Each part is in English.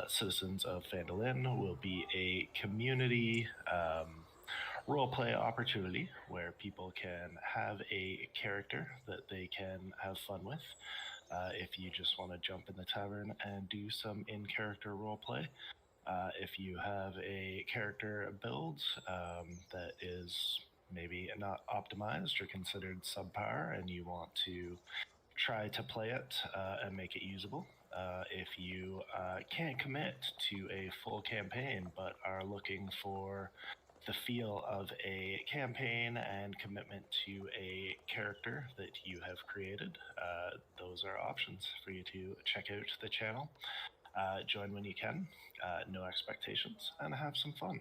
Citizens of Phandalin will be a community roleplay opportunity where people can have a character that they can have fun with. If you just want to jump in the tavern and do some in character roleplay, if you have a character build that is maybe not optimized or considered subpar and you want to try to play it and make it usable. If you can't commit to a full campaign but are looking for the feel of a campaign and commitment to a character that you have created, those are options for you to check out the channel. Join when you can, no expectations, and have some fun.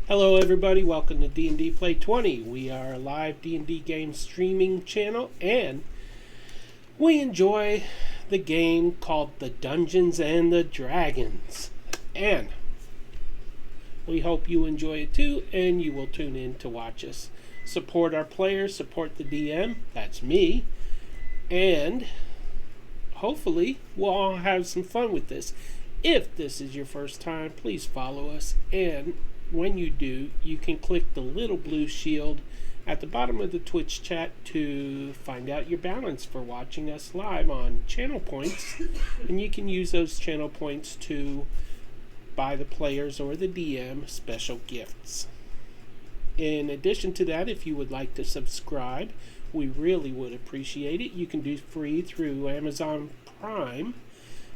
Hello everybody, welcome to D&D Play 20. We are a live D&D game streaming channel and we enjoy the game called the Dungeons and the Dragons. And we hope you enjoy it too and you will tune in to watch us. Support our players, support the DM, that's me, and hopefully we'll all have some fun with this. If this is your first time, please follow us, and when you do, you can click the little blue shield at the bottom of the Twitch chat to find out your balance for watching us live on channel points, and you can use those channel points to buy the players or the DM special gifts. In addition to that, if you would like to subscribe, we really would appreciate it. You can do free through Amazon Prime,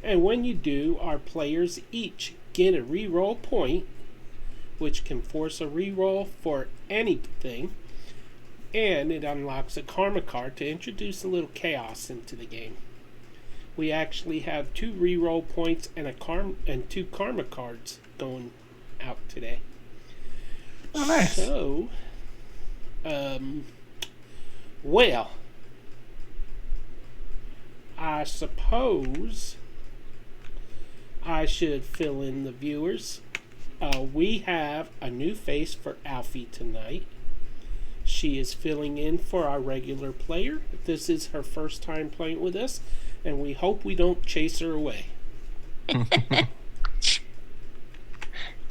and when you do, our players each get a reroll point, which can force a reroll for anything, and it unlocks a karma card to introduce a little chaos into the game. We actually have 2 reroll points and 2 karma cards going out today. Oh, nice. So, well, I suppose I should fill in the viewers. We have a new face for Alfie tonight. She is filling in for our regular player. This is her first time playing with us, and we hope we don't chase her away.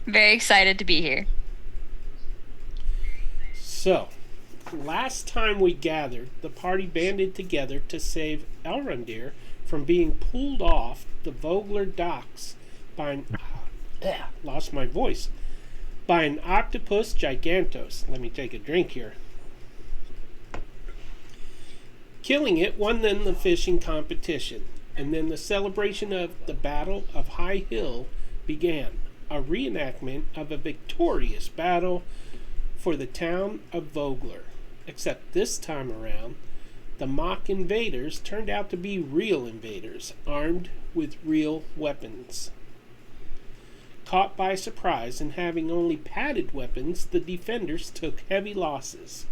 Very excited to be here. So, last time we gathered, the party banded together to save Elrondr from being pulled off the Vogler docks by an lost my voice. By an octopus gigantos. Let me take a drink here. Killing it won them the fishing competition, and then the celebration of the Battle of High Hill began, a reenactment of a victorious battle for the town of Vogler. Except this time around, the mock invaders turned out to be real invaders, armed with real weapons. Caught by surprise and having only padded weapons, the defenders took heavy losses.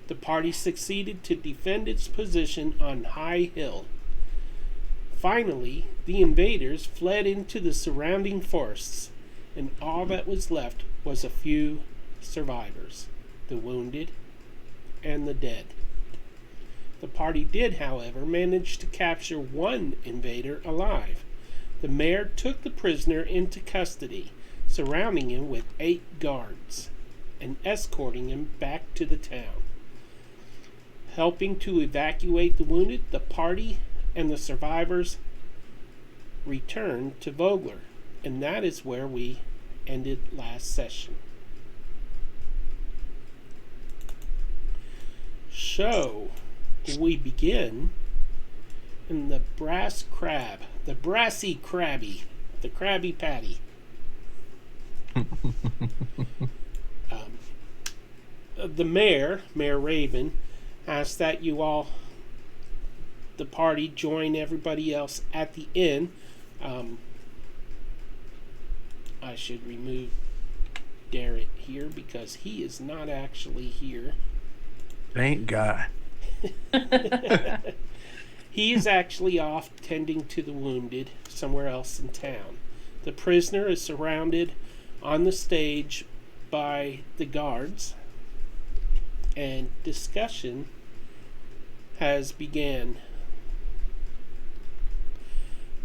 The party succeeded to defend its position on High Hill. Finally, the invaders fled into the surrounding forests, and all that was left was a few survivors, the wounded and the dead. The party did, however, manage to capture one invader alive. The mayor took the prisoner into custody, surrounding him with 8 guards, and escorting him back to the town. Helping to evacuate the wounded, the party and the survivors returned to Vogler, and that is where we ended last session. So, we begin in the brassy crabby, the Krabby Patty. The Mayor Raven, asks that you all, the party, join everybody else at the inn. I should remove Darrett here because he is not actually here. Thank God. He is actually off tending to the wounded somewhere else in town. The prisoner is surrounded on the stage by the guards, and discussion has began.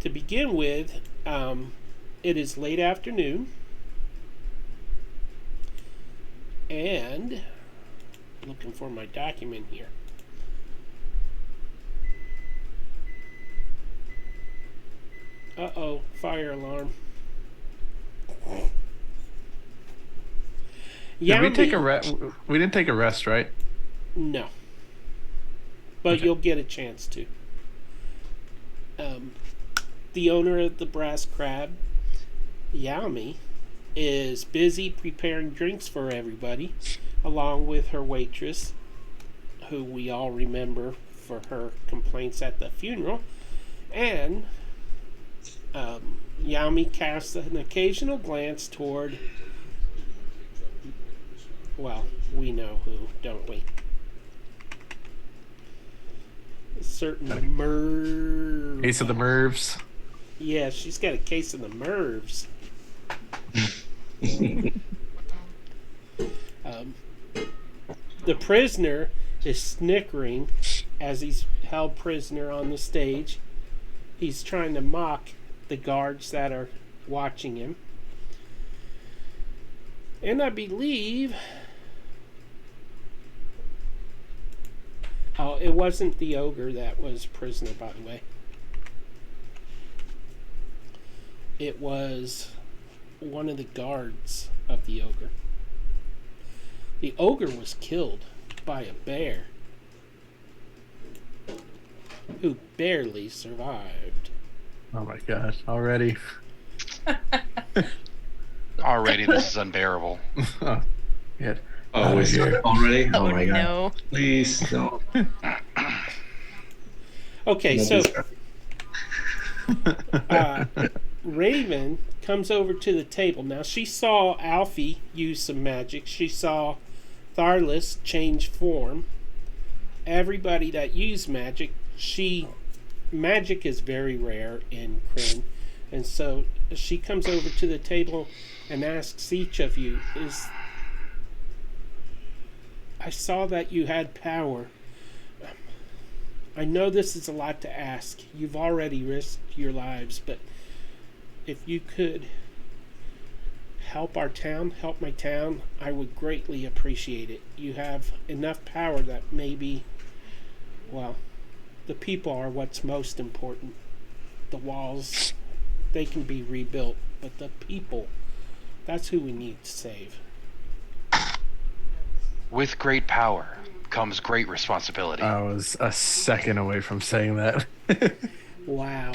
To begin with, it is late afternoon, and looking for my document here. Uh-oh, fire alarm. Did we take a rest? We didn't take a rest, right? No. But Okay. you'll get a chance to. The owner of the Brass Crab, Yami, is busy preparing drinks for everybody, along with her waitress, who we all remember for her complaints at the funeral. And Yami casts an occasional glance toward, well, we know who, don't we? A certain Merv. Case of the Mervs. Yeah, she's got a case of the Mervs. The prisoner is snickering as he's held prisoner on the stage. He's trying to mock the guards that are watching him. And I believe... Oh, it wasn't the ogre that was prisoner, by the way. It was one of the guards of the ogre. The ogre was killed by a bear who barely survived. Oh my gosh! Already. Already, this is unbearable. Yeah. Oh, is it already? Oh, Oh my god. no. Please don't. Okay, so Raven comes over to the table. Now, she saw Alfie use some magic. She saw Tharlus change form. Everybody that used magic, magic is very rare in Kryn. And so she comes over to the table and asks each of you, I saw that you had power. I know this is a lot to ask. You've already risked your lives, but if you could help our town, help my town, I would greatly appreciate it. You have enough power that maybe, well, the people are what's most important. The walls, they can be rebuilt, but the people, that's who we need to save. With great power comes great responsibility. I was a second away from saying that. Wow.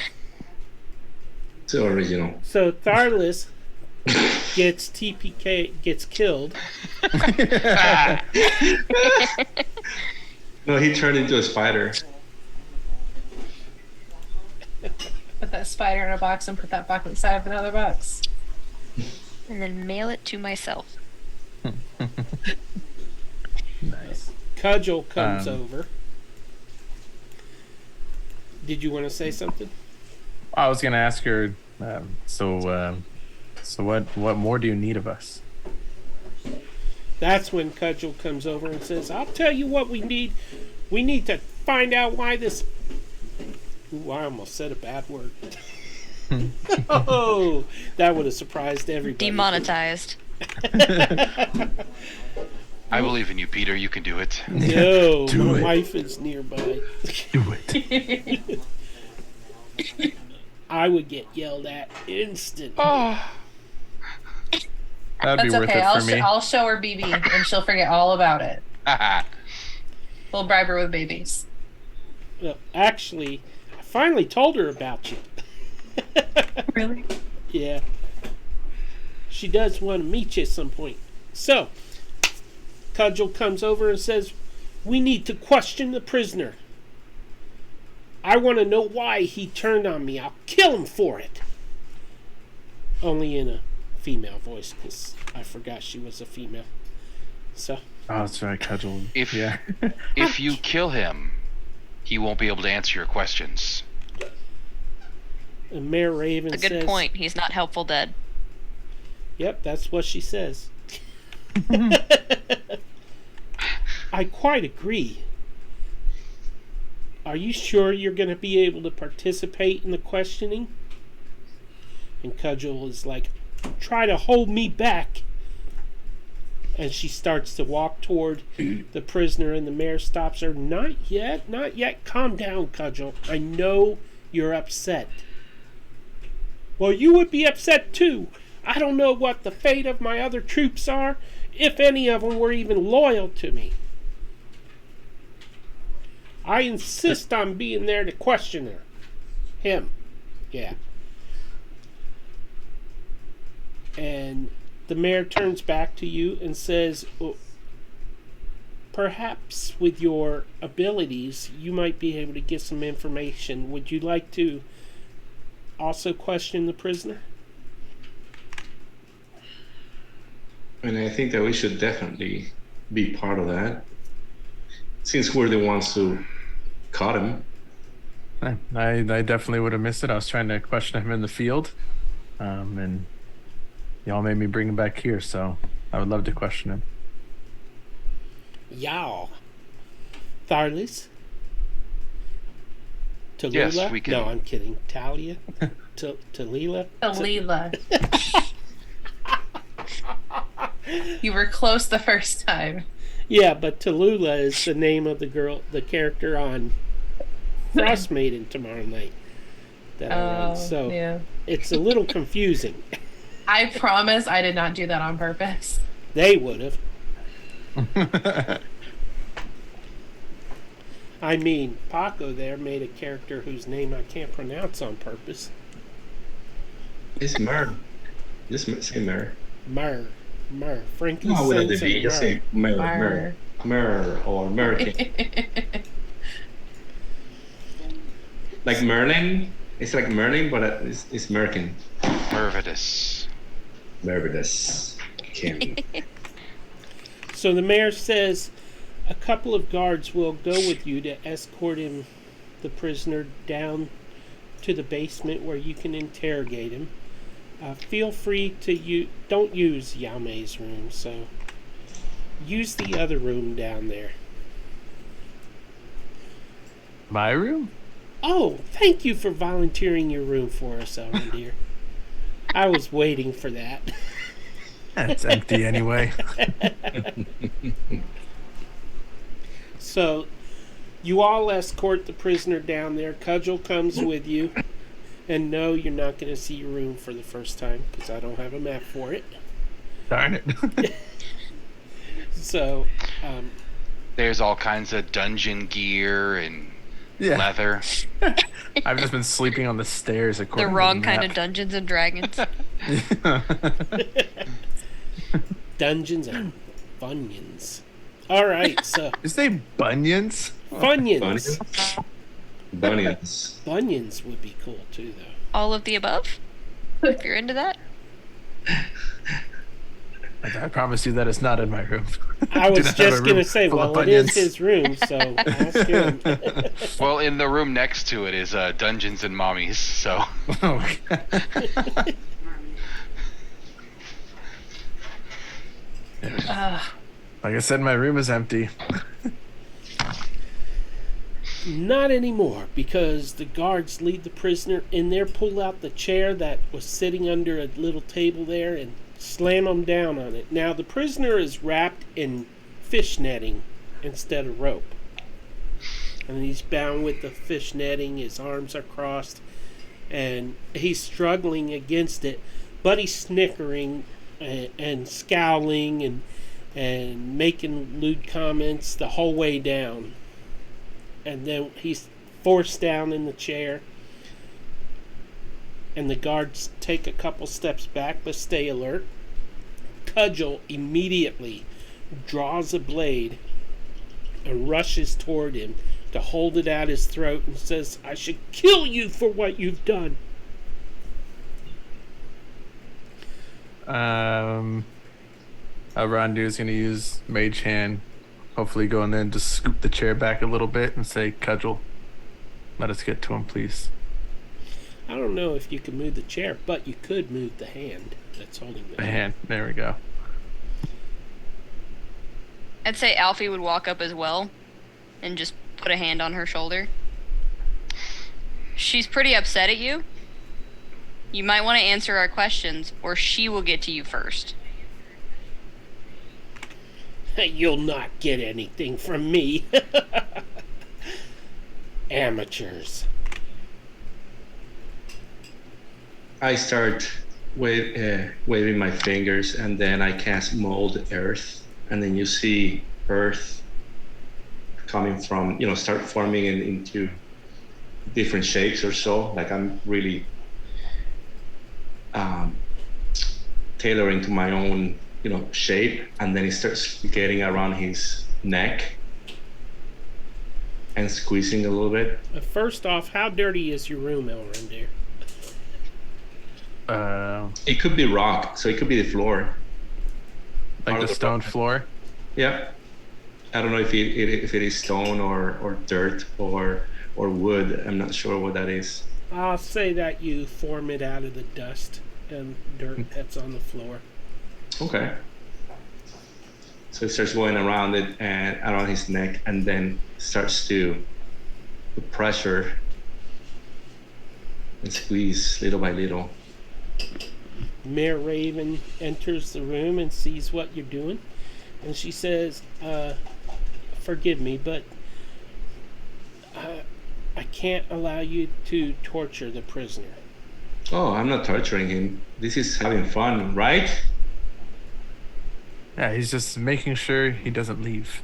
So original. So Tharlus gets gets killed. No, he turned into a spider. Put that spider in a box and put that box inside of another box. And then mail it to myself. Nice. Cudgel comes over. Did you want to say something? I was gonna ask her. So what more do you need of us? That's when Cudgel comes over and says, I'll tell you what we need. We need to find out why this... Ooh, I almost said a bad word. Oh, that would have surprised everybody. Demonetized. I believe in you, Peter. You can do it. No, Do my it. wife is nearby. Do it. I would get yelled at instant. Oh, That'd be That's worth okay. it for me. I'll show her BB and she'll forget all about it. We'll bribe her with babies. Well, actually, I finally told her about you. Really? Yeah. She does want to meet you at some point. So, Cudgel comes over and says, we need to question the prisoner. I want to know why he turned on me. I'll kill him for it. Only in a female voice, because I forgot she was a female. So, Oh, that's right, Cudgel. If- Yeah. if you kill him, he won't be able to answer your questions. and Mayor Raven A good says... point. He's not helpful dead. Yep, that's what she says. I I quite agree. Are you sure you're going to be able to participate in the questioning? And Cudgel is like, try to hold me back. And she starts to walk toward the prisoner, and the mayor stops her. Not yet, not yet. Calm down, Cudgel. I know you're upset. Well, you would be upset too. I don't know what the fate of my other troops are, if any of them were even loyal to me. I insist on being there to question her. Him. Yeah. And the mayor turns back to you and says, perhaps with your abilities, you might be able to get some information. Would you like to also question the prisoner? And I think that we should definitely be part of that, since we're the ones who caught him. I definitely would have missed it. I was trying to question him in the field, and y'all made me bring him back here, so I would love to question him. Y'all. Tharlis? Tallulah? Yes, we can. No, I'm kidding. Talia? Tallulah? Tallulah. You were close the first time. Yeah, but Tallulah is the name of the character on Frost Maiden tomorrow night that I run. So yeah. it's a little confusing. I promise I did not do that on purpose. They would have. I mean, Paco there made a character whose name I can't pronounce on purpose. It's Mer. Just say Mer. Mer. No, Frankincense without the and V, just say Mer. Mer or Merkin. Like Merlin. It's like Merlin, but it's Merkin. Mervidus. Mervidus. Candy. So the mayor says a couple of guards will go with you to escort the prisoner down to the basement where you can interrogate him. Feel free to don't use Yao Mei's room, so use the other room down there. My room? Oh, thank you for volunteering your room for us, Ellen dear. I was waiting for that. It's empty anyway. So, you all escort the prisoner down there. Cudgel comes with you. And no, you're not going to see your room for the first time because I don't have a map for it. Darn it. So, There's all kinds of dungeon gear and leather. I've just been sleeping on the stairs. The According wrong to the kind map. of Dungeons and Dragons. Dungeons and Funyuns. All right, so You say bunions? Funyuns. Bunions. Funyuns would be cool too, though. All of the above? If you're into that. I promise you that it's not in my room. I Do was not have a just going to room say, full of well, it is bunions. his room, so ask him. Well, in the room next to it is Dungeons and Mommies, so. Oh, like I said, my room is empty. Not anymore, because the guards lead the prisoner in there, pull out the chair that was sitting under a little table there, and slam him down on it. Now, the prisoner is wrapped in fish netting instead of rope. And he's bound with the fish netting, his arms are crossed, and he's struggling against it, but he's snickering and scowling and making lewd comments the whole way down. And then he's forced down in the chair. And the guards take a couple steps back but stay alert. Cudgel immediately draws a blade and rushes toward him to hold it at his throat and says, I should kill you for what you've done. Randu is going to use Mage Hand, hopefully go in there and just scoop the chair back a little bit and say, Cudgel, let us get to him, please. I don't know if you can move the chair, but you could move the hand that's holding The hand. There we go. I'd say Alfie would walk up as well and just put a hand on her shoulder. She's pretty upset at you. You might want to answer our questions, or she will get to you first. You'll not get anything from me. Amateurs. I start waving my fingers, and then I cast Mold Earth, and then you see Earth coming from, start forming into different shapes or so. Like I'm really tailoring to my own, shape, and then it starts getting around his neck and squeezing a little bit. First off, how dirty is your room, Elrond? It could be rock, so it could be the floor. Like the stone floor? Yeah. I don't know if it is stone or dirt or wood. I'm not sure what that is. I'll say that you form it out of the dust and dirt that's on the floor. Okay. So it starts going around it and around his neck, and then starts to put pressure and squeeze little by little. Mare Raven enters the room and sees what you're doing, and she says, forgive me, but I can't allow you to torture the prisoner. Oh, I'm not torturing him. This is having fun, right? Yeah, he's just making sure he doesn't leave.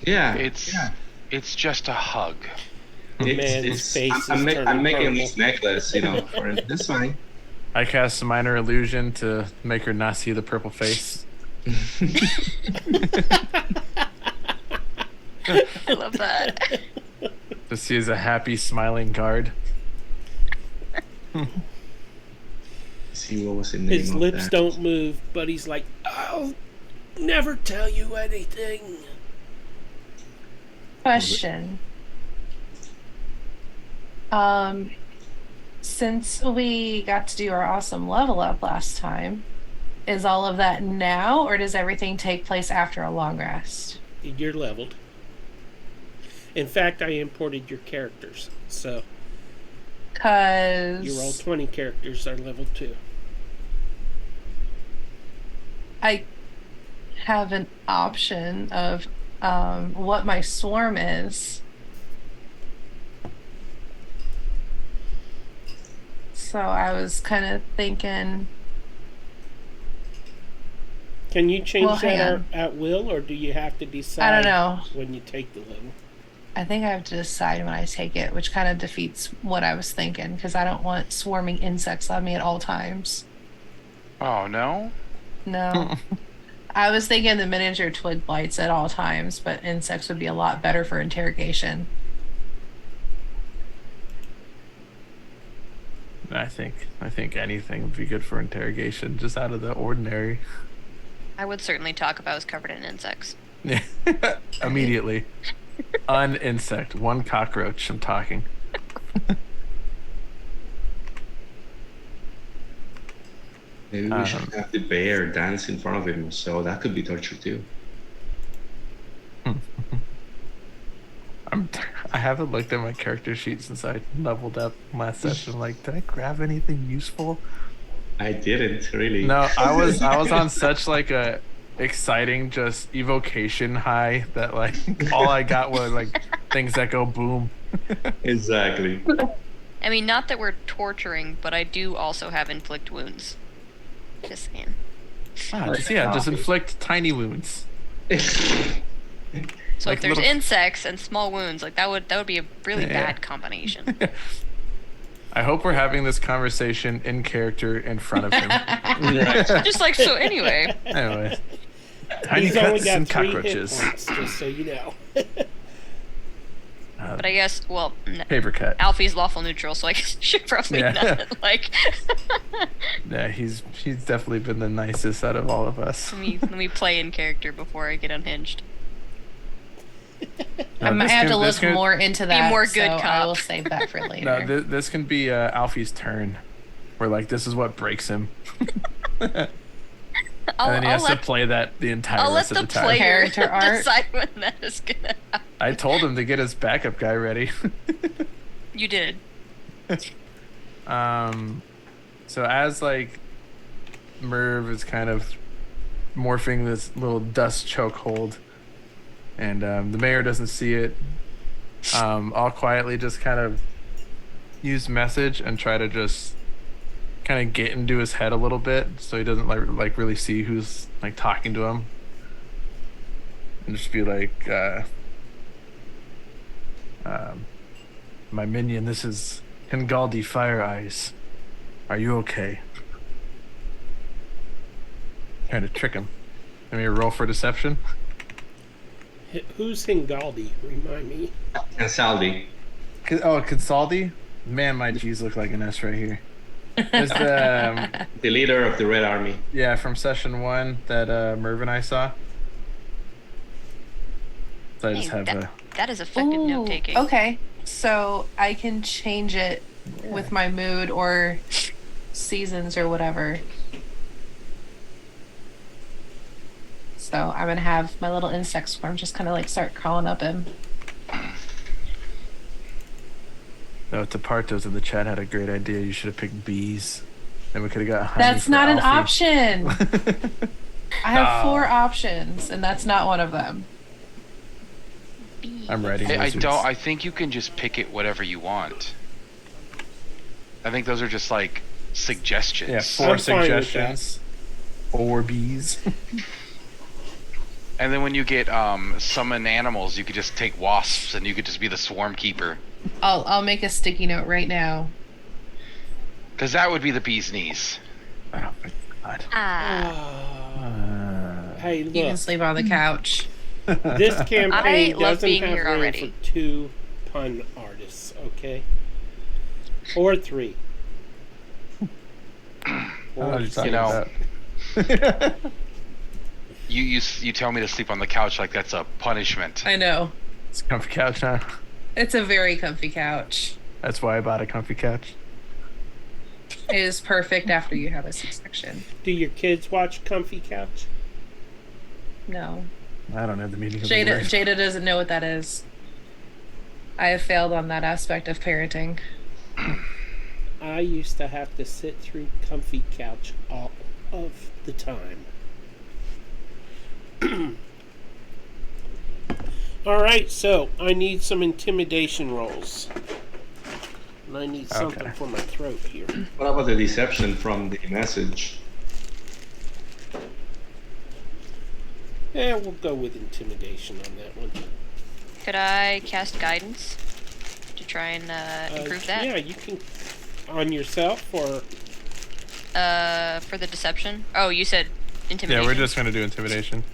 Yeah. It's just a hug. The man's face is turning I'm making purple. this necklace, for him. That's fine. I cast minor illusion to make her not see the purple face. I love that. Just see as a happy, smiling guard. See what was the name His of lips that? don't move, but he's like, I'll never tell you anything. Question. Since we got to do our awesome level up last time, is all of that now, or does everything take place after a long rest? You're leveled. In fact, I imported your characters, so Because your roll 20 characters are level 2. I have an option of what my swarm is. So I was kind of thinking, Can you change Well, hang that on. at will, or do you have to decide I don't know. when you take the level? I think I have to decide when I take it, which kind of defeats what I was thinking, because I don't want swarming insects on me at all times. Oh, no? No. I was thinking the miniature twig blights at all times, but insects would be a lot better for interrogation. I think anything would be good for interrogation, just out of the ordinary. I would certainly talk if I was covered in insects. Yeah. Immediately. An insect, one cockroach. I'm talking. Maybe we should have the bear dance in front of him, so that could be torture too. I haven't looked at my character sheet since I leveled up last session. Like, did I grab anything useful? I didn't really. No, I was on such like a exciting just evocation high that like all I got was like things that go boom. Exactly. I mean, not that we're torturing, but I do also have inflict wounds. Just saying. Just inflict tiny wounds. So Like if there's little- insects and small wounds, like that would be a really Yeah. bad combination. I hope we're having this conversation in character in front of him. Just like so. Anyway, Anyway, tiny He's only cuts got and 3 hit cockroaches. points, just so you know. but I guess Paper cut. Alfie's lawful neutral, so I guess I should probably Yeah. not like. Yeah, he's definitely been the nicest out of all of us. let me play in character before I get unhinged. I might have to this look can- more into that. more good so I cop. will save that for later. No, this can be Alfie's turn, where like this is what breaks him. And then he has to let, play that the entire I'll let rest of the the time. player Character art. decide when that is gonna happen. I told him to get his backup guy ready. You did. So as like Merv is kind of morphing this little dust chokehold, and the mayor doesn't see it, I'll quietly just kind of use message and try to just kind of get into his head a little bit, so he doesn't like really see who's like talking to him, and just be like, my minion, this is Hingaldi Fire Eyes. Are you okay? Trying to trick him. Let me roll for deception. Who's Hingaldi? Remind me. And Saldi. Oh, Consaldi? Man, my G's look like an S right here. It's the The leader of the Red Army. yeah, from session 1 that Merv and I saw. So I just have That is effective note taking. Okay, so I can change it with my mood or seasons or whatever. So I'm gonna have my little insect swarm just kind of like start crawling up him. No, Tapartos in the chat had a great idea. You should have picked bees. And we could have got honey. That's for not an Alfie. option. I have No. 4 options, and that's not one of them. I'm ready. I wizards. don't. I think you can just pick it whatever you want. I think those are just like suggestions. Yeah, 4 I'm fine with suggestions. 4 bees. And then when you get summon animals, you could just take wasps, and you could just be the swarm keeper. I'll make a sticky note right now. Because that would be the bee's knees. Oh my god. Hey, You can look. sleep on the couch. This campaign I love doesn't being have here room already. for 2 pun artists, okay? Or 3. What are you talking You know. about? You tell me to sleep on the couch like that's a punishment. I know. It's a comfy couch, huh? It's a very comfy couch. That's why I bought a comfy couch. It is perfect after you have a C-section. Do your kids watch Comfy Couch? No. I don't have the meaning of the Jada word. Jada doesn't know what that is. I have failed on that aspect of parenting. I used to have to sit through Comfy Couch all of the time. Alright, so I need some intimidation rolls. And I need something Okay. for my throat here. What about the deception from the message? Yeah, we'll go with intimidation on that one. Could I cast guidance to try and improve that? Yeah, you can on yourself or For the deception. Oh, you said intimidation. Yeah, we're just gonna do intimidation.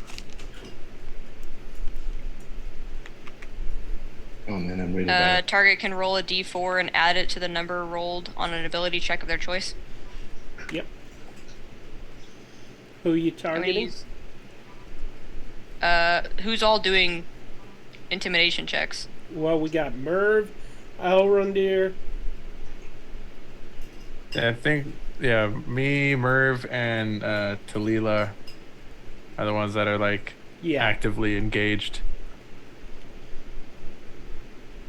Oh man, I'm really bad. Target can roll a d4 and add it to the number rolled on an ability check of their choice. Yep. Who are you I'm gonna targeting? use. Who's all doing intimidation checks? Well, we got Merv, Elrondere. Yeah, I think me, Merv, and Talila are the ones that are like actively engaged.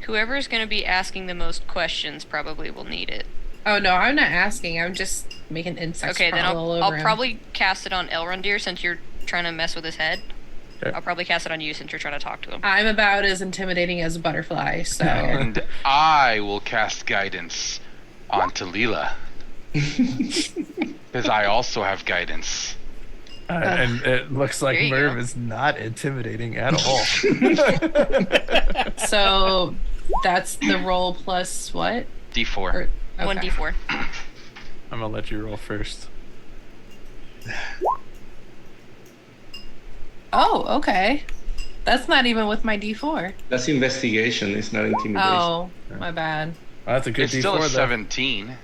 Whoever's going to be asking the most questions probably will need it. Oh no, I'm not asking. I'm just making insects Okay, then crawl all over I'll him. probably cast it on Elrondere since you're trying to mess with his head. Okay. I'll probably cast it on you since you're trying to talk to him. I'm about as intimidating as a butterfly, so And I will cast guidance on Talila. Because I also have guidance. And it looks like There you Merv go. is not intimidating at all. so that's the roll plus what? D4. Or, okay. 1d4. I'm gonna let you roll first. Oh, okay. That's not even with my D4. That's investigation. It's not intimidation. Oh, my bad. Oh, that's a good It's D4 still a though. 17.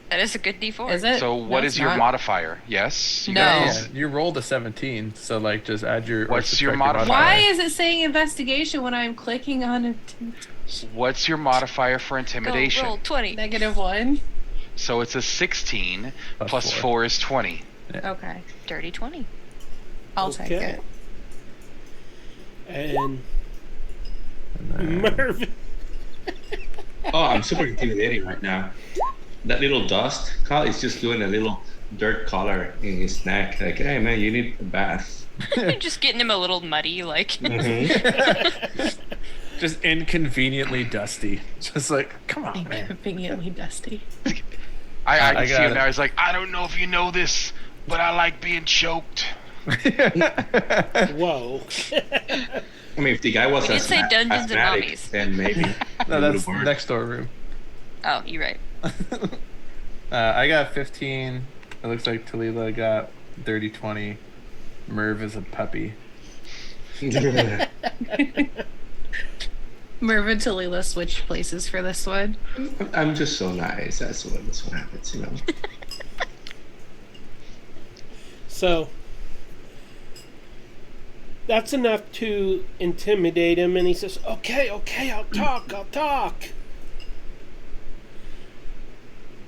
That is a good d4. Is it? So No, what it's is your not. modifier? Yes? You No. guys? Yeah, you rolled a 17, so like just add your. or What's your subtract modifier? Why is it saying investigation when I'm clicking on it? What's your modifier for Go intimidation? roll 20. -1? So it's a 16 Plus plus 4. 4 is 20. Okay. Dirty 20. I'll take Okay. it. And And then- Merv. Oh, I'm super intimidating right now. That little dust, Kyle is just doing a little dirt collar in his neck. Like, hey man, you need a bath. Just getting him a little muddy, like. Mhm. Just inconveniently dusty. Just like, come on, man. Conveniently dusty. I I see got him it. now. He's like, I don't know if you know this, but I like being choked. Whoa. I mean, if the guy was We did say Dungeons and asthmatic, Mommies. then maybe. No, it that's would've worked. next door room. Oh, you're right. I got 15. It looks like Talila got dirty 20. Merv is a puppy. Merv and Talila switched places for this one. I'm just so nice. That's what happens, you know. So that's enough to intimidate him, and he says, okay, I'll talk.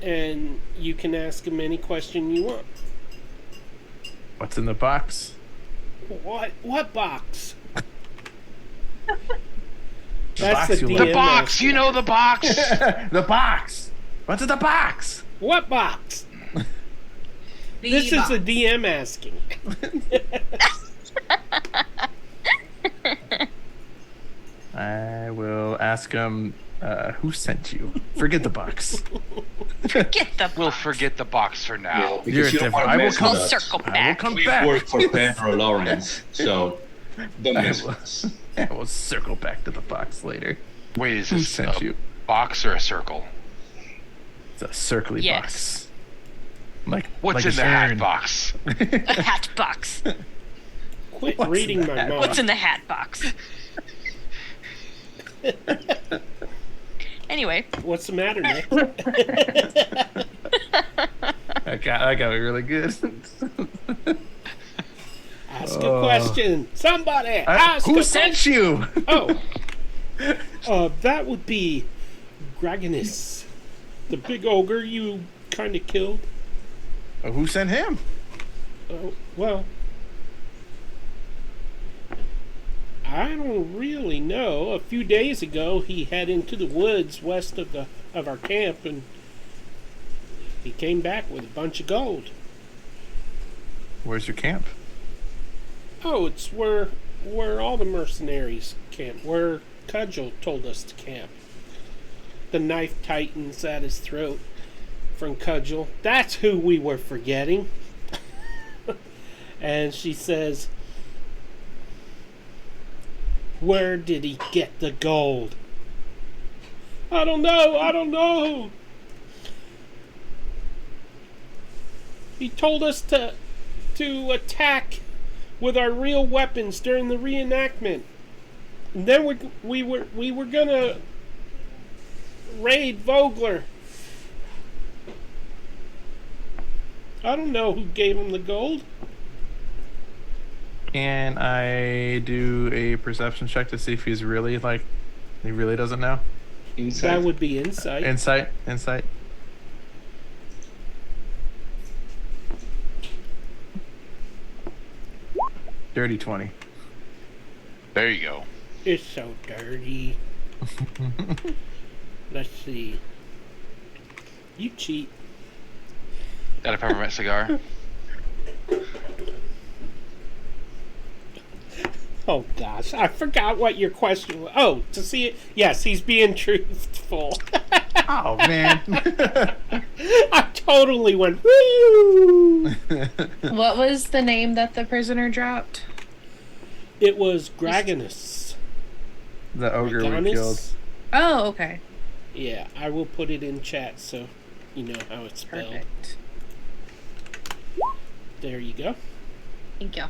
And you can ask him any question you want. What's in the box? What box? box That's the you DM. like. The box, asking. you know the box. The box! What's in the box? What box? This is the DM asking. I will ask him, who sent you? Forget the box. Get the We'll box. forget the box for now. Because You're you don't different. wanna I will mess come- with We'll us. circle I will back. come We back. work for Pedro Lawrence, so don't mess with us. I will circle back to the box later. Wait, is Who this sent a you? box or a circle? It's a circly Yes. box. Like What's like in a the hat urn. box? A hat box. Quit What's reading in my that? mind. What's in the hat box? Anyway, What's the matter, Nick? That got me really good. Ask a question. Somebody ask Who a sent question. you? Oh, that would be Dragonus, the big ogre you kind of killed. Who sent him? Oh, well, I don't really know. A few days ago, he had into the woods west of our camp, and he came back with a bunch of gold. Where's your camp? Oh, it's where all the mercenaries camp. Where Cudgel told us to camp. The knife tightens at his throat from Cudgel. That's who we were forgetting. And she says, where did he get the gold? I don't know. He told us to attack with our real weapons during the reenactment. And then we were gonna raid Vogler. I don't know who gave him the gold. Can I do a perception check to see if he's really he really doesn't know? Inside. That would be insight. Insight. Dirty 20. There you go. It's so dirty. Let's see. You cheat. Got a peppermint cigar? Oh gosh, I forgot what your question was. Oh, to see it. Yes, he's being truthful. Oh man. I totally went woo. What was the name that the prisoner dropped? It was Dragonus. The ogre we Dragonus? killed. Oh, okay. Yeah, I will put it in chat so you know how it's spelled. Perfect. There you go. Thank you.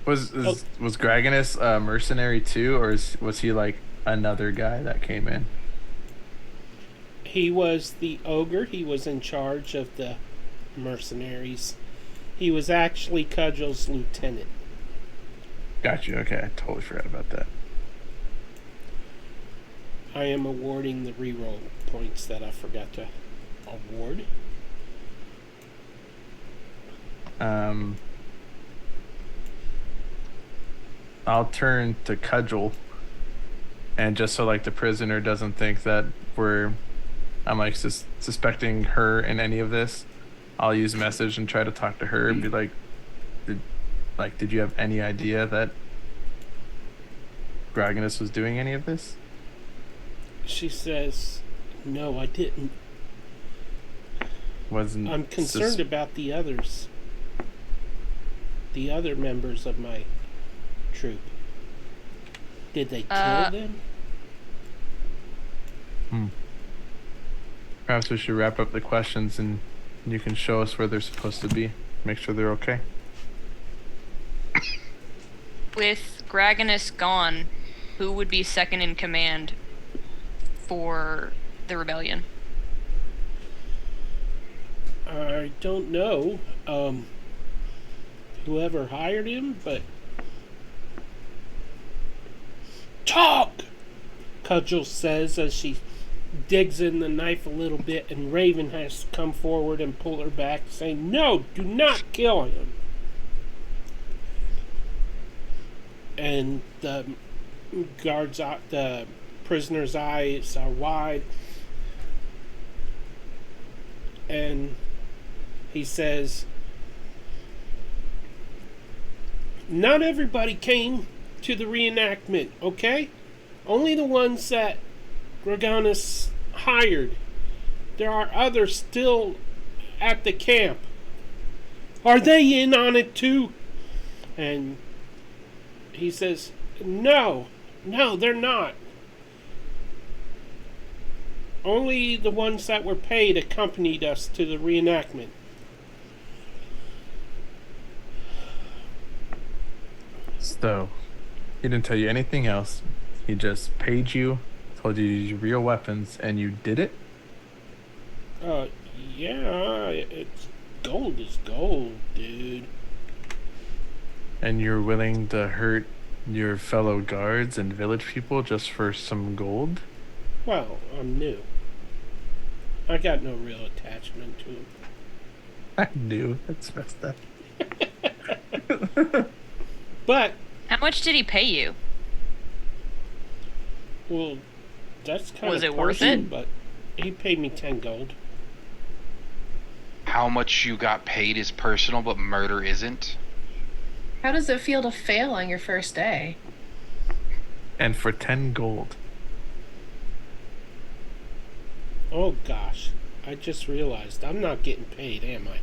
Was Dragonus a mercenary too, or was he like another guy that came in? He was the ogre. He was in charge of the mercenaries. He was actually Cudgel's lieutenant. Gotcha. Okay, I totally forgot about that. I am awarding the reroll points that I forgot to award. Um, I'll turn to Cudgel, and just so like the prisoner doesn't think that I'm like suspecting her in any of this, I'll use message and try to talk to her and be like, did you have any idea that Gragonus was doing any of this? She says, "No, I didn't. Wasn't I'm concerned about the others. The other members of my troop. Did they kill them?" Perhaps we should wrap up the questions and you can show us where they're supposed to be. Make sure they're okay. With Gragonus gone, who would be second in command for the rebellion? I don't know. Whoever hired him, but... Talk! Cudgel says as she digs in the knife a little bit, and Raven has to come forward and pull her back, saying, "No, do not kill him." And the prisoner's eyes are wide, and he says, "Not everybody came to the reenactment, okay? Only the ones that Dragonus hired. There are others still at the camp. Are they in on it too?" And he says, No, they're not. Only the ones that were paid accompanied us to the reenactment." So, he didn't tell you anything else. He just paid you, told you to use real weapons, and you did it? Yeah, it's gold is gold, dude. And you're willing to hurt your fellow guards and village people just for some gold? Well, I'm new. I got no real attachment to him. I knew. That's messed up. But, How much did he pay you? well, that's kind Was of it worth personal, it? But he paid me 10 gold. How much you got paid is personal, but murder isn't. How does it feel to fail on your first day? And for 10 gold. Oh gosh, I just realized I'm not getting paid, am I?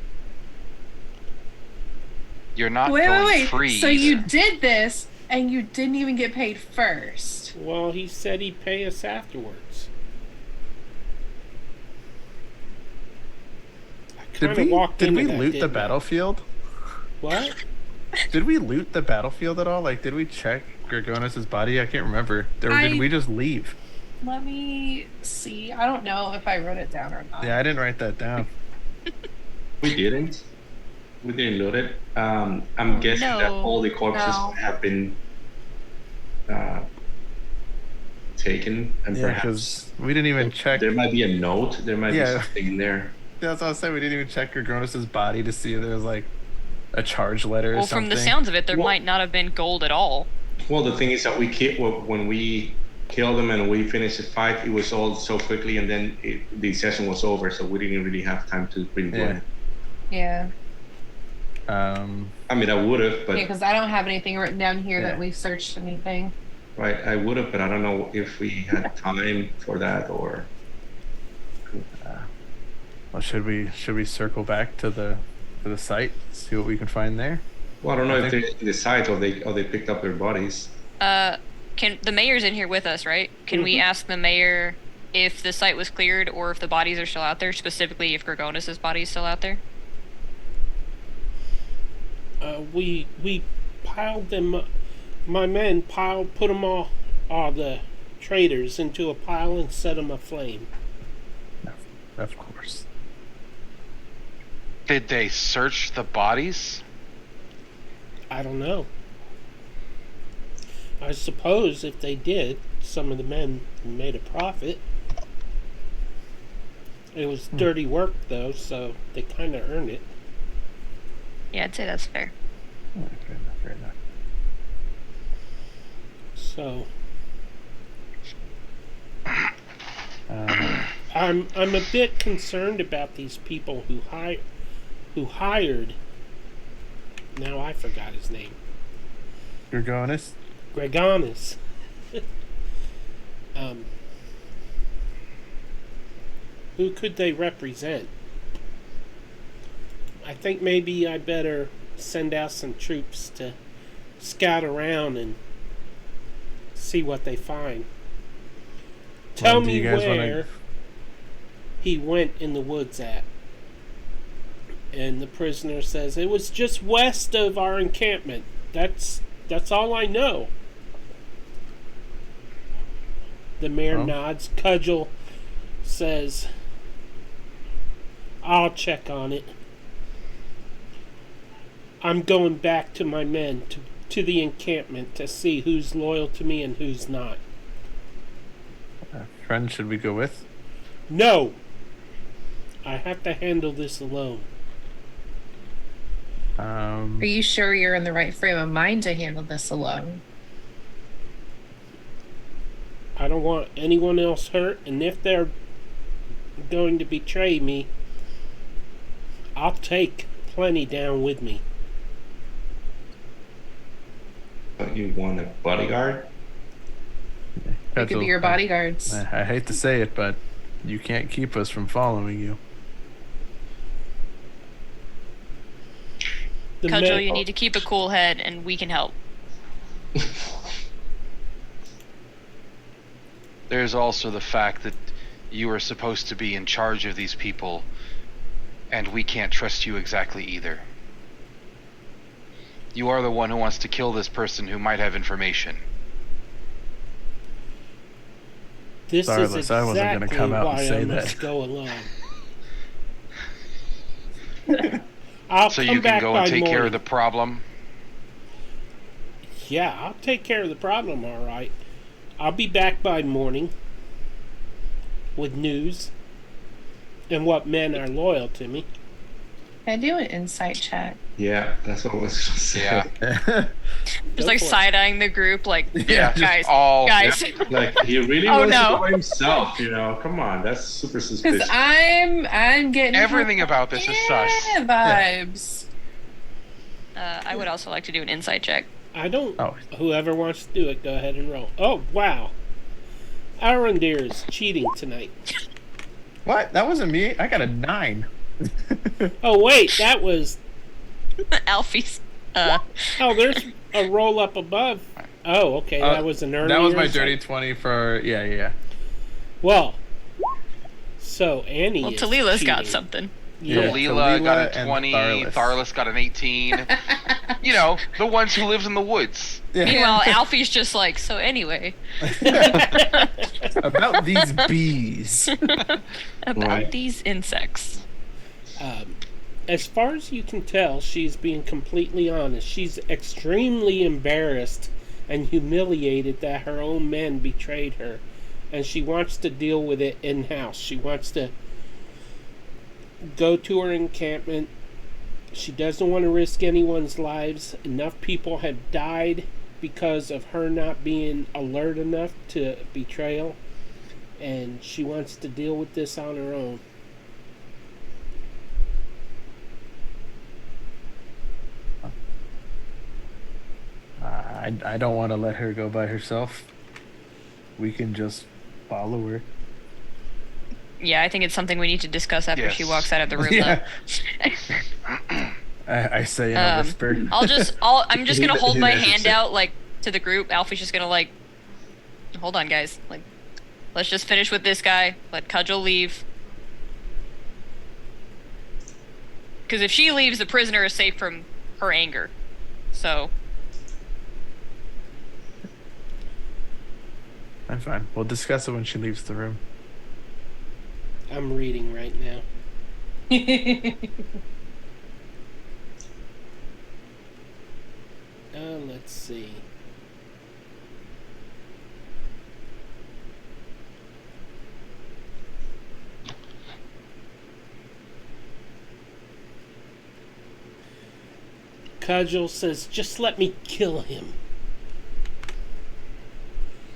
You're not Wait, going wait, free. wait. So you did this and you didn't even get paid first. Well, he said he'd pay us afterwards. Did we loot the battlefield? What? Did we loot the battlefield at all? Like, did we check Gragonus' body? I can't remember. Or did we just leave? Let me see. I don't know if I wrote it down or not. Yeah, I didn't write that down. We didn't. We didn't loot it. I'm guessing that all the corpses have been taken, and Yeah, perhaps because we didn't even check. there might be a note. There might be something in there. That's what I was saying. We didn't even check Gragonus' body to see if there was like a charge letter or Well, something. from the sounds of it, there might not have been gold at all. Well, the thing is that when we killed them and we finished the fight, it was all so quickly, and then the session was over, so we didn't really have time to really do it. Yeah. I mean, I would have, but because I don't have anything written down here that we searched anything. right, I would have, but I don't know if we had time for that or. Well, should we circle back to the site, see what we can find there? Well, I don't know if they're in the site or they picked up their bodies. The mayor's in here with us, right? Can we ask the mayor if the site was cleared or if the bodies are still out there, specifically if Gragonus' body is still out there? We piled them up. My men put them all the traitors into a pile and set them aflame. Of course. Did they search the bodies? I don't know. I suppose if they did, some of the men made a profit. It was dirty work, though, so they kind of earned it. Yeah, I'd say that's fair. Fair enough. Fair enough. So Um, I'm a bit concerned about these people who hired. Now I forgot his name. Dragonis? Dragonis. Who could they represent? I think maybe I better send out some troops to scout around and see what they find. Tell Well, do me you guys where wanna- he went in the woods at. And the prisoner says, it was just west of our encampment. That's all I know. The mayor Oh. nods. Cudgel says, I'll check on it. I'm going back to my men, to the encampment, to see who's loyal to me and who's not. Friend, should we go with? No! I have to handle this alone. Are you sure you're in the right frame of mind to handle this alone? I don't want anyone else hurt, and if they're going to betray me, I'll take plenty down with me. But you want a bodyguard? We could be your bodyguards. I hate to say it, but you can't keep us from following you. Cudgel, you need to keep a cool head, and we can help. There's also the fact that you are supposed to be in charge of these people, and we can't trust you exactly either. You are the one who wants to kill this person who might have information. This Starless, is I wasn't exactly gonna come out and why say I must that. go alone. I'll So come you can back go by and take care morning. of the problem? Yeah, I'll take care of the problem, all right. I'll be back by morning with news and what men are loyal to me. Can I do an insight check? Yeah, that's what I was gonna say. Yeah. Just like for it. side-eyeing the group, like, Yeah, just guys, all... guys. Like he really Oh, wants no. to go himself, you know. Come on, that's super Because suspicious. I'm getting Everything about this is sus. vibes. I would also like to do an insight check. I don't. Oh. Whoever wants to do it, go ahead and roll. Oh, wow. Arondir is cheating tonight. What? That wasn't me. I got a 9. Oh, wait, that was. Alfie's. Oh, there's a roll up above. Oh, okay, that was an earlier. That was my insight. dirty 20 for yeah. Well, so Annie. Well, is Talila's got cheating. something. Yeah. Talila got Talila a and 20, Tharless. Tharless got an 18. You know, the ones who live in the woods. Meanwhile, Alfie's just like, so anyway, About these bees. about Right. these insects. As far as you can tell, she's being completely honest. She's extremely embarrassed and humiliated that her own men betrayed her, and she wants to deal with it in-house. She wants to go to her encampment. She doesn't want to risk anyone's lives. Enough people have died because of her not being alert enough to betrayal, and she wants to deal with this on her own. I don't want to let her go by herself. We can just follow her. Yeah, I think it's something we need to discuss after she Yes. walks out of the room. Yeah. Though. I say in a whisper. I'm just gonna hold my He hand doesn't say. out like to the group. Alfie's just gonna like, hold on, guys. Like, let's just finish with this guy. Let Cudgel leave. Because if she leaves, the prisoner is safe from her anger. So I'm fine. We'll discuss it when she leaves the room. I'm reading right now. Let's see. Cudgel says, just let me kill him.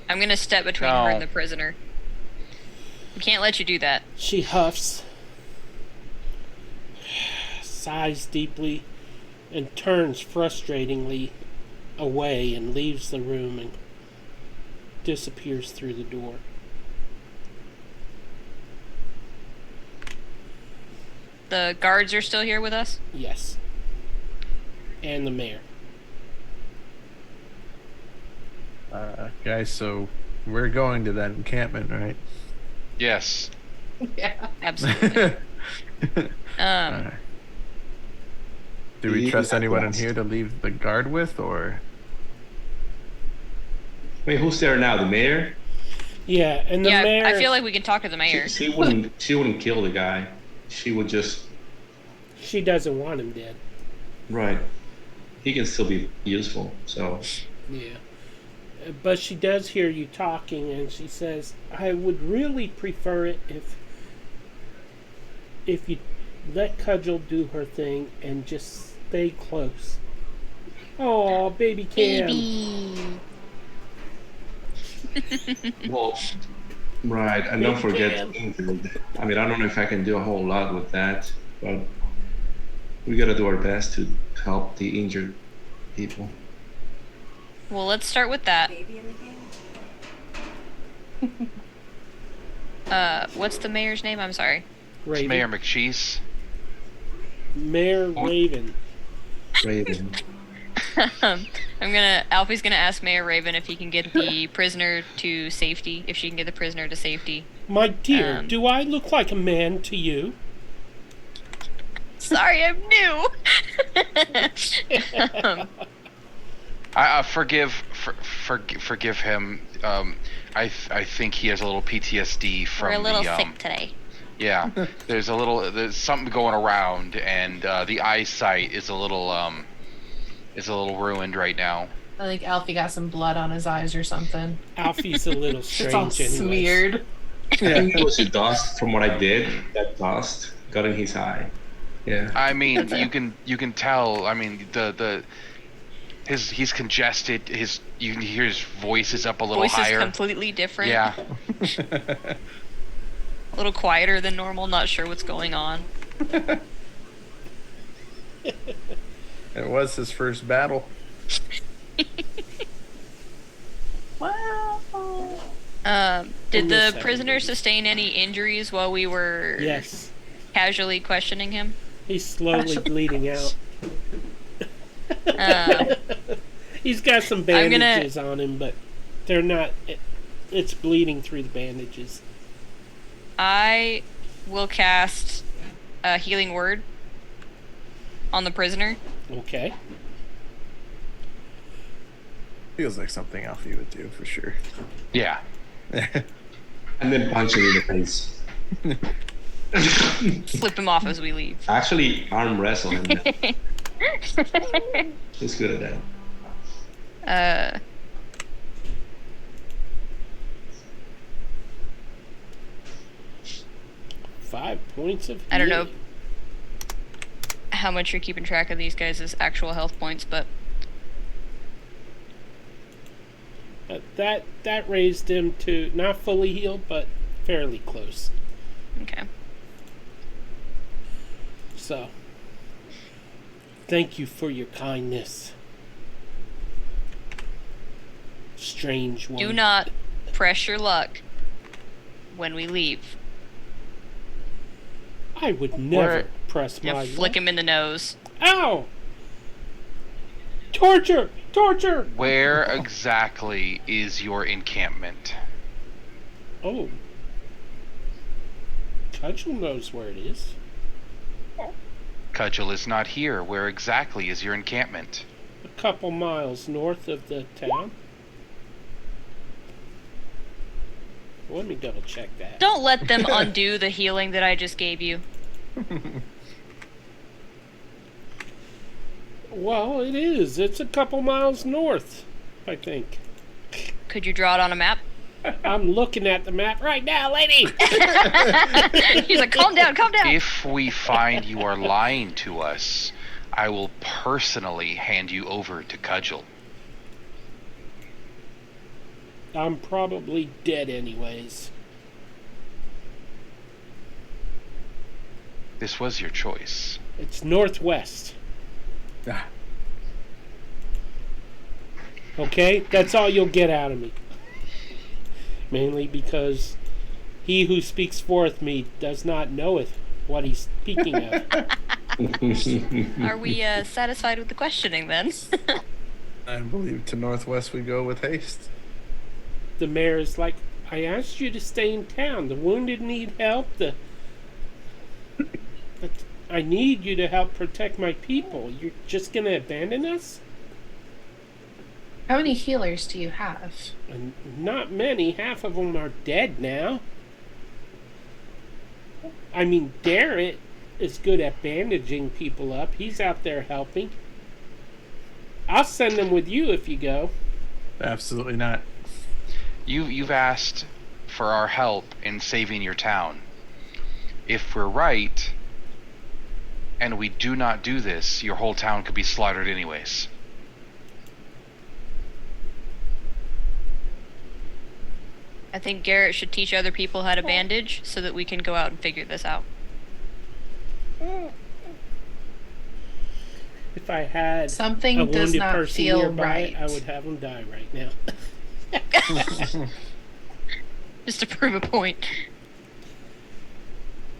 I'm gonna step between her No. and the prisoner. We can't let you do that. She huffs, sighs deeply, and turns frustratingly away and leaves the room and disappears through the door. The guards are still here with us? Yes. And the mayor. Guys, so we're going to that encampment, right? Yes. Yeah. Absolutely. Alright. Do we Yeah, trust anyone in lost. here to leave the guard with, or? Wait, who's there now? The mayor? Yeah, and the Yeah, mayor... I feel like we can talk to the mayor. She wouldn't kill the guy. She would just She doesn't want him dead. right. He can still be useful. So Yeah. But she does hear you talking, and she says, I would really prefer it if you let Cudgel do her thing and just stay close. Oh, baby Cam. well, right. And don't Big forget fan. injured. I mean, I don't know if I can do a whole lot with that, but we gotta do our best to help the injured people. Well, let's start with that. What's the mayor's name? I'm sorry. Raven. Mayor McCheese. Mayor Raven. Raven. Alfie's gonna ask Mayor Raven if he can get the prisoner to safety, if she can get the prisoner to safety. My dear, Um, do I look like a man to you? Sorry, I'm new. Forgive him. I think he has a little PTSD from We're a little the, sick today. Yeah, there's something going around, and the eyesight is a little ruined right now. I think Alfie got some blood on his eyes or something. Alfie's a little It's all strange anyways. smeared. I think it was the dust from what I did. That dust got in his eye. Yeah. I mean, you can tell. I mean, he's congested. You can hear his voice is up a little Voice higher. is completely different. Yeah. A little quieter than normal. Not sure what's going on. It was his first battle. Wow. Did the Yes, prisoner sustain any injuries while we were Yes. casually questioning him? He's slowly bleeding out. He's got some I'm gonna- bandages on him, but they're not... It's bleeding through the bandages. I will cast a healing word on the prisoner. Okay. Feels like something Alfie would do for sure. Yeah. And then punch him in the face. Flip him off as we leave. Actually, arm wrestle him. He's good at that. 5 points of I don't know healing. how much you're keeping track of these guys' actual health points, but That raised him to not fully healed, but fairly close. okay. So, thank you for your kindness. Strange one. Do not press your luck when we leave. I would never Where- press You my flick luck. him in the nose. Ow! Torture! Torture! Where exactly is your encampment? Oh. Cudgel knows where it is. Cudgel is not here. Where exactly is your encampment? A couple miles north of the town. Let me double check that. Don't let them undo the healing that I just gave you. Well, it is. It's a couple miles north, I think. Could you draw it on a map? I'm looking at the map right now, lady! He's like, calm down, calm down. If we find you are lying to us, I will personally hand you over to Cudgel. I'm probably dead anyways. This was your choice. It's northwest. Ah, Okay? That's all you'll get out of me. Mainly because he who speaks forth me does not knoweth what he's speaking of. Are we satisfied with the questioning then? I believe to northwest we go with haste. The mayor is like, I asked you to stay in town. The wounded need help. But I need you to help protect my people. You're just going to abandon us? How many healers do you have? And not many. Half of them are dead now. I mean, Darrett is good at bandaging people up. He's out there helping. I'll send them with you if you go. Absolutely not. You've asked for our help in saving your town. If we're right, and we do not do this, your whole town could be slaughtered anyways. I think Garrett should teach other people how to bandage so that we can go out and figure this out. If I had Something a does wounded not person feel nearby, right. I would have them die right now. Just to prove a point.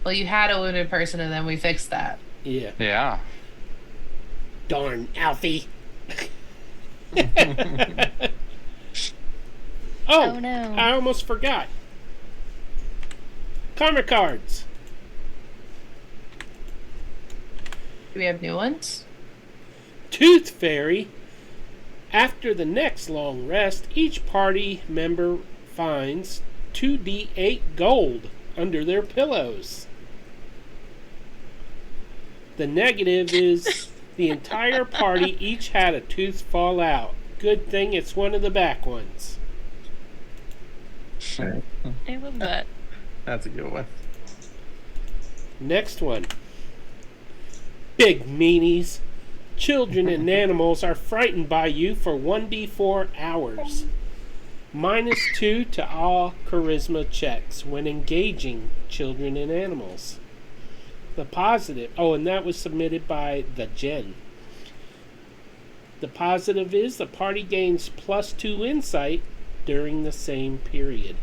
Well, you had a wounded person and then we fixed that. Yeah. Yeah. Darn, Alfie. Oh, no. I almost forgot. Karma cards. Do we have new ones? Tooth Fairy. After the next long rest, each party member finds 2d8 gold under their pillows. The negative is the entire party each had a tooth fall out. Good thing it's one of the back ones. I love that. That's a good one. Next one. Big meanies. Children and animals are frightened by you for 1d4 hours. -2 to all charisma checks when engaging children and animals. The positive... Oh, and that was submitted by the Jen. The positive is the party gains +2 insight during the same period.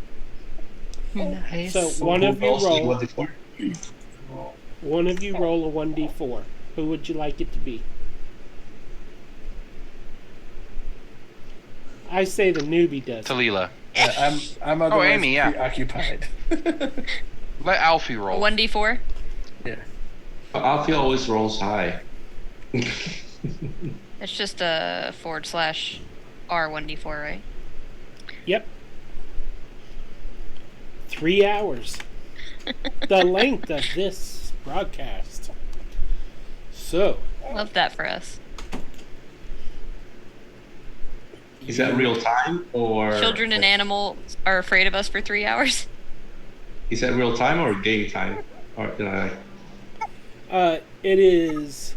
Nice. So one of you roll. What before? One of you roll a 1d4. Who would you like it to be? I say the newbie does. Talila. I'm otherwise Amy, yeah. preoccupied. Let Alfie roll. 1d4? Yeah. Alfie always rolls high. It's just a /R1d4, right? Yep. 3 hours. The length of this broadcast. So, Love that for us. Is that real time or Children and animals are afraid of us for 3 hours. Is that real time or game time? Or it is...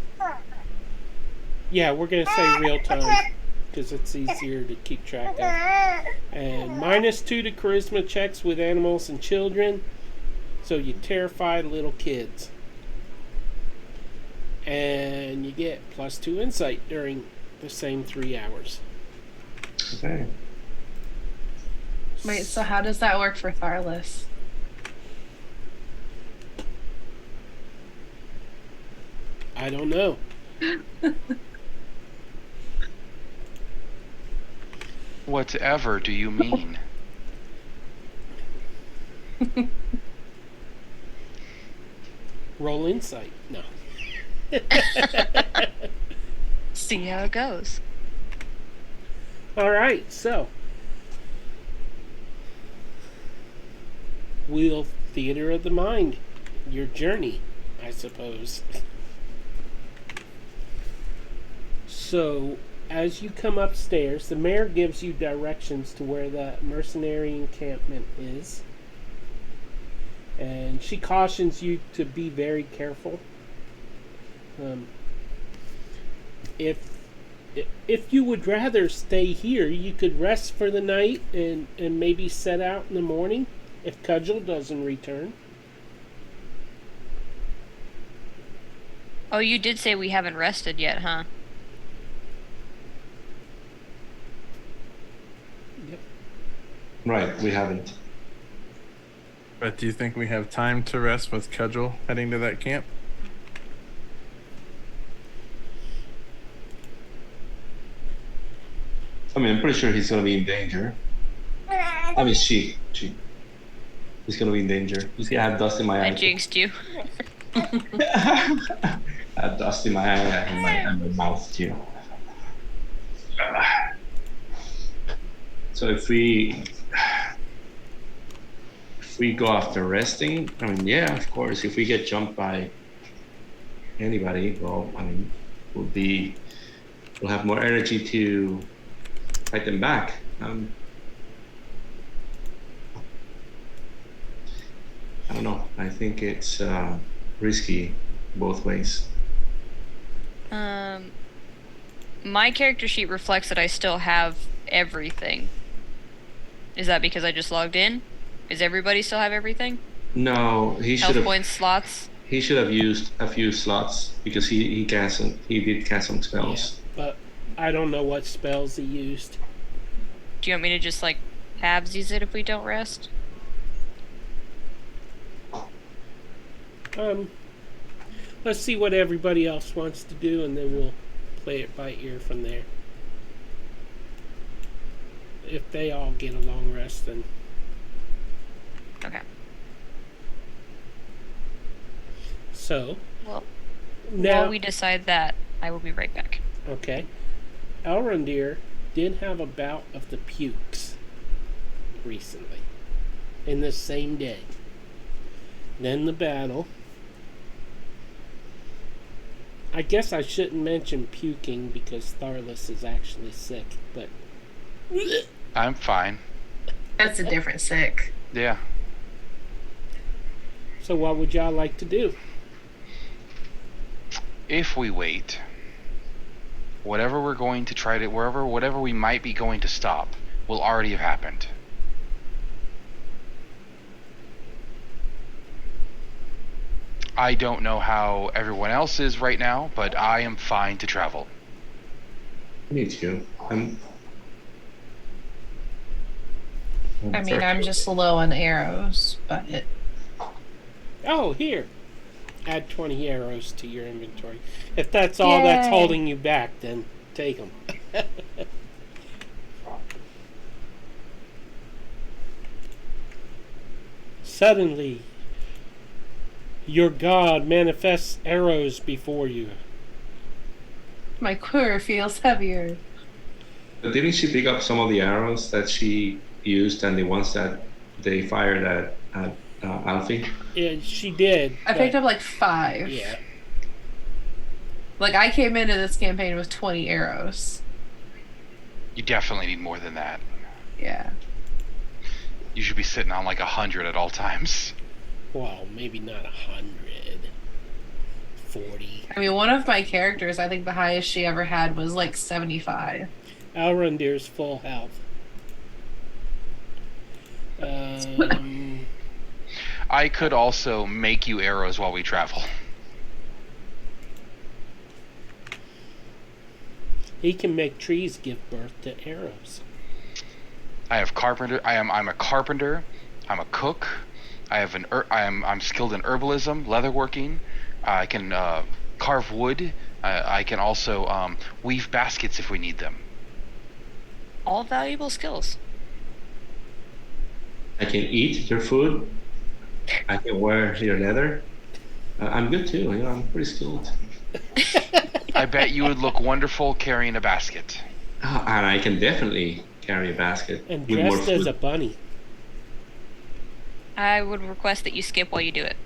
Yeah, we're going to say real time. Because it's easier to keep track of. And -2 to charisma checks with animals and children. So you terrify little kids. And you get +2 insight during the same 3 hours. okay. Wait, so how does that work for Tharless? I don't know. Whatever do you mean? Roll insight. No. See how it goes. Alright, so. Wheel Theater of the Mind. Your journey, I suppose. So, as you come upstairs, the mayor gives you directions to where the mercenary encampment is. And she cautions you to be very careful. if if you would rather stay here, you could rest for the night and maybe set out in the morning if Cudgel doesn't return. Oh, you did say we haven't rested yet, huh? Right, we haven't. But do you think we have time to rest with Cudgel heading to that camp? I mean, I'm pretty sure he's gonna be in danger. I mean, she. He's gonna be in danger. You see, I have dust in my eye. I jinxed you. I have dust in my eye and my mouth too. So if we go after resting, I mean, yeah, of course. If we get jumped by anybody, well, I mean, we'll have more energy to fight them back. I don't know. I think it's risky both ways. My character sheet reflects that I still have everything. Is that because I just logged in? Does everybody still have everything? No, he should Health have. points, slots? He should have used a few slots because he did cast some spells. Yeah, but I don't know what spells he used. Do you want me to just, like, halvesies it if we don't rest? Let's see what everybody else wants to do, and then we'll play it by ear from there. If they all get a long rest, then... Okay. So... Well, now, while we decide that, I will be right back. Okay. Elrondir did have a bout of the pukes recently. In the same day. Then the battle. I guess I shouldn't mention puking because Tharless is actually sick, but... I'm fine. That's a different sick. Yeah. So what would y'all like to do? If we wait, whatever we're going to try to, whatever we might be going to stop, will already have happened. I don't know how everyone else is right now, but I am fine to travel. Me too. I mean, I'm just low on arrows, but Oh, here. Add 20 arrows to your inventory. If that's all that's Yay. holding you back, then take them. Suddenly, your god manifests arrows before you. my quiver feels heavier. But didn't she pick up some of the arrows that she used and the ones that they fired at Alfie? Yeah, she did. I picked up like 5. Yeah. Like, I came into this campaign with 20 arrows. You definitely need more than that. Yeah. You should be sitting on like 100 at all times. Well, maybe not 100. 40. I mean, one of my characters, I think the highest she ever had was like 75. Elrondir's full health. I could also make you arrows while we travel. He can make trees give birth to arrows. I have carpenter. I'm a carpenter. I'm a cook. I have I'm skilled in herbalism, leatherworking. I can carve wood. I can also weave baskets if we need them. All valuable skills. I can eat your food. I can wear your leather. I'm good too. You know, I'm pretty skilled. I bet you would look wonderful carrying a basket. And I can definitely carry a basket And with more dressed as food. a bunny. I would request that you skip while you do it.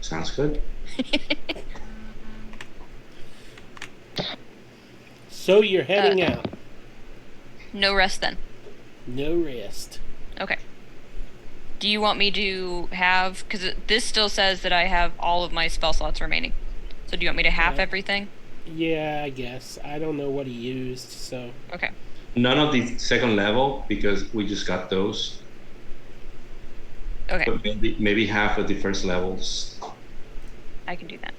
Sounds good. So you're heading out. No rest then. No rest. Okay. Do you want me to have... Because this still says that I have all of my spell slots remaining. So do you want me to half Yeah. everything? Yeah, I guess. I don't know what he used, so. Okay. None of the second level because we just got those. Okay. But maybe half of the first levels. I can do that.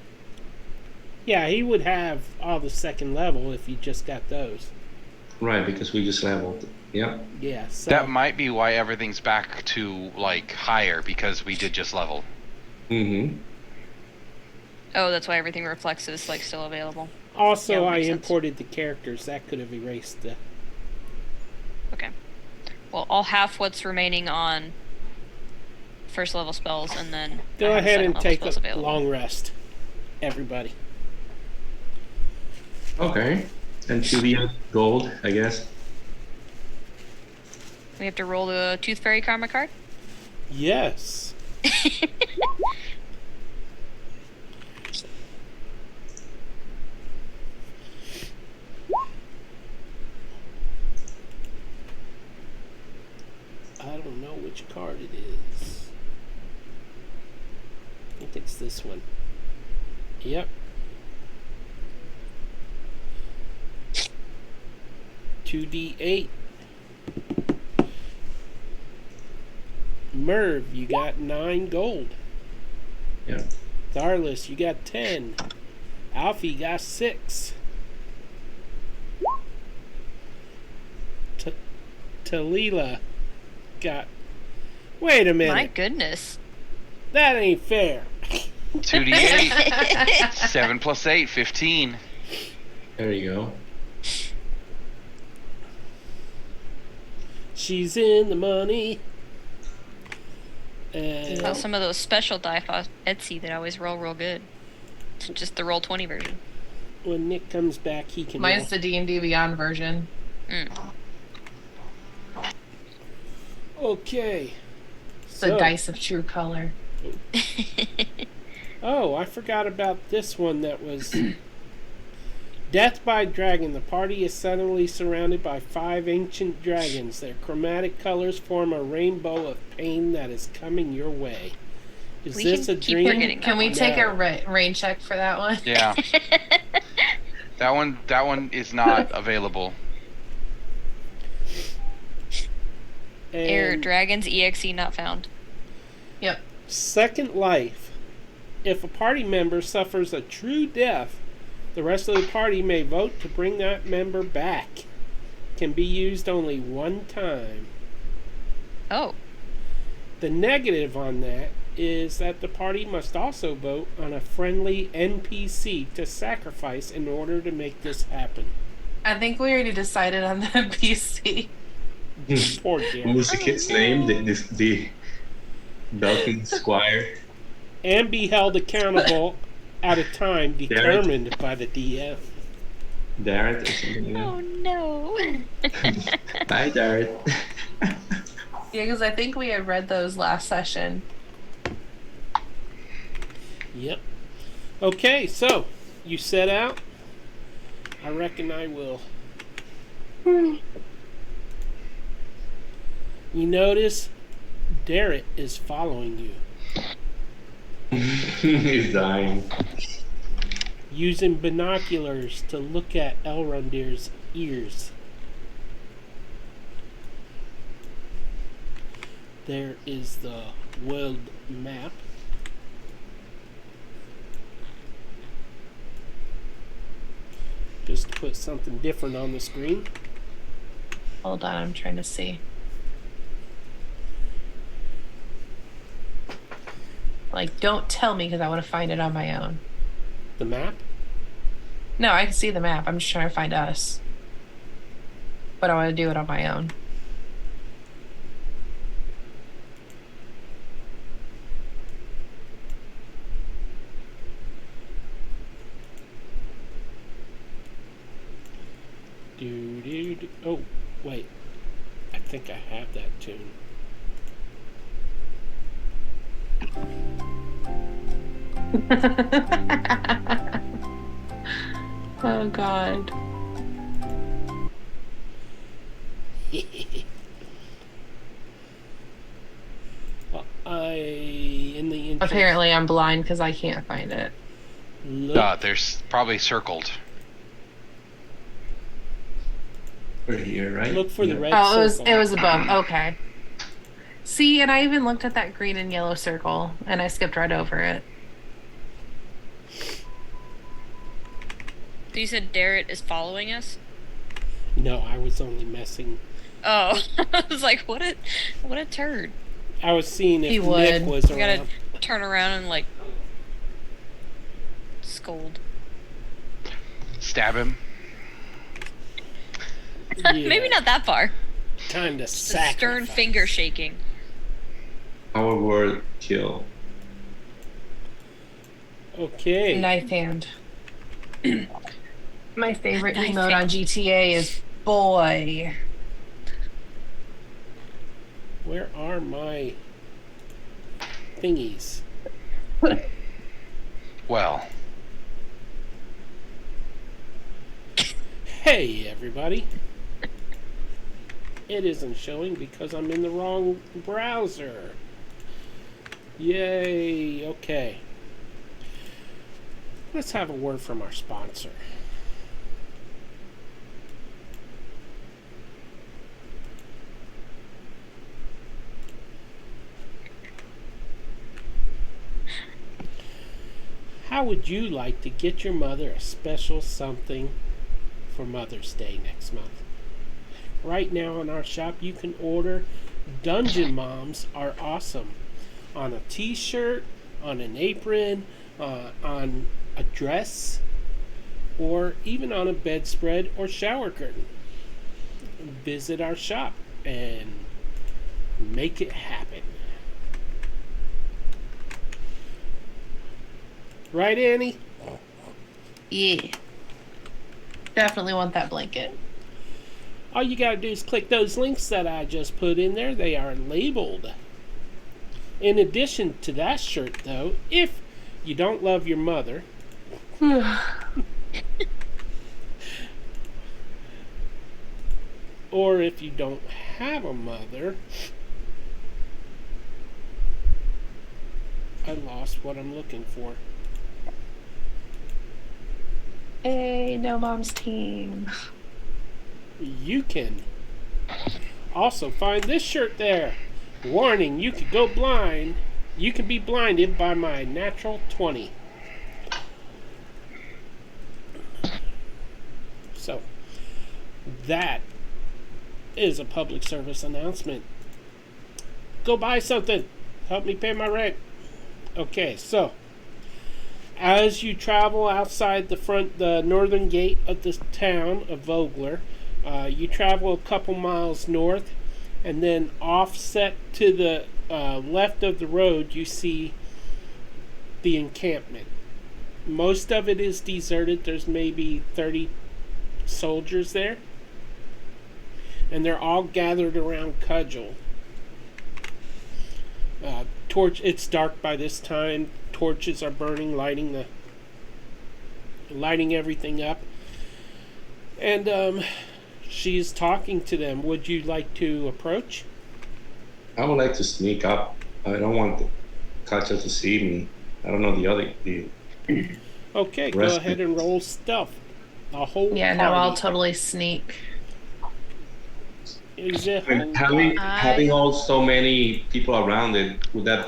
Yeah, he would have all the second level if he just got those. Right, because we just leveled. Yep. Yeah, so. That might be why everything's back to like higher because we did just level. Mm-hmm. Oh, that's why everything reflects is like still available. Also, Yeah, I makes sense. imported the characters. That could have erased the. Okay. Well, I'll half what's remaining on first level spells, and then Go I have ahead second and level take spells a available. long rest, everybody. Okay. And 2D gold, I guess. We have to roll the Tooth Fairy Karma card. Yes. I don't know which card it is. I think it's this one. Yep. $2d8. Merv, you got 9 gold. Yeah. Tharless, you got 10. Alfie got 6. Talila got. Wait a minute. My goodness. That ain't fair. 2d8. 7 plus 8, 15. There you go. She's in the money. And Well, some of those special die off Etsy that always roll real good. It's just the roll 20 version. when Nick comes back, he can. Mine's the D&D Beyond version. Okay. The dice of true color. Oh, I forgot about this one that was Death by Dragon. The party is suddenly surrounded by 5 ancient dragons. Their chromatic colors form a rainbow of pain that is coming your way. Is We this can a keep dream? forgetting Can we No. take a rain check for that one? Yeah. That one is not available. Error, And dragons EXE not found. Yep. Second Life. If a party member suffers a true death, the rest of the party may vote to bring that member back. Can be used only one time. Oh, The negative on that is that the party must also vote on a friendly NPC to sacrifice in order to make this happen. I think we already decided on the PC. Poor What Gary. was the kid's name? The Belkin Squire. And be held accountable at a time determined by the DM. Darrett or something like oh no. that. Bye, Darrett. Yeah, because I think we had read those last session. Yep. Okay, so you set out. I reckon I will. You notice Darrett is following you, He's dying. using binoculars to look at Elrondyr's ears. There is the world map. Just put something different on the screen. Hold on, I'm trying to see. Like, don't tell me because I want to find it on my own. The map? No, I can see the map. I'm just trying to find us. But I want to do it on my own. Do. Oh, wait. I think I have that tune. Oh, God. Well, in the intro. Apparently, I'm blind because I can't find it. Look, There's probably circled. We're here, right? Look for the Yeah. red Oh, circle. it was above. Okay. See, and I even looked at that green and yellow circle, and I skipped right over it. So you said Darrett is following us? No, I was only messing. Oh, I was like, what a turd. I was seeing if He Nick would. was I gotta around. turn around and like scold. Stab him. Maybe not that far. Time to Just a sacrifice. stern finger shaking. Our word kill. Okay. Knife hand. My favorite Knife emote on hand. GTA is boy. Where are my thingies? Well, Hey, everybody. It isn't showing because I'm in the wrong browser. Yay. Okay. Let's have a word from our sponsor. How would you like to get your mother a special something for Mother's Day next month? Right now in our shop, you can order Dungeon Moms Are Awesome on a t-shirt, on an apron, on a dress, or even on a bedspread or shower curtain. Visit our shop and make it happen. Right, Annie? Yeah. Definitely want that blanket. All you gotta do is click those links that I just put in there. They are labeled. In addition to that shirt, though, if you don't love your mother, or if you don't have a mother, I lost what I'm looking for. Hey, no mom's team. You can also find this shirt there. Warning, you could go blind. You can be blinded by my natural 20. So, that is a public service announcement. Go buy something. Help me pay my rent. Okay, so as you travel outside the northern gate of the town of Vogler, you travel a couple miles north, and then offset to the left of the road, you see the encampment. Most of it is deserted. There's maybe 30 soldiers there, and they're all gathered around Cudgel. It's dark by this time. Torches are burning, lighting everything up, and she's talking to them. Would you like to approach? I would like to sneak up. I don't want the Kacha to see me. I don't know the other. Okay, go Rest ahead and roll stealth. The whole Yeah, no, I'll party. totally sneak. Is it I mean, having all so many people around it, would that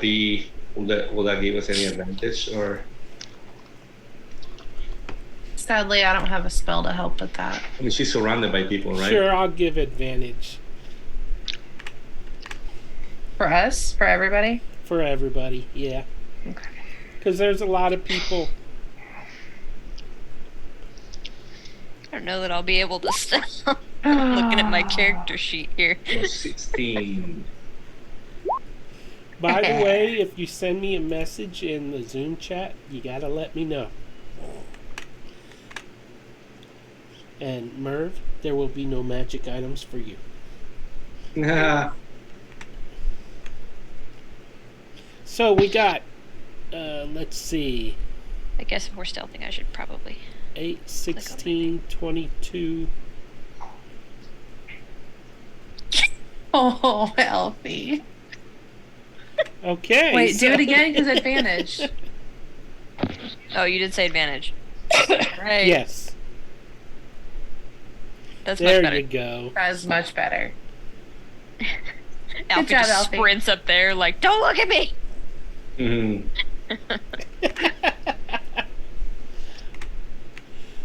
give us any advantage or? Sadly, I don't have a spell to help with that. I mean, she's surrounded by people, right? Sure, I'll give advantage For us? For everybody? for everybody. Yeah, Okay. because there's a lot of people. I don't know that I'll be able to stop. Looking at my character sheet here. So 16. By the way, if you send me a message in the Zoom chat, you gotta let me know. And Merv, there will be no magic items for you. So we got, let's see, I guess if we're stealthing, I should probably. 8, 16, 22. Oh, Elfie. Okay. Wait, do it so- again because advantage. Oh, you did say advantage. Right. Yes. That's There much better. you go. That's much better. Alfie job, just Alfie. sprints up there like, don't look at me! Mhm.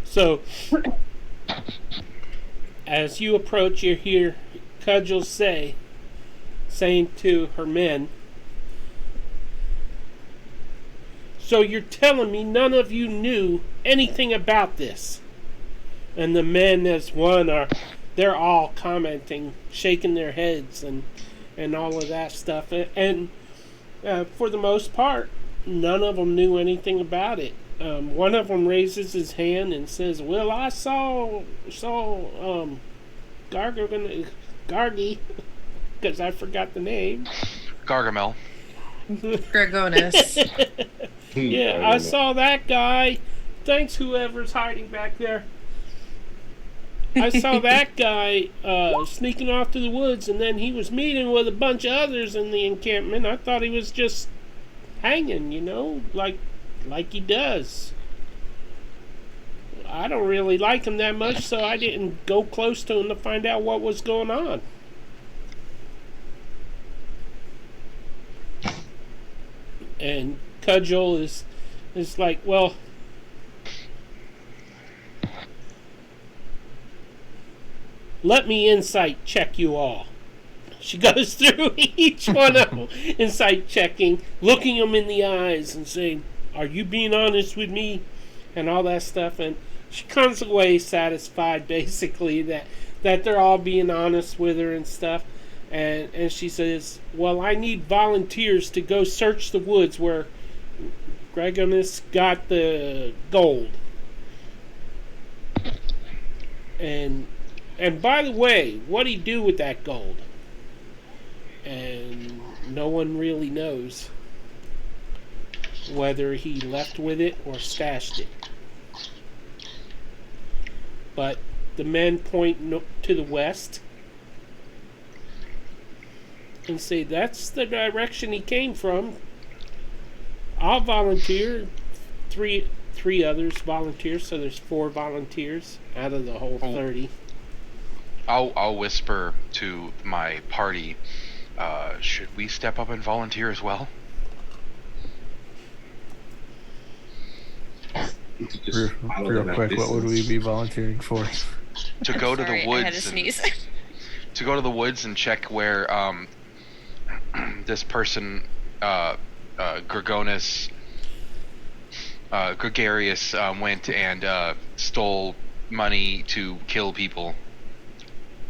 So, as you approach, you hear Cudgel saying to her men, "So you're telling me none of you knew anything about this?" And the men, as one, they're all commenting, shaking their heads, and all of that stuff. And for the most part, none of them knew anything about it. One of them raises his hand and says, "Well, I saw Gargy, because I forgot the name." Gargamel. Dragonis. Yeah, I saw that guy. Thanks, whoever's hiding back there. I saw that guy sneaking off to the woods, and then he was meeting with a bunch of others in the encampment. I thought he was just hanging, like he does. I don't really like him that much, so I didn't go close to him to find out what was going on. And Cudgel is like, well, let me insight check you all. She goes through each one of them, insight checking, looking them in the eyes and saying, "Are you being honest with me?" and all that stuff. And she comes away satisfied, basically, that they're all being honest with her and stuff. And she says, "Well, I need volunteers to go search the woods where Dragonis got the gold. And by the way, what'd he do with that gold?" And no one really knows whether he left with it or stashed it. But the men point to the west and say, "That's the direction he came from. I'll volunteer." Three others volunteer, so there's 4 volunteers out of the whole 30. I'll whisper to my party. Should we step up and volunteer as well? Real quick, what would we be volunteering for? To go to Sorry, the woods. I had to sneeze. To go to the woods and check where this person, Gregarious, went and stole money to kill people.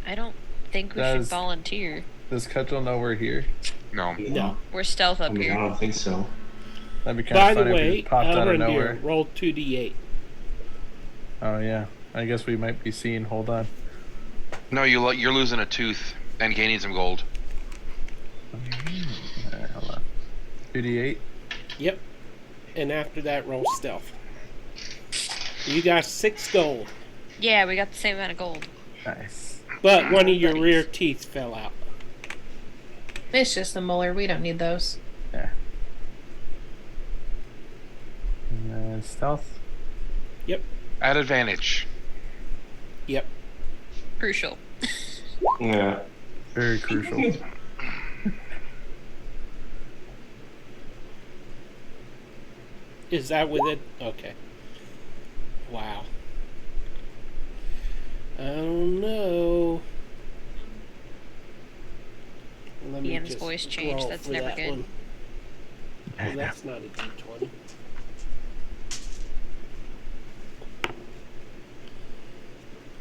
I don't think we should volunteer. Does Cudgel know we're here? No. No. We're stealth up I here. don't think so. That'd be kind By of the funny if we way, just popped out of nowhere. Elrond rolled 2d8. Oh yeah, I guess we might be seen. Hold on. No, you're losing a tooth and gaining some gold. Alright, hold on. 2d8. Yep. And after that, roll stealth. You got 6 gold, Yeah, we got the same amount of gold. Nice. but one of your Buddies. rear teeth fell out. It's just a molar. We don't need those. Yeah. And then stealth. Yep. At advantage. Yep. Crucial. Yeah. Very crucial. Is that with it? Okay. Wow. I don't know. Let me Ian's just voice changed. roll That's for never that good. one. Well, that's not a d20.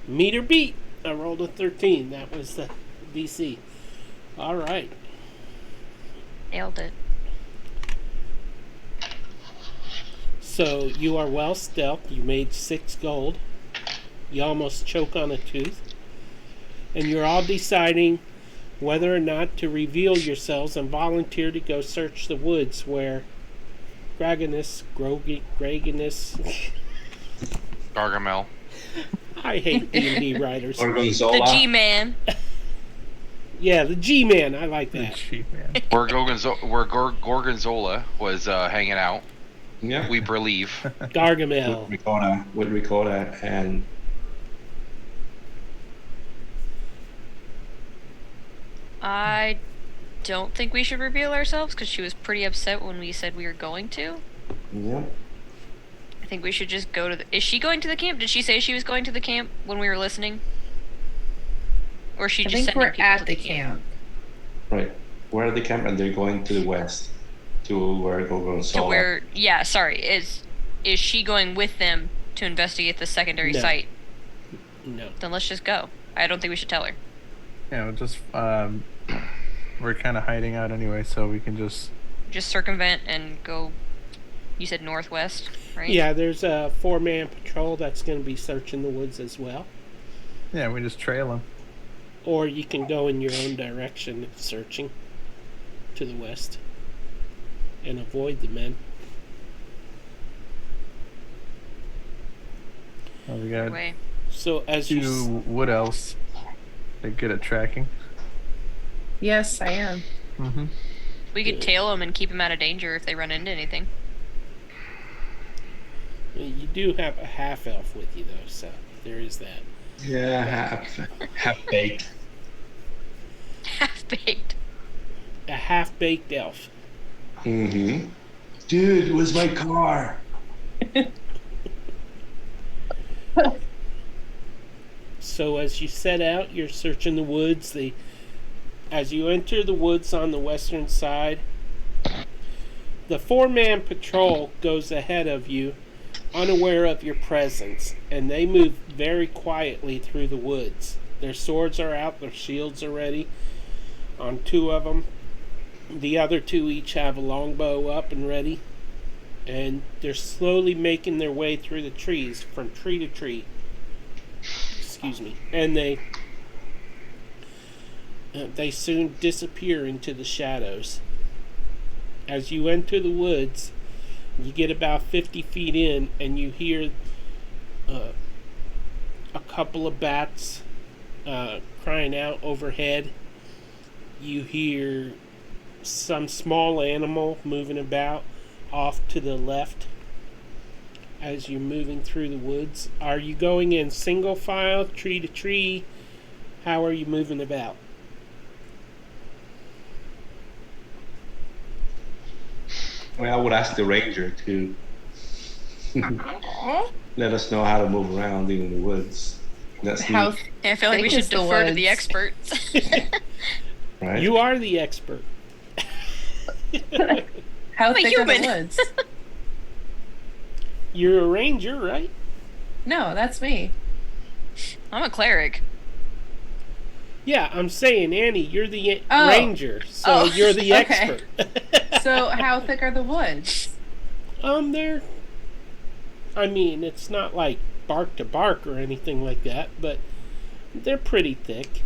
Meter beat. I rolled a 13. That was the DC. All right. Nailed it. So you are well stealth. You made 6 gold. You almost choke on a tooth. And you're all deciding whether or not to reveal yourselves and volunteer to go search the woods where Dragonis, Gargamel. I hate D&D writers. Gorgonzola. The G-Man. Yeah, the G-Man. I like that. Cheap man. Where Gorgonzola was hanging out, Yeah. we believe. Gargamel. With Ricotta and I don't think we should reveal ourselves because she was pretty upset when we said we were going to. Yep. I think we should just go to the... Is she going to the camp? Did she say she was going to the camp when we were listening? Or she I just think sending we're people at to the camp. Right. We're at the camp and they're going to the west, to where Gorgonzola. To where... Yeah, sorry. Is she going with them to investigate the secondary No. site? No. Then let's just go. I don't think we should tell her. Yeah, we'll just we're kind of hiding out anyway, so we can just Just circumvent and go... You said northwest, right? Yeah, there's a 4-man patrol that's going to be searching the woods as well. we just trail them. Or you can go in your own direction searching to the west and avoid the men. Oh, we got Way. So as you... two wood elves. They're good at tracking. Yes, I am. Mm-hmm. We could tail them and keep them out of danger if they run into anything. You do have a half-elf with you, though, so there is that. Yeah, half baked. Half-baked. A half-baked elf. Mm-hmm. Dude, where's my car? So as you set out, you're searching the woods. As you enter the woods on the western side, the 4-man patrol goes ahead of you, unaware of your presence, and they move very quietly through the woods. Their swords are out, their shields are ready on 2 of them. The other 2 each have a longbow up and ready, and they're slowly making their way through the trees from tree to tree. Excuse me. And they soon disappear into the shadows. As you enter the woods, you get about 50 feet in, and you hear a couple of bats crying out overhead. You hear some small animal moving about off to the left as you're moving through the woods. Are you going in single file, tree to tree? How are you moving about? Well, I would ask the ranger to let us know how to move around in the woods. That's How neat, Yeah, I feel like we thick should is the defer to the woods? experts. right? You are the expert. How I'm a thick are the human. woods? You're a ranger, right? No, that's me. I'm a cleric. Yeah, I'm saying, Annie, you're the Oh. ranger, so Oh, you're the okay. expert. So how thick are the woods? They're... I mean, it's not like bark to bark or anything like that, but they're pretty thick.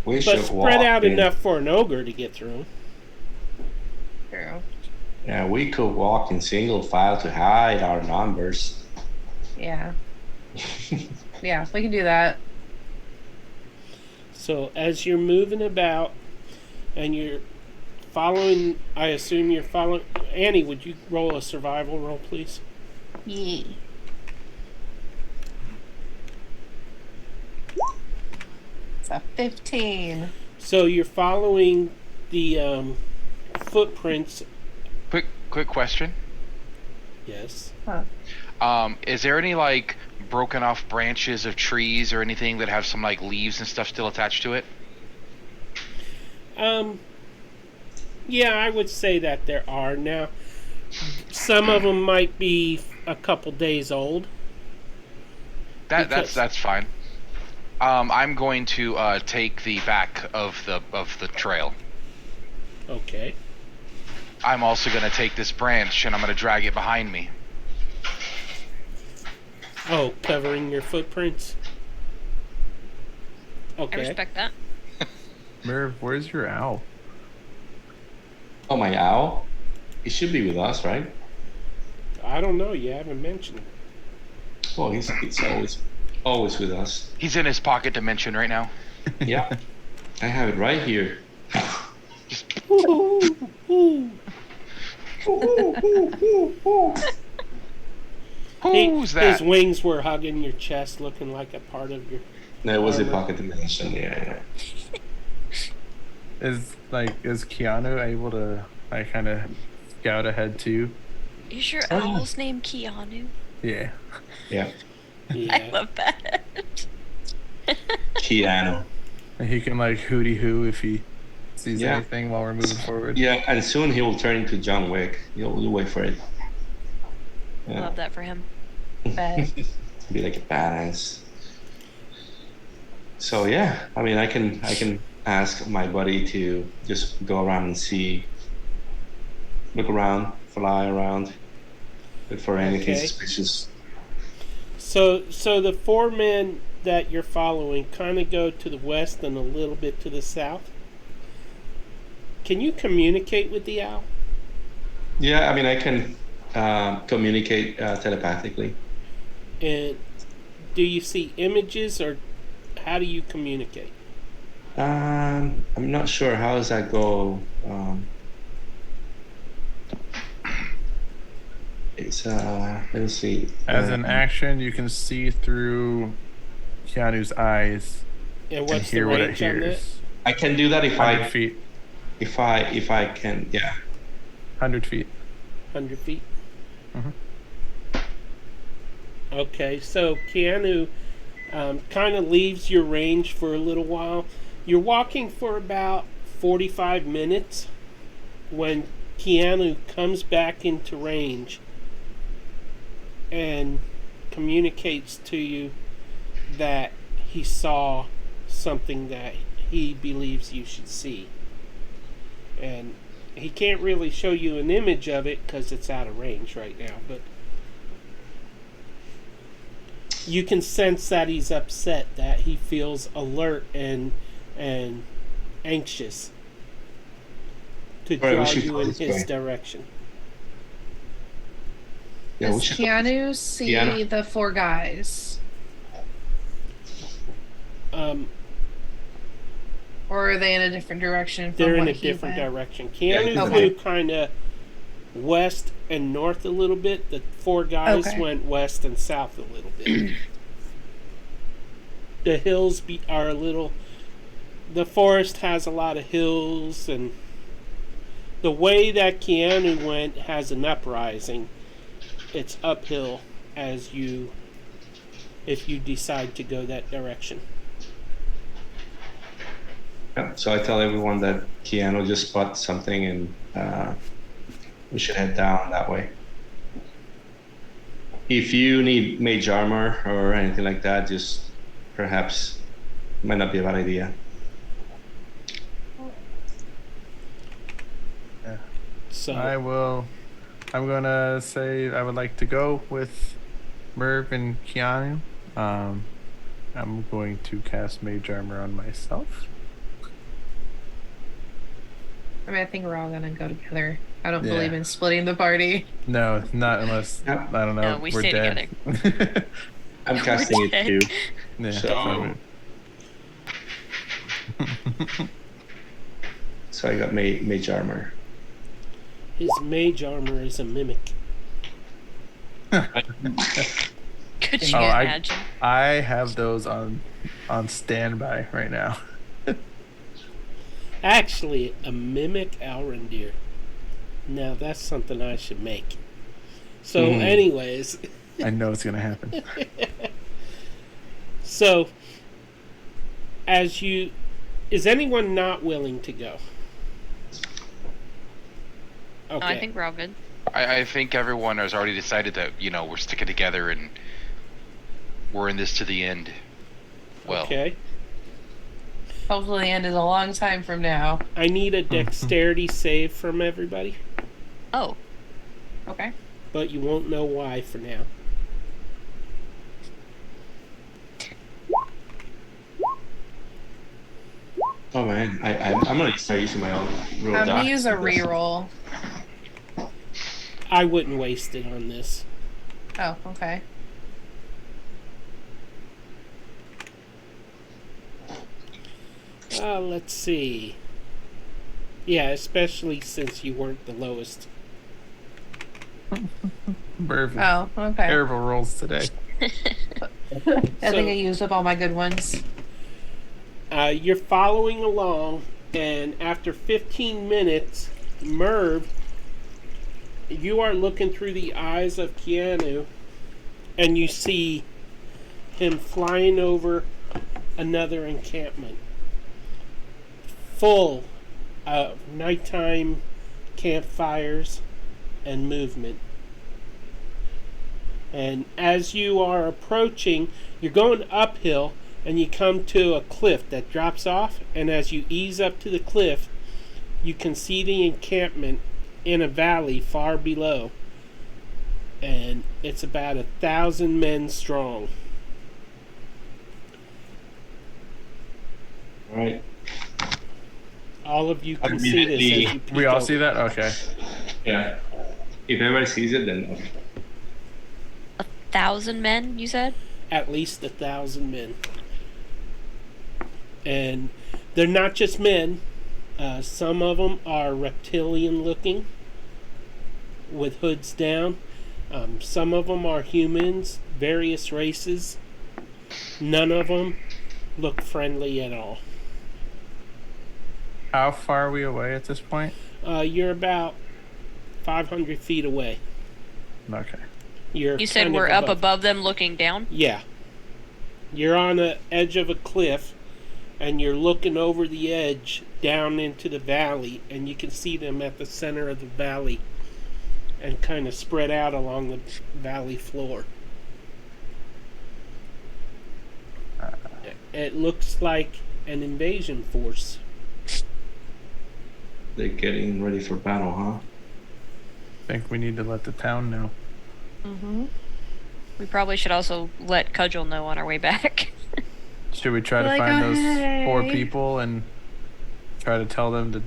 We But should spread walk out in. enough for an ogre to get through 'em. True. Yeah, we could walk in single file to hide our numbers. Yeah. Yeah, we can do that. So as you're moving about and you're following, I assume you're following... Annie, would you roll a survival roll, please? Yee. It's a 15. So you're following the footprints. Quick question. Yes. Is there any like broken off branches of trees or anything that have some like leaves and stuff still attached to it? Yeah, I would say that there are now. Some of them might be a couple days old. Because- That's fine. I'm going to take the back of the trail. Okay. I'm also going to take this branch and I'm going to drag it behind me. Oh, covering your footprints? I Okay. respect that. Merv, where's your owl? Oh, my owl? He should be with us, right? I don't know. You haven't mentioned it. Well, he's always with us. He's in his pocket dimension right now. Yeah, I have it right here. Ooh, ooh. Who's that? His wings were hugging your chest, looking like a part of your No, it was the armor. pocket dimension. Yeah. Is Keanu able to like kind of scout ahead too? Is your Oh, yeah. owl's name Keanu? Yeah. Yeah. I Yeah. love that. Keanu. And he can like hooty hoo if he sees Yeah. anything while we're moving forward. Yeah, and soon he will turn into John Wick. You'll wait for it. Yeah. Love that for him. Bet. Be like a badass. So yeah, I mean, I can ask my buddy to just go around and see, look around, fly around, look for anything Okay. suspicious. So the 4 men that you're following kind of go to the west and a little bit to the south. Can you communicate with the owl? Yeah, I mean, I can communicate telepathically. And do you see images, or how do you communicate? I'm not sure. How does that go? It's let me see. As an action, you can see through Keanu's eyes And and what's the hear what it range on that? hears. I can do that if 100 I feet. if I can. Yeah. 100 feet. 100 feet. Mhm. Okay, so Keanu kind of leaves your range for a little while. You're walking for about 45 minutes when Keanu comes back into range and communicates to you that he saw something that he believes you should see. And he can't really show you an image of it because it's out of range right now, but you can sense that he's upset, that he feels alert and anxious to All right, we draw should you go in this his way. direction. Yeah, we Does should. Keanu see Keanu. the 4 guys? Or are they in a different direction from They're in what a he different went? direction. Yeah, Keanu okay. flew kind of west and north a little bit. The 4 guys Okay. went west and south a little bit. The hills are a little. The forest has a lot of hills, and the way that Keanu went has an uprising. It's uphill as you, if you decide to go that direction. Yeah, so I tell everyone that Keanu just spotted something, and we should head down that way. If you need mage armor or anything like that, just perhaps might not be a bad idea. So I'm gonna say I would like to go with Merv and Keanu. I'm going to cast Mage Armor on myself. I mean, I think we're all gonna go together. I don't Yeah. believe in splitting the party. No, not unless Yeah. I don't know. No, we we're stay dead. I'm casting it dead. too. Yeah. So- So I got mage armor. his mage armor is a mimic. Could you Oh, I- imagine? I have those on standby right now. Actually, a mimic Elrondere. Now that's something I should make. So, anyways, I know it's gonna happen. so is anyone not willing to go? Okay. No, I think we're all good. I think everyone has already decided that, we're sticking together and we're in this to the end. Well, Okay. Hopefully, the end is a long time from now. I need a dexterity save from everybody, Oh, Okay. but you won't know why for now. Oh man, I'm gonna start using my own roll I'm die. gonna use a reroll. I wouldn't waste it on this. Oh, okay. Let's see. Yeah, especially since you weren't the lowest. Merv, Oh, okay. terrible rolls today. I think I used up all my good ones. You're following along, and after 15 minutes, Merv, you are looking through the eyes of Keanu, and you see him flying over another encampment full of nighttime campfires and movement. And as you are approaching, you're going uphill, and you come to a cliff that drops off, and as you ease up to the cliff, you can see the encampment in a valley far below, and it's about 1,000 men strong. All right. All of you can see this. As you We all peek see over. that? Okay. Yeah. If everybody sees it, then okay. 1,000 men, you said? At least 1,000 men, and they're not just men. Some of them are reptilian looking with hoods down. Some of them are humans, various races. None of them look friendly at all. How far are we away at this point? You're about 500 feet away. Okay. You're You said kind of we're up above them looking down? Yeah. You're on the edge of a cliff, and you're looking over the edge down into the valley, and you can see them at the center of the valley and kind of spread out along the valley floor. It looks like an invasion force. They're getting ready for battle, huh? I think we need to let the town know. Mm-hmm. We probably should also let Cudgel know on our way back. Should we try to Like, find oh, those 4 hey. people and try to tell them to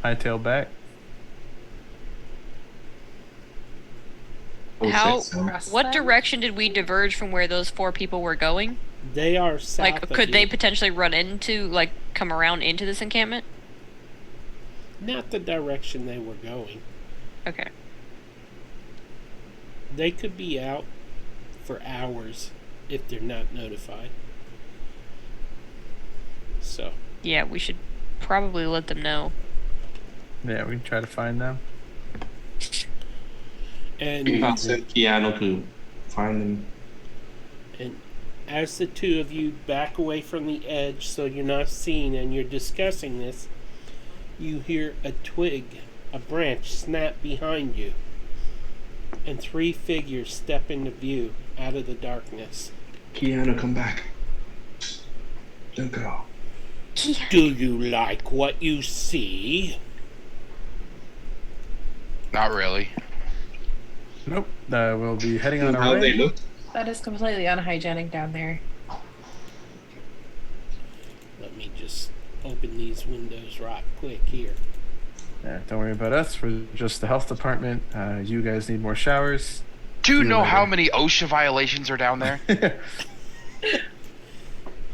hightail back? I would How- say so. What direction did we diverge from where those 4 people were going? They are south Like, of could you. they potentially run into, like, come around into this encampment? Not the direction they were going. Okay. They could be out for hours if they're not notified. So, Yeah, we should probably let them know. Yeah, we can try to find them. and I'll send Keanu to find them. And as the two of you back away from the edge so you're not seen and you're discussing this, you hear a twig, a branch snap behind you, and 3 figures step into view out of the darkness. Keanu, come back. Don't go. Do you like what you see? Not really. Nope. We'll be heading on our How way. they look? That is completely unhygienic down there. Let me just open these windows right quick here. Yeah, don't worry about us. We're just the health department. You guys need more showers. Do you See you know how later. many OSHA violations are down there?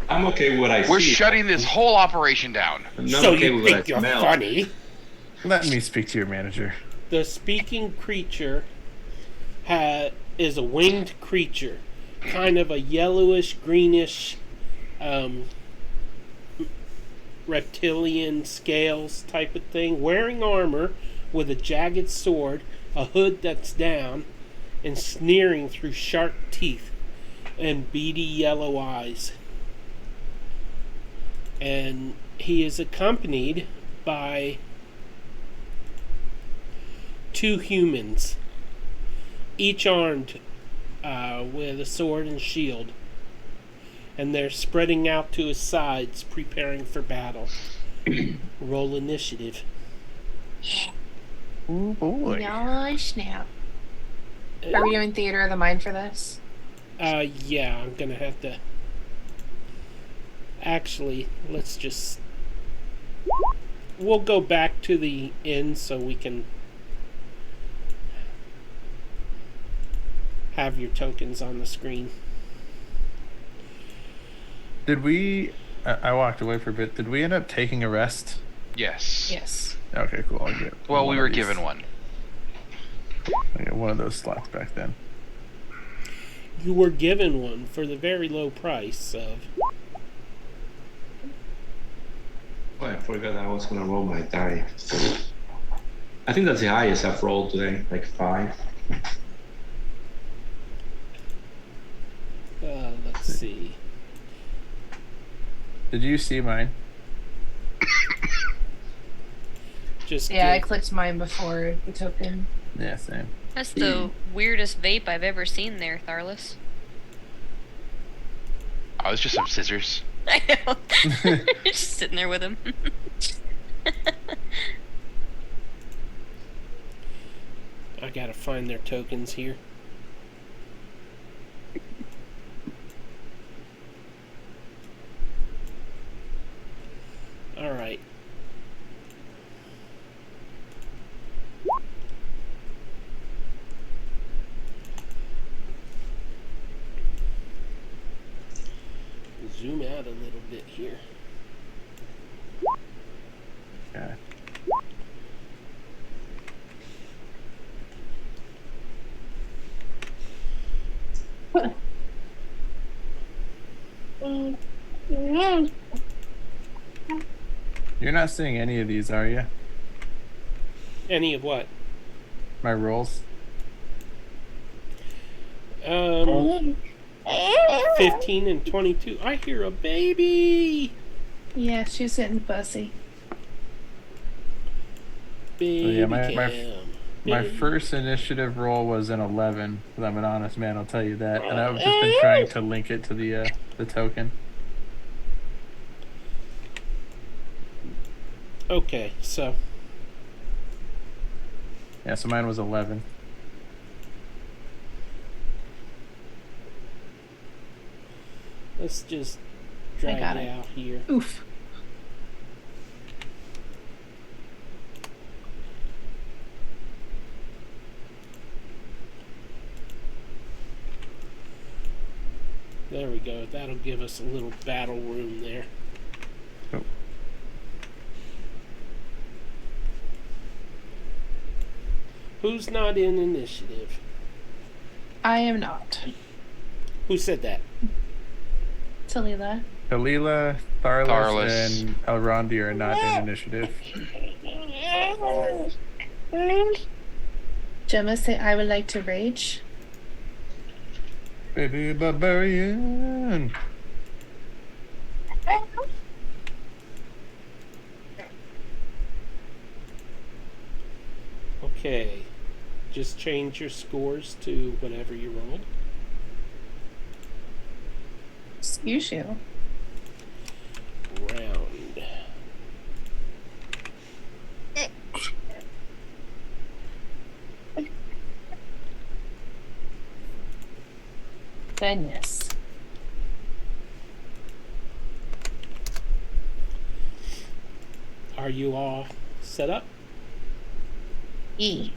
I'm okay with what I We're see. shutting this whole operation down. I'm not So okay you with what think I you're smell. funny? Let me speak to your manager. The speaking creature is a winged creature, kind of a yellowish, greenish, reptilian scales type of thing, wearing armor with a jagged sword, a hood that's down, and sneering through sharp teeth and beady yellow eyes. And he is accompanied by 2 humans, each armed with a sword and shield, and they're spreading out to his sides, preparing for battle. Roll initiative. Oh boy. No snap. Are we doing Theater of the Mind for this? Yeah, I'm gonna have to. Actually, let's just. We'll go back to the end so we can have your tokens on the screen. Did we? I walked away for a bit. Did we end up taking a rest? Yes. Yes. Okay, cool. I'll get Well, we one were of these. given one. I get one of those slots back then. you were given one for the very low price of. Oh, I forgot I was gonna roll my die. I think that's the highest I've rolled today, like 5. Let's see. Did you see mine? Just Yeah, I clicked mine before the token. Yeah, same. That's the weirdest vape I've ever seen there, Tharless. Oh, it's just some scissors. I know. Just sitting there with him. I gotta find their tokens here. All right. Zoom out a little bit here. Okay. You're not seeing any of these, are you? Any of what? My rolls? 15 and 22. I hear a baby. Yeah, she's getting fussy. Baby yeah, Cam. My Baby. first initiative roll was an 11, because I'm an honest man, I'll tell you that. And I've just been trying to link it to the token. Okay, so Yeah, so mine was 11. let's just drag got it it. out here. Oof. There we go. That'll give us a little battle room there. Oh. Who's not in initiative? I am not. Who said that? Talila. Kalila, Tharless, Tharless. and Elrondi are not in initiative. Gemma, say I would like to rage. Baby barbarian. Okay. Just change your scores to whatever you rolled. Excuse you. Round. Goodness. Are you all set up? E.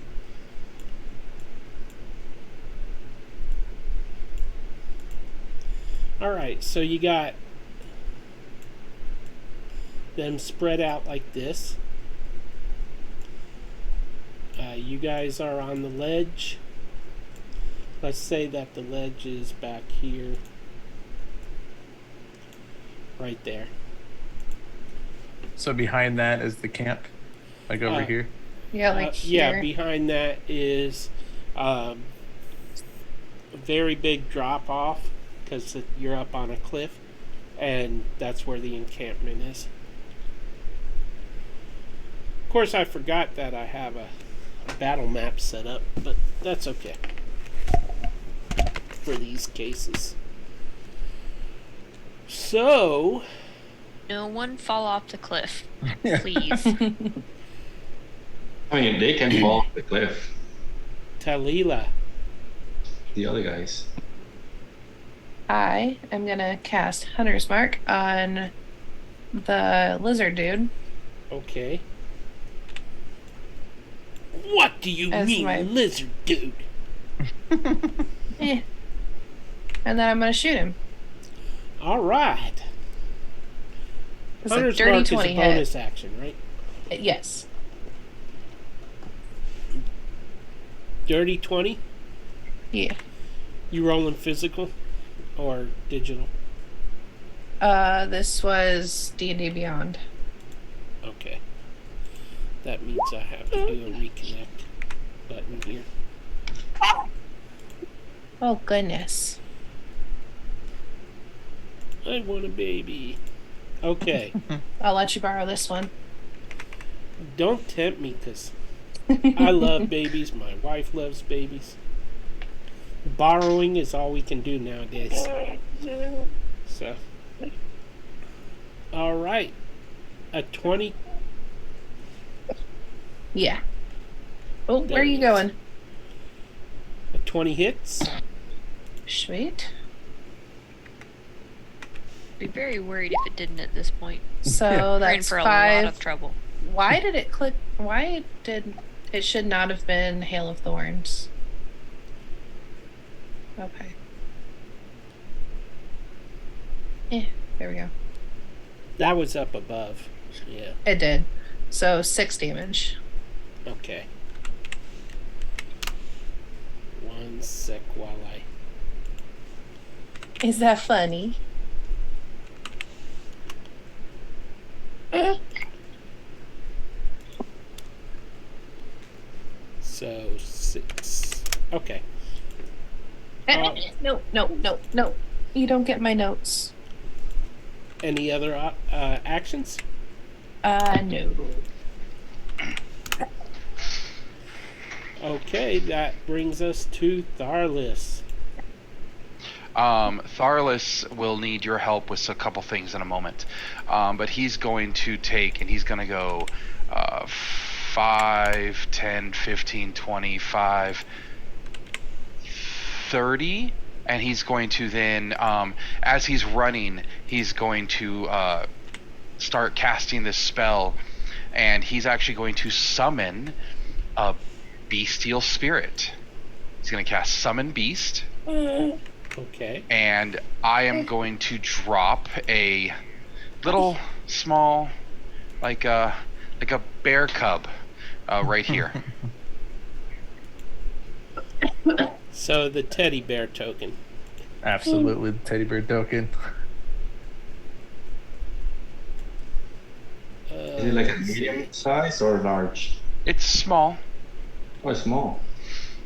Alright, so you got them spread out like this. You guys are on the ledge. Let's say that the ledge is back here. Right there. So behind that is the camp, like over here. Yeah, like here. Yeah, behind that is a very big drop off because you're up on a cliff, and that's where the encampment is. Of course, I forgot that I have a battle map set up, but that's okay for these cases. So, No one fall off the cliff, please. I mean, they can fall off the cliff. Talila. The other guys. I am gonna cast Hunter's Mark on the lizard dude. Okay. What do you As mean, my- lizard dude? Eh. And then I'm gonna shoot him. All right. It's a Hunter's dirty Mark is 20 a hit. bonus action, right? Yes. Dirty 20? Yeah. You rolling physical or digital? This was D&D Beyond. Okay. That means I have to do a reconnect button here. Oh, goodness. I want a baby. Okay. I'll let you borrow this one. Don't tempt me, because I love babies. My wife loves babies. Borrowing is all we can do nowadays. So. All right. A 20. Yeah. Oh, There where are it you is. going? A 20 hits. Sweet. Be very worried if it didn't at this point. So We're in that's for a 5. lot of trouble. Why did it click? Why did it should not have been Hail of Thorns? Okay. There we go. That was up above. Yeah. It did. So 6 damage. Okay. One sec while I. Is that funny? So 6. Okay. No. You don't get my notes. Any other actions? No. Okay, that brings us to Tharlis. Tharlis will need your help with a couple things in a moment. But he's going to take, and he's going to go 5, 10, 15, 25, 30. And he's going to then, as he's running, he's going to start casting this spell. And he's actually going to summon a bestial spirit. He's going to cast Summon Beast. Okay. And I am going to drop a little small, like a bear cub, right here. So the teddy bear token. Absolutely, the teddy bear token. Is it like a medium size or large? It's small. Oh, it's small.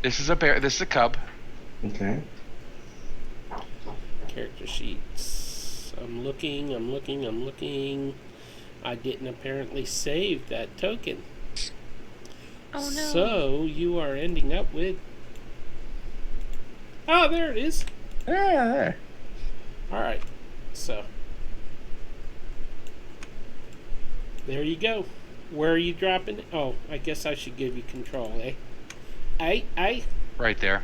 This is a bear. This is a cub. Okay. Character sheets. I'm looking. I didn't apparently save that token. Oh no. So you are ending up with. Oh, there it is. Yeah, there. All right. So there you go. Where are you dropping? Oh, I guess I should give you control, eh? Aye. Right there.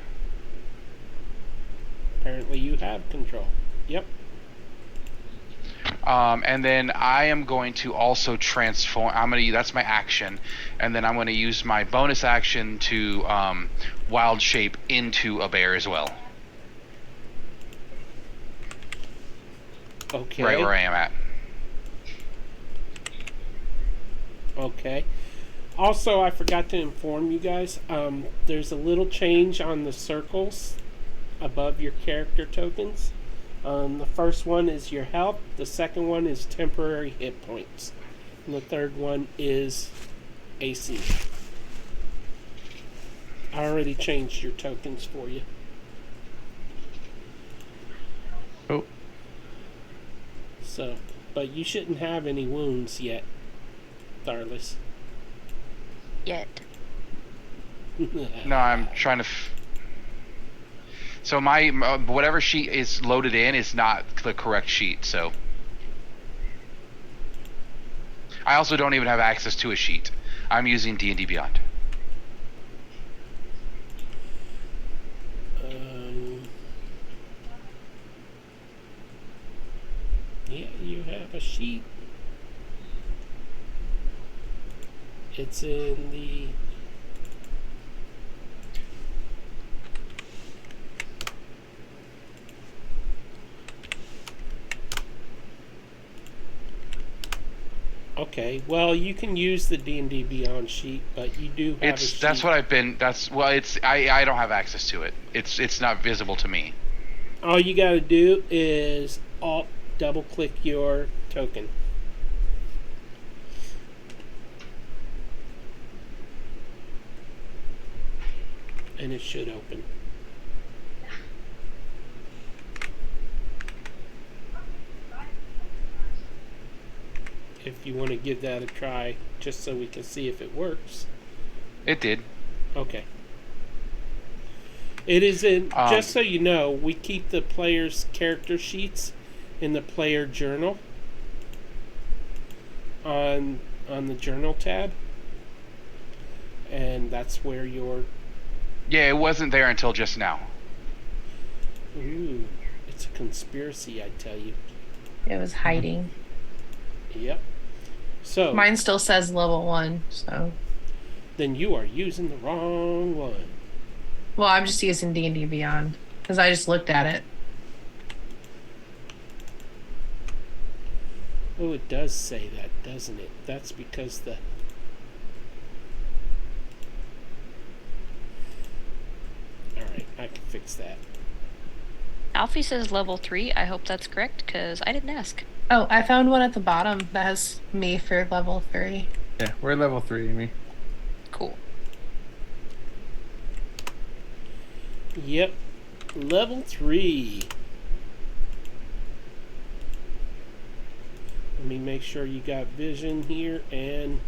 Apparently you have control. Yep. And then I am going to also transform. That's my action, and then I'm going to use my bonus action to wild shape into a bear as well. Okay. Right where I am at. Okay. Also, I forgot to inform you guys. There's a little change on the circles above your character tokens. The first one is your health. The second one is temporary hit points. And the third one is AC. I already changed your tokens for you. Oh, So, but you shouldn't have any wounds yet, Tharlis. Yet. No, I'm trying to. So my whatever sheet is loaded in is not the correct sheet. So I also don't even have access to a sheet. I'm using D&D Beyond. Yeah, you have a sheet. It's in the. Okay, well, you can use the D&D Beyond sheet, but you do have a sheet. That's what I've been. That's well. It's I don't have access to it. It's not visible to me. All you got to do is Alt double click your token. And it should open. If you want to give that a try, just so we can see if it works. It did. Okay. It is in, just so you know, we keep the player's character sheets in the player journal on the journal tab. And that's where your... Yeah, it wasn't there until just now. Ooh, it's a conspiracy, I tell you. It was hiding. Yep. So Mine still says level 1, so. then you are using the wrong one. Well, I'm just using D&D Beyond because I just looked at it. Oh, it does say that, doesn't it? That's because the... Alright, I can fix that. Alfie says level 3. I hope that's correct, because I didn't ask. Oh, I found one at the bottom that has me for level 3. Yeah, we're level 3, Amy. Cool. Yep. Level 3. Let me make sure you got vision here and...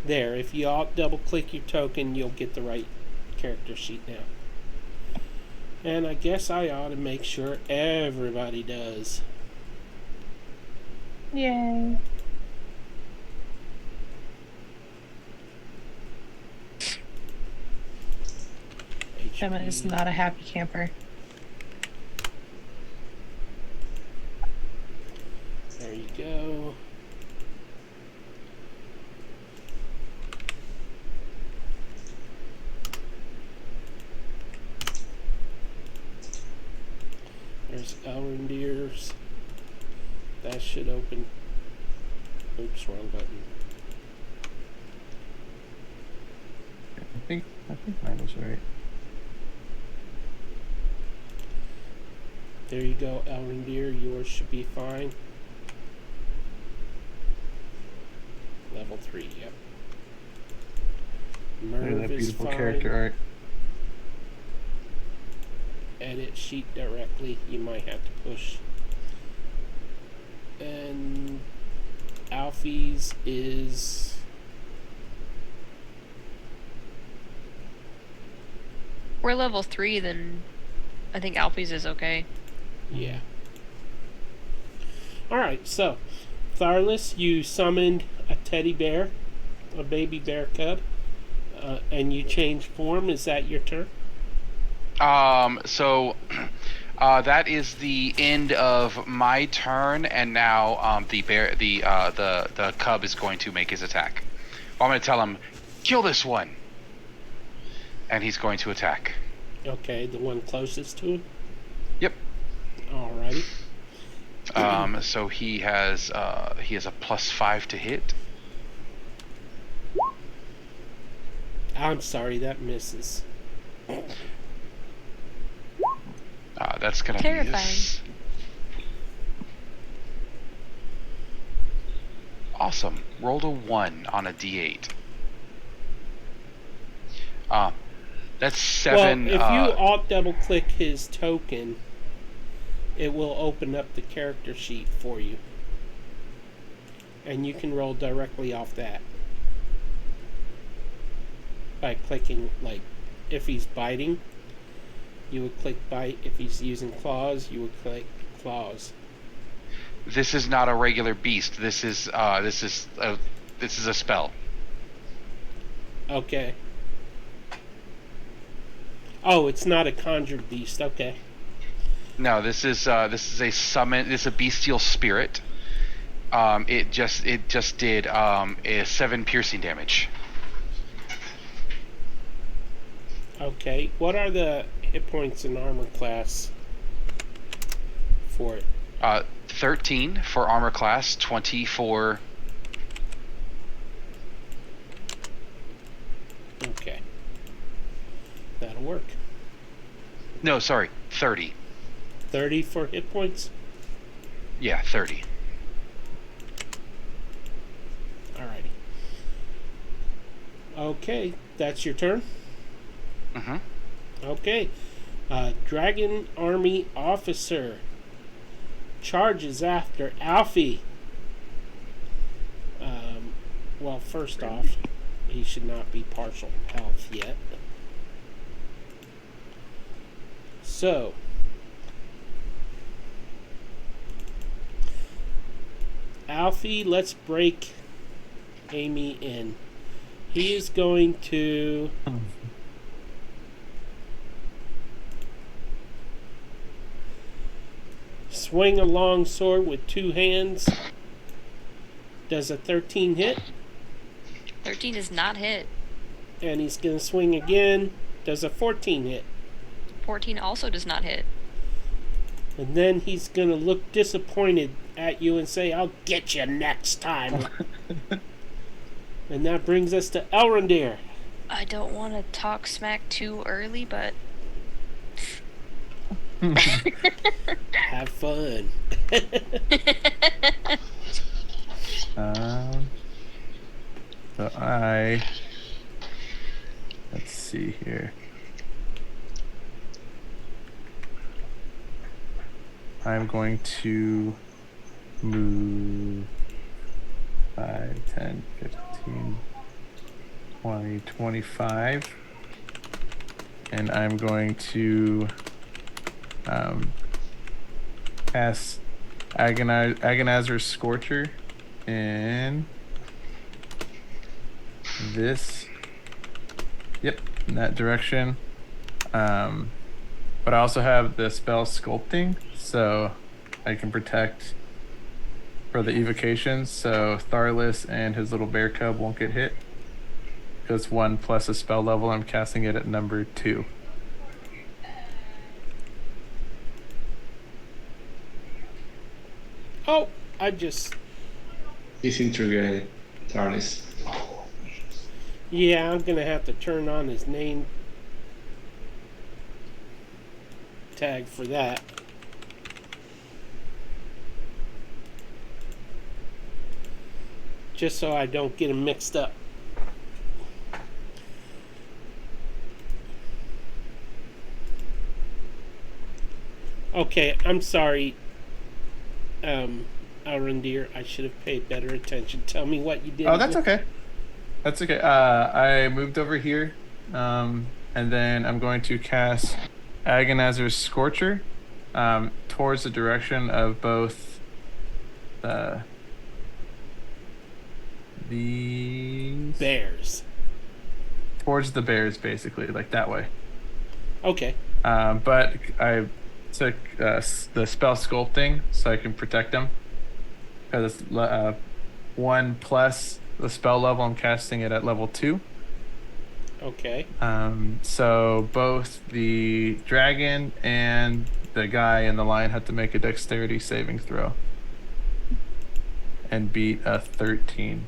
There, if you alt double click your token, you'll get the right character sheet now. And I guess I ought to make sure everybody does. Yay. Emma is not a happy camper. There you go. There's Elrondier's. That should open. Oops, wrong button. I think mine was right. There you go, Elrondier. Yours should be fine. Level 3, yep. Look at Merv that is beautiful fine. character art. Edit sheet directly. You might have to push. And Alfie's is... We're level 3, then I think Alfie's is okay. Yeah. Alright, so Tharless, you summoned a teddy bear, a baby bear cub, and you changed form. Is that your turn? So that is the end of my turn, and now the cub is going to make his attack. I'm going to tell him, kill this one, and he's going to attack. Okay, the one closest to him. Yep. Alrighty. So he has a +5 to hit. I'm sorry, that misses. That's gonna Terrifying. be this. Awesome. Rolled a 1 on a D8. That's 7. Well, if you alt double click his token, it will open up the character sheet for you. And you can roll directly off that. By clicking, like, if he's biting, you would click bite. If he's using claws, you would click claws. This is not a regular beast. This is a spell. Okay. Oh, it's not a conjured beast. Okay. No, this is a summon. This is a bestial spirit. It just did a 7 piercing damage. Okay. What are the hit points and armor class for it? 13 for armor class, 20 for... Okay. That'll work. No, sorry, 30. 30 for hit points? Yeah, 30. Alrighty. Okay, that's your turn? Mm-hmm. Okay. Dragon Army Officer charges after Alfie. Well, first off, he should not be partial health yet. So, Alfie, let's break Amy in. He is going to swing a long sword with 2 hands. Does a 13 hit? 13 is not hit. And he's going to swing again. Does a 14 hit? 14 also does not hit. And then he's going to look disappointed at you and say, I'll get you next time. And that brings us to Elrondere. I don't want to talk smack too early, but... Have fun. So let's see here. I'm going to move 5, 10, 15, 20, 25. And I'm going to cast Agonizer's Scorcher in in that direction. But I also have the spell Sculpting, so I can protect for the evocations, so Tharless and his little bear cub won't get hit. Because 1 plus a spell level, I'm casting it at number 2. Oh, I just... He's integrated, Tarnis. Yeah, I'm going to have to turn on his name tag for that. Just so I don't get him mixed up. Okay, I'm sorry, Elrondere. I should have paid better attention. Tell me what you did. Oh, that's okay. That's okay. I moved over here, and then I'm going to cast Agonizer's Scorcher towards the direction of both the bears. Towards the bears, basically, like that way. Okay. But I took the spell Sculpting so I can protect them. Because it's 1 plus the spell level. I'm casting it at level 2. Okay. So both the dragon and the guy in the line had to make a dexterity saving throw. And beat a 13.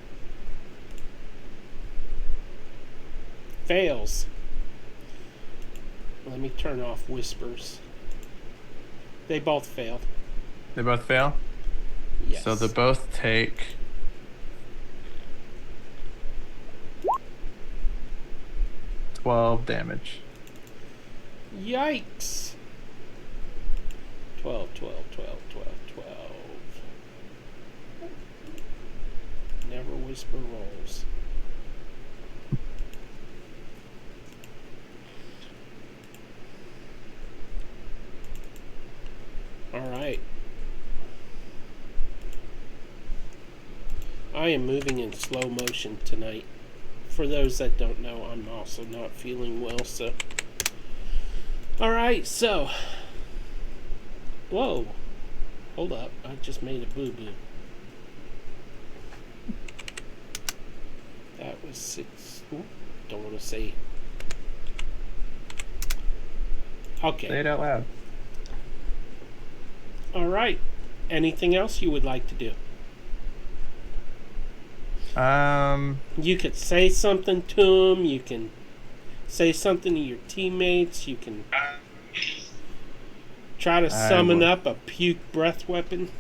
Fails. Let me turn off whispers. They both failed. They both fail? Yes. So they both take 12 damage. Yikes. 12. Never whisper rolls. Alright. I am moving in slow motion tonight. For those that don't know, I'm also not feeling well, so... Alright, so... Whoa. Hold up. I just made a boo-boo. That was 6... Ooh, don't want to say... Okay. Say it out loud. Alright. Anything else you would like to do? You could say something to him. You can say something to your teammates. You can try to summon up a puke breath weapon.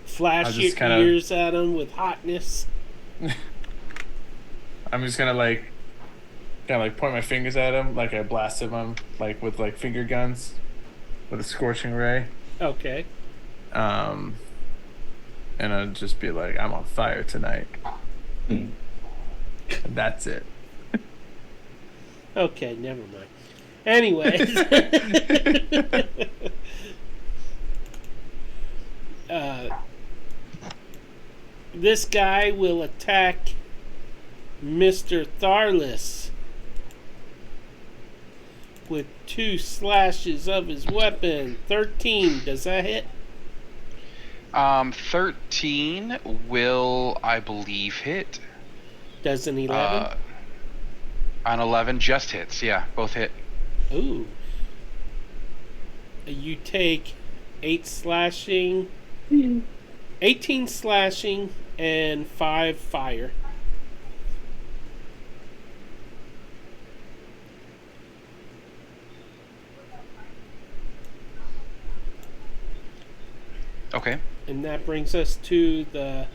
Flash your ears at him with hotness. I'm just gonna point my fingers at him like I blasted him with finger guns with a scorching ray. Okay. And I'll just be like, I'm on fire tonight. And that's it. Okay, never mind. Anyways. This guy will attack Mr. Tharless with 2 slashes of his weapon. 13. Does that hit? 13 will, I believe, hit. Does an 11? An 11 just hits. Yeah, both hit. Ooh. You take 18 slashing, and 5 fire. Okay. And that brings us to the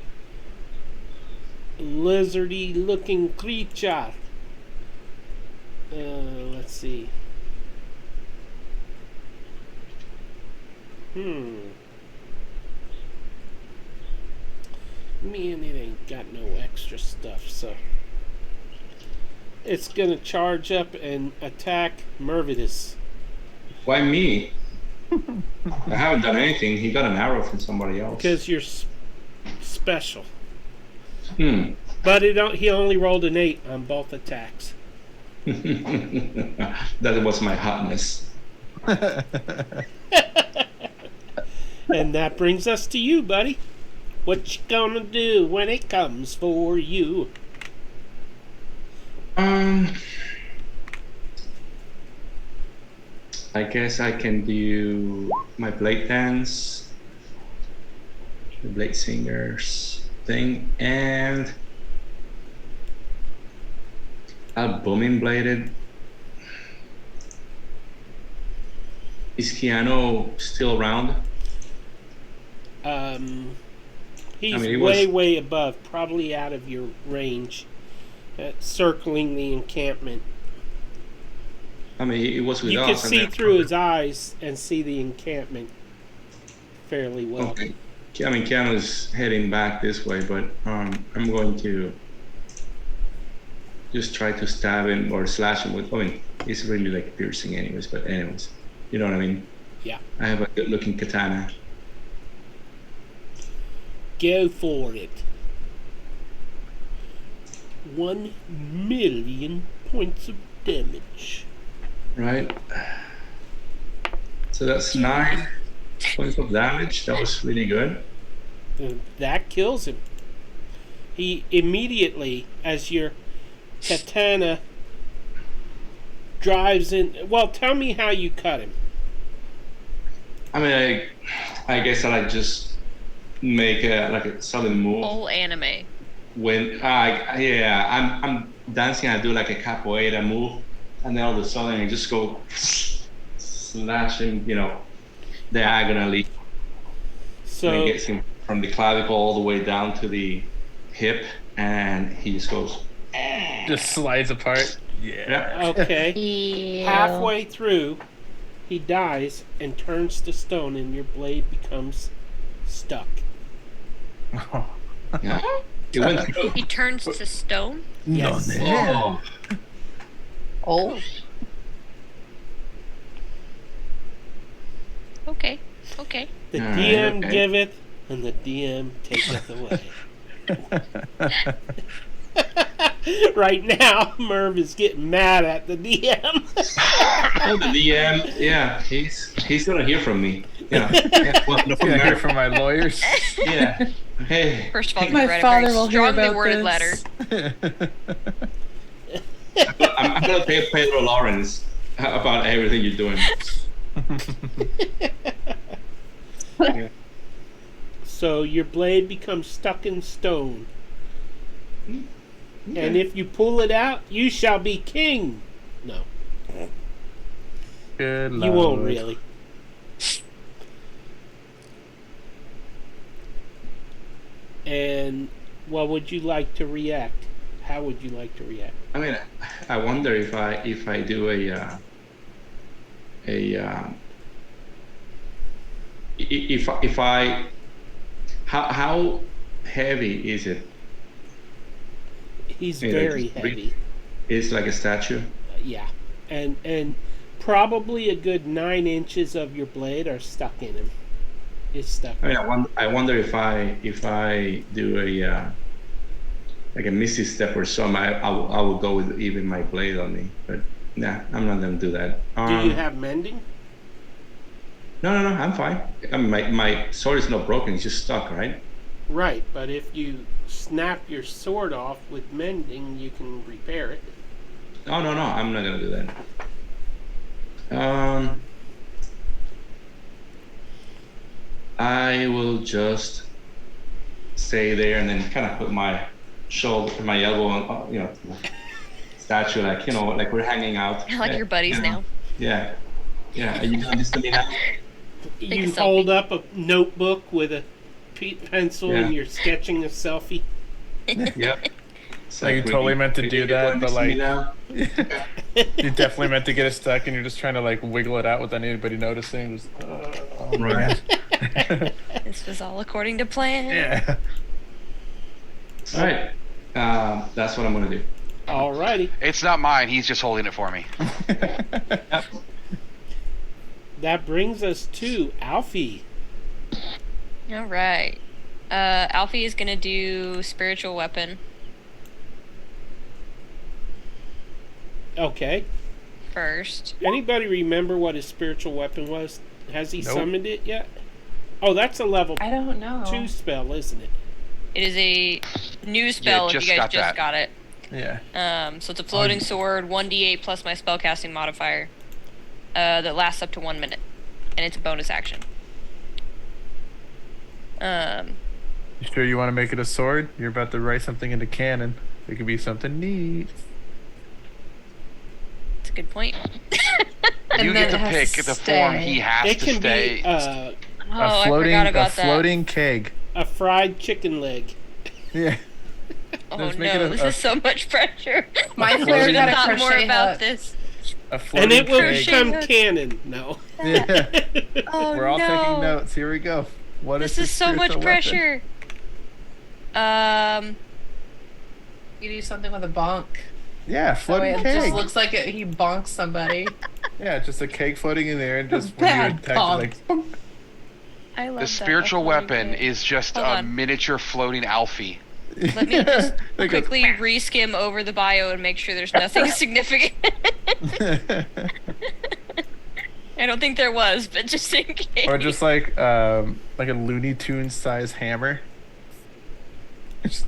lizardy looking creature. Let's see. Man, it ain't got no extra stuff, so it's gonna charge up and attack Mervidus. Why me? I haven't done anything. He got an arrow from somebody else. Because you're special. But he only rolled an 8 on both attacks. That was my hotness. And that brings us to you, buddy. What you gonna do when it comes for you? I guess I can do my blade dance, the blade singers thing, and I'll booming bladed. Is Keanu still around? He's way above, probably out of your range, circling the encampment. I mean, it was with us. You could see through his eyes and see the encampment fairly well. Okay. I mean, Keanu's heading back this way, but I'm going to just try to stab him or slash him with. I mean, it's really like piercing, anyways. But anyways, you know what I mean? Yeah. I have a good-looking katana. Go for it. 1,000,000 points of damage. Right. So that's 9 points of damage. That was really good. That kills him. He immediately, as your katana drives in. Well, tell me how you cut him. I mean, I guess I just make a sudden move. Full anime. When I'm dancing, I do like a capoeira move, and then all of a sudden I just go slashing, diagonally. So and it gets him from the clavicle all the way down to the hip, and he just goes. Just slides apart. Yeah. Okay. Ew. Halfway through, he dies and turns to stone, and your blade becomes stuck. Yeah. It went through. He turns to stone? Yes. Oh. Oh. Okay. The All right, DM okay. giveth, and the DM taketh away. Right now, Merv is getting mad at the DM. Oh, the DM, yeah, he's gonna hear from me. Yeah. Well, no, from Can I hear Mary. from my lawyers? Yeah. Hey. First of all, My you read a father very will hear strongly about worded this. letter. I'm gonna pay Pedro Lawrence about everything you're doing. Yeah. So your blade becomes stuck in stone. And if you pull it out, you shall be king. No, Good you won't Lord. really. And what would you like to react? How would you like to react? I mean, I wonder if I do if I how heavy is it? He's Yeah, very just breathe. heavy. It's like a statue. Yeah, and probably a good 9 inches of your blade are stuck in him. It's stuck. I mean, I wonder if I do a like a misty step or something. I will go with even my blade on me, but nah, I'm not gonna do that. Do you have mending? No, I'm fine. I mean, my sword is not broken; it's just stuck, right? Right, but if you snap your sword off with mending, you can repair it. No, I'm not gonna do that. I will just stay there and then kind of put my shoulder, my elbow on, statue, like like we're hanging out. Like your buddies now. Yeah. Are you doing this to me now? You a hold selfie. up a notebook with a pencil and you're sketching a selfie. Yep. It's Like you totally meant to do that, but like now? you definitely meant to get it stuck, and you're just trying to like wiggle it out without anybody noticing. Just, oh Right. man. This was all according to plan. Yeah. All right. That's what I'm gonna do. Alrighty. It's not mine. He's just holding it for me. Yep. That brings us to Alfie. All right. Alfie is gonna do spiritual weapon Okay. first. Anybody remember what his spiritual weapon was? Has he Nope. summoned it yet? Oh, that's a level I don't know. 2 spell, isn't it? It is a new spell if just you guys got just that. got it. Yeah. So it's a floating sword, 1d8 plus my spellcasting modifier. That lasts up to 1 minute, and it's a bonus action. You sure you want to make it a sword? You're about to write something into canon. It could be something neat. It's a good point. And You then get to it has pick to the form stay. he has It to can stay. be Oh, a floating, I forgot about floating keg. a fried chicken leg. Yeah. that. Oh Just no, make it a- this a- is so much pressure. My floating- player Should got have a thought more crochet about hook. this. A And floating it will keg. become hook. canon. No. Yeah. Oh We're all no. taking notes. Here we go. What This his is so much spiritual weapon? pressure. You do something with a bonk. Yeah, That way floating it keg. just looks like he bonks somebody. Yeah, just a keg floating in there, and just when you Bad attack, bonk. like, boom. I love The that. spiritual That's really weapon good. is just Hold a on. miniature floating Alfie. Let me just Like a- quickly reskim over the bio and make sure there's nothing significant. I don't think there was, but just in case. or just like a Looney Tunes size hammer. Just-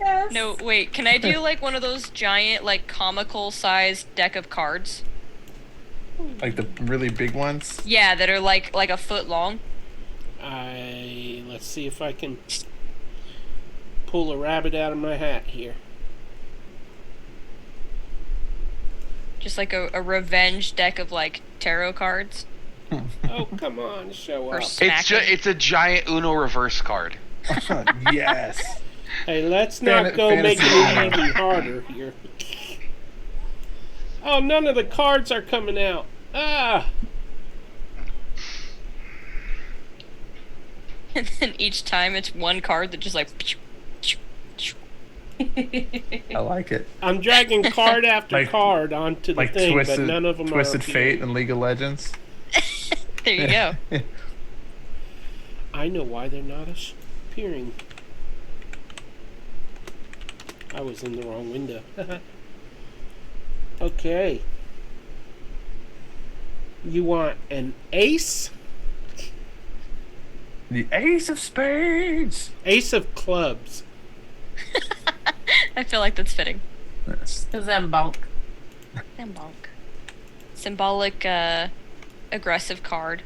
Yes. No, wait. Can I do like one of those giant, like comical sized deck of cards? like the really big ones. Yeah, that are like a foot long. Let's see if I can pull a rabbit out of my hat here. Just like a revenge deck of like tarot cards. Oh, come on, show Or up. smacking. It's a giant Uno reverse card. Yes. Hey, let's not go Fantasy making it Island. even harder here. Oh, none of the cards are coming out. Ah! And then each time it's one card that just like. I like it. I'm dragging card after Like- card onto the Like thing, Twisted, but none of them Twisted are Fate appearing. and League of Legends. There you go. I know why they're not appearing. I was in the wrong window. Okay. You want an ace? The Ace of Spades. Ace of clubs. I feel like that's fitting. Yes. Because then bonk. And bonk. Symbolic aggressive card.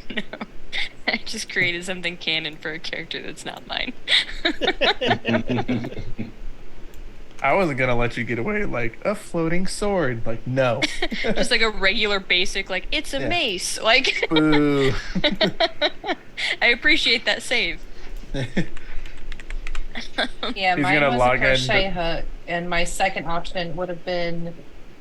No. I just created something canon for a character that's not mine. I wasn't gonna let you get away like a floating sword. Like, no. Just like a regular basic, like, it's a Yeah. mace. Like, Boo. I appreciate that save. Yeah, He's mine gonna was a log in, crochet hook, and my second option would have been,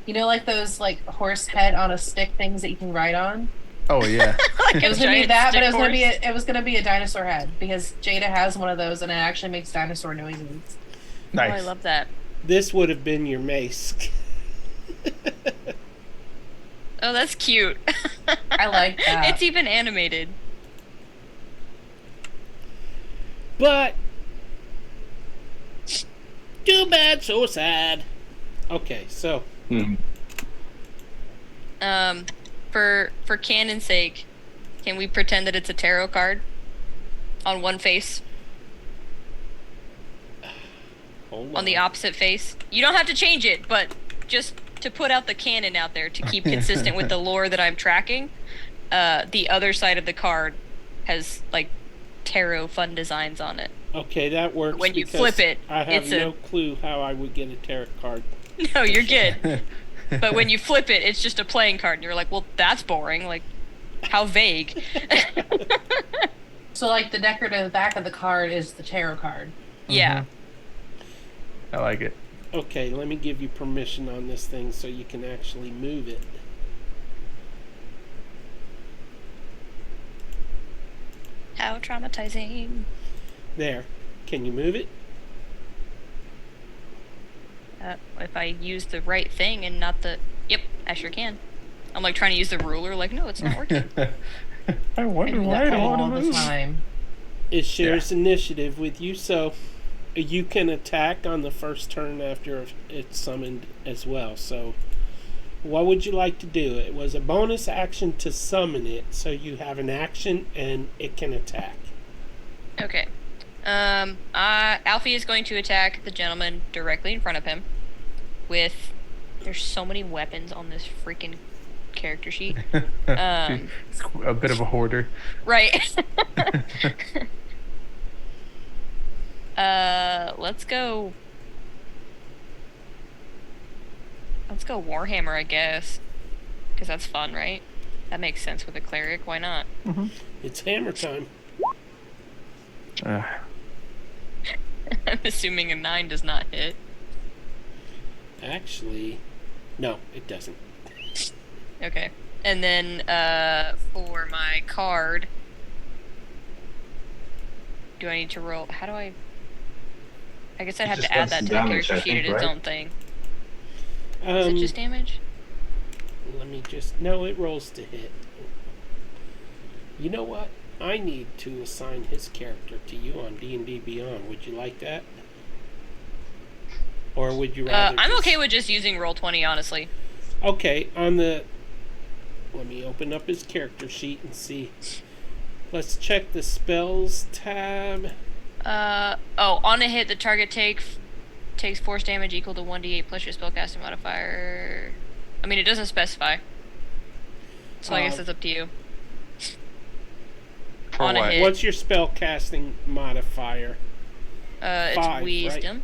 you know, like those like horse head on a stick things that you can ride on. Oh yeah. Like It was gonna be giant that, but stick horse. it was gonna be a dinosaur head because Jada has one of those, and it actually makes dinosaur noises. Nice. Oh, I love that. This would have been your mace. Oh, that's cute. I like that. It's even animated. But too bad, so sad. Okay, so For canon's sake, can we pretend that it's a tarot card on one face, hold on the opposite face? You don't have to change it, but just to put out the canon out there to keep consistent with the lore that I'm tracking, the other side of the card has like tarot fun designs on it. Okay, that works. When you because flip it, I have it's no clue how I would get a tarot card. No, you're good. But when you flip it, it's just a playing card, and you're like, well, that's boring. Like, how vague. So like the decorative back of the card is the tarot card. Yeah. I like it. Okay, let me give you permission on this thing so you can actually move it. How traumatizing. There. Can you move it? If I use the right thing and not the... Yep, I sure can. I'm like trying to use the ruler, like, no, it's not working. I I wonder do why I that don't all want to the move. time. It shares initiative with you, so you can attack on the first turn after it's summoned as well. So, what would you like to do? It was a bonus action to summon it, so you have an action and it can attack. Okay. Alfie is going to attack the gentleman directly in front of him with... There's so many weapons on this freaking character sheet. It's a bit of a hoarder. Right. Let's go. Let's go Warhammer, I guess. Because that's fun, right? That makes sense with a cleric. Why not? It's hammer time. Uh, I'm assuming a 9 does not hit. Actually, no, it doesn't. Okay. And then, for my card... Do I need to roll? How do I... I guess I'd have just to add does that to the damage, character I sheet think, at its right? own thing. Is it just damage? Let me just... No, it rolls to hit. You know what? I need to assign his character to you on D&D Beyond. Would you like that? Or would you rather I'm just- okay with just using Roll20, honestly. Okay, on the... Let me open up his character sheet and see. Let's check the spells tab. On a hit, the target takes force damage equal to 1d8 plus your spellcasting modifier. I mean, it doesn't specify. So I guess it's up to you. For On a what? hit. What's your spell casting modifier? It's 5, wisdom.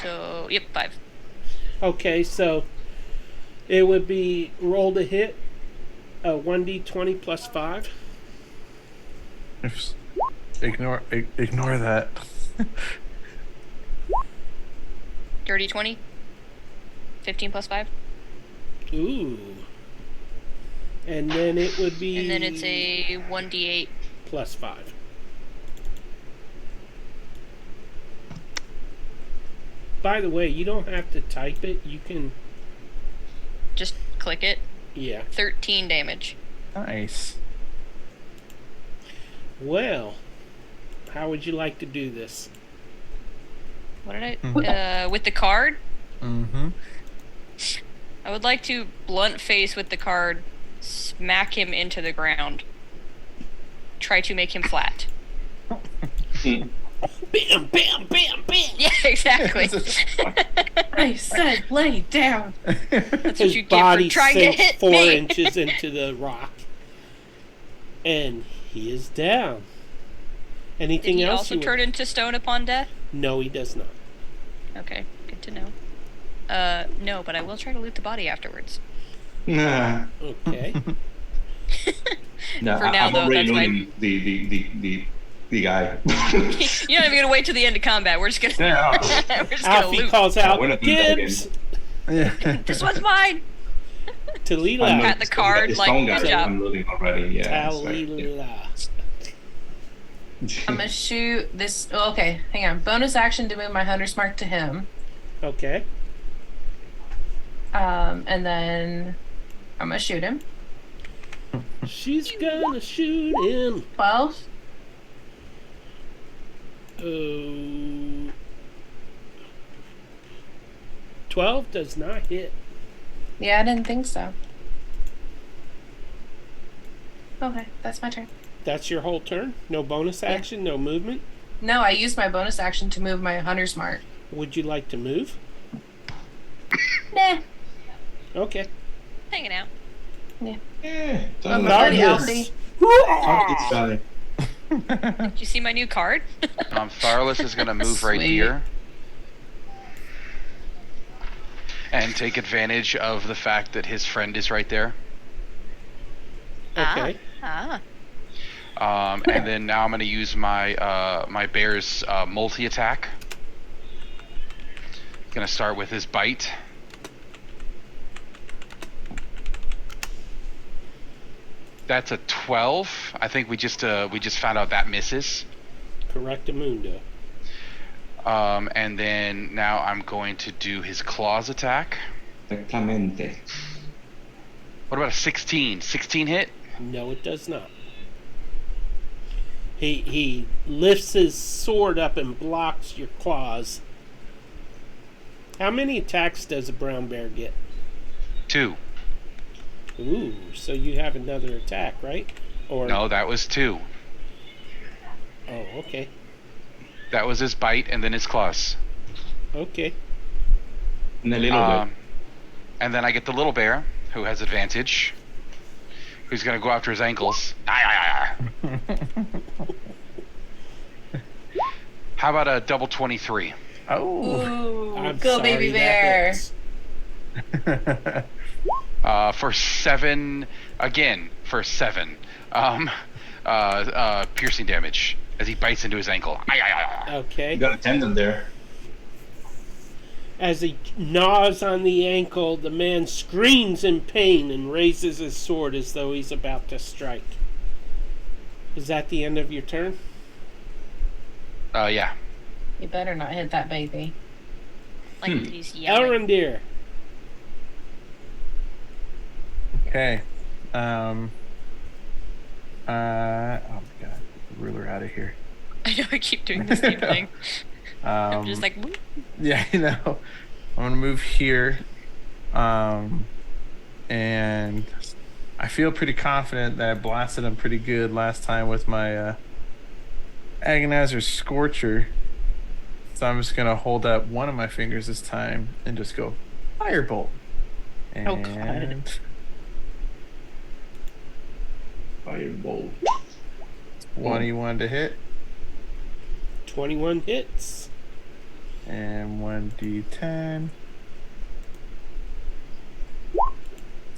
So, yep, 5. Okay, so it would be roll to hit, 1d20 plus 5. ignore that. Dirty 20. 15 plus 5. Ooh. And then it would be... And then it's a 1d8. plus 5. By the way, you don't have to type it. You can... Just click it. Yeah. 13 damage. Nice. Well, how would you like to do this? What did I... with the card? Mm-hmm. I would like to blunt face with the card, smack him into the ground. Try to make him flat. Bam, bam, bam, bam. Yeah, exactly. I said lay down. That's what His you get for body trying to sinks hit 4 me. inches into the rock. And he is down. Did Anything he else also you turn into stone upon death? No, he does not. Okay, good to know. No, but I will try to loot the body afterwards. Nah. Okay. No, For now, I'm though, already that's my- looting the guy. You're not even gonna wait till the end of combat. We're just gonna Yeah. we're just gonna Alfie loot. calls Yeah, out, we're not doing that Gibbs! Yeah. This one's mine. Talila. Pat the card, This like, stone good guy job. I'm looting already. Yeah. it's like- Talila. I'm gonna shoot this. Oh, okay, hang on. Bonus action to move my hunter's mark to him. Okay. And then I'm gonna shoot him. She's gonna shoot him. 12. Oh. 12 does not hit. Yeah, I didn't think so. Okay, that's my turn. That's your whole turn? No bonus action, no movement? No, I used my bonus action to move my hunter's mark. Would you like to move? Nah. Okay. Hanging out. Yeah. Oh, my Don't buddy Darkness. Alfie. Did you see my new card? Tharless is going to move right Sweet. here. And take advantage of the fact that his friend is right there. Okay. Ah. And then now I'm going to use my my bear's multi-attack. Going to start with his bite. That's a 12. I think we just found out that misses. Correctamundo. And then now I'm going to do his claws attack. Exactamente. What about a 16? 16 hit? No, it does not. He lifts his sword up and blocks your claws. How many attacks does a brown bear get? 2. Ooh, so you have another attack, right? Or No, that was 2. Oh, okay. That was his bite and then his claws. Okay. And a little bit. And then I get the little bear, who has advantage, who's going to go after his ankles. How about a double 23? Oh. Ooh, I'm go sorry, baby that bear. hits. For 7, again, for 7. Piercing damage as he bites into his ankle. Okay. You got a tendon there. As he gnaws on the ankle, the man screams in pain and raises his sword as though he's about to strike. Is that the end of your turn? Yeah. You better not hit that baby. Like he's yelling. Elrondir. Okay. Oh my god. Ruler out of here. I know I keep doing the same thing. I'm just like, whoop. Yeah, you know. I'm gonna move here. And I feel pretty confident that I blasted him pretty good last time with my Agonizer Scorcher. So I'm just gonna hold up one of my fingers this time and just go Firebolt. And Oh, God. Firebolt. 21 to hit. 21 hits. And 1d10.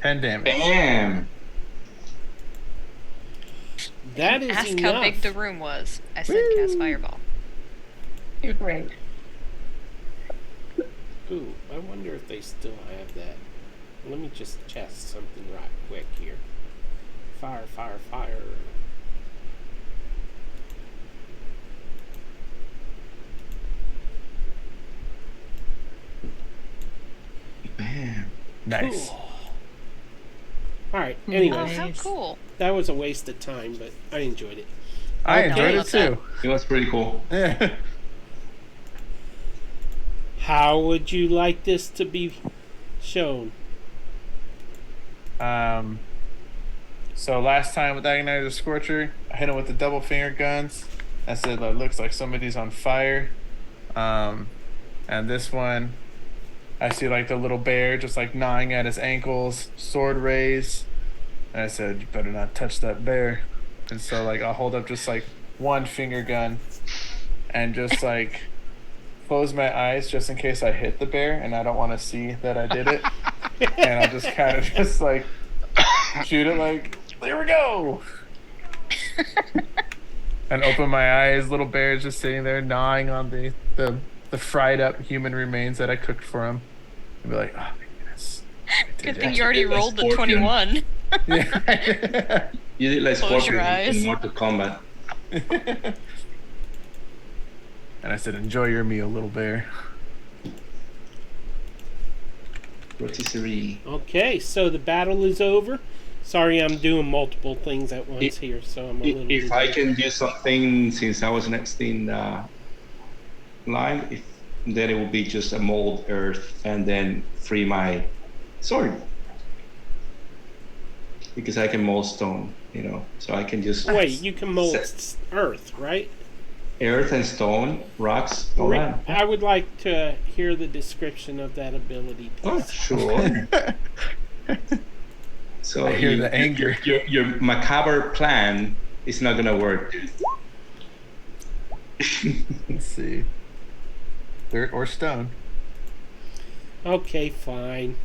10 damage. Bam! That is Ask enough. how big the room was. I said cast fireball. Right. Ooh, I wonder if they still have that. Let me just test something right quick here. Fire, fire, fire. Bam. Nice. Cool. Alright, anyway, Oh, how Nice. cool. that was a waste of time, but I enjoyed it. I Okay. enjoyed it Love that. too. It was pretty cool. Yeah. How would you like this to be shown? So last time with Agonizer Scorcher, I hit him with the double finger guns. I said, "It looks like somebody's on fire." And this one, I see like the little bear just like gnawing at his ankles, sword raised. And I said, "You better not touch that bear." And so like I'll hold up just like one finger gun and just like close my eyes just in case I hit the bear and I don't want to see that I did it. And I'll just kind of just like shoot it like, there we go. And open my eyes, little bear's just sitting there gnawing on the fried up human remains that I cooked for him. And be like, oh my goodness. Good thing you already rolled the Scorpion. 21. Yeah. You did like Close your Scorpion eyes. in Mortal Kombat. And I said, enjoy your meal, little bear. Rotisserie. Okay, so the battle is over. Sorry, I'm doing multiple things at once here, so I'm a little. If I can do something, since I was next in line, then it will be just a mold earth and then free my sword. Because I can mold stone, so I can just... Wait, you can mold earth, right? Earth and stone, rocks, all that. I would like to hear the description of that ability, Oh, please. sure. So I hear the anger. Your macabre plan is not going to work, dude. Let's see. Dirt or stone. Okay, fine.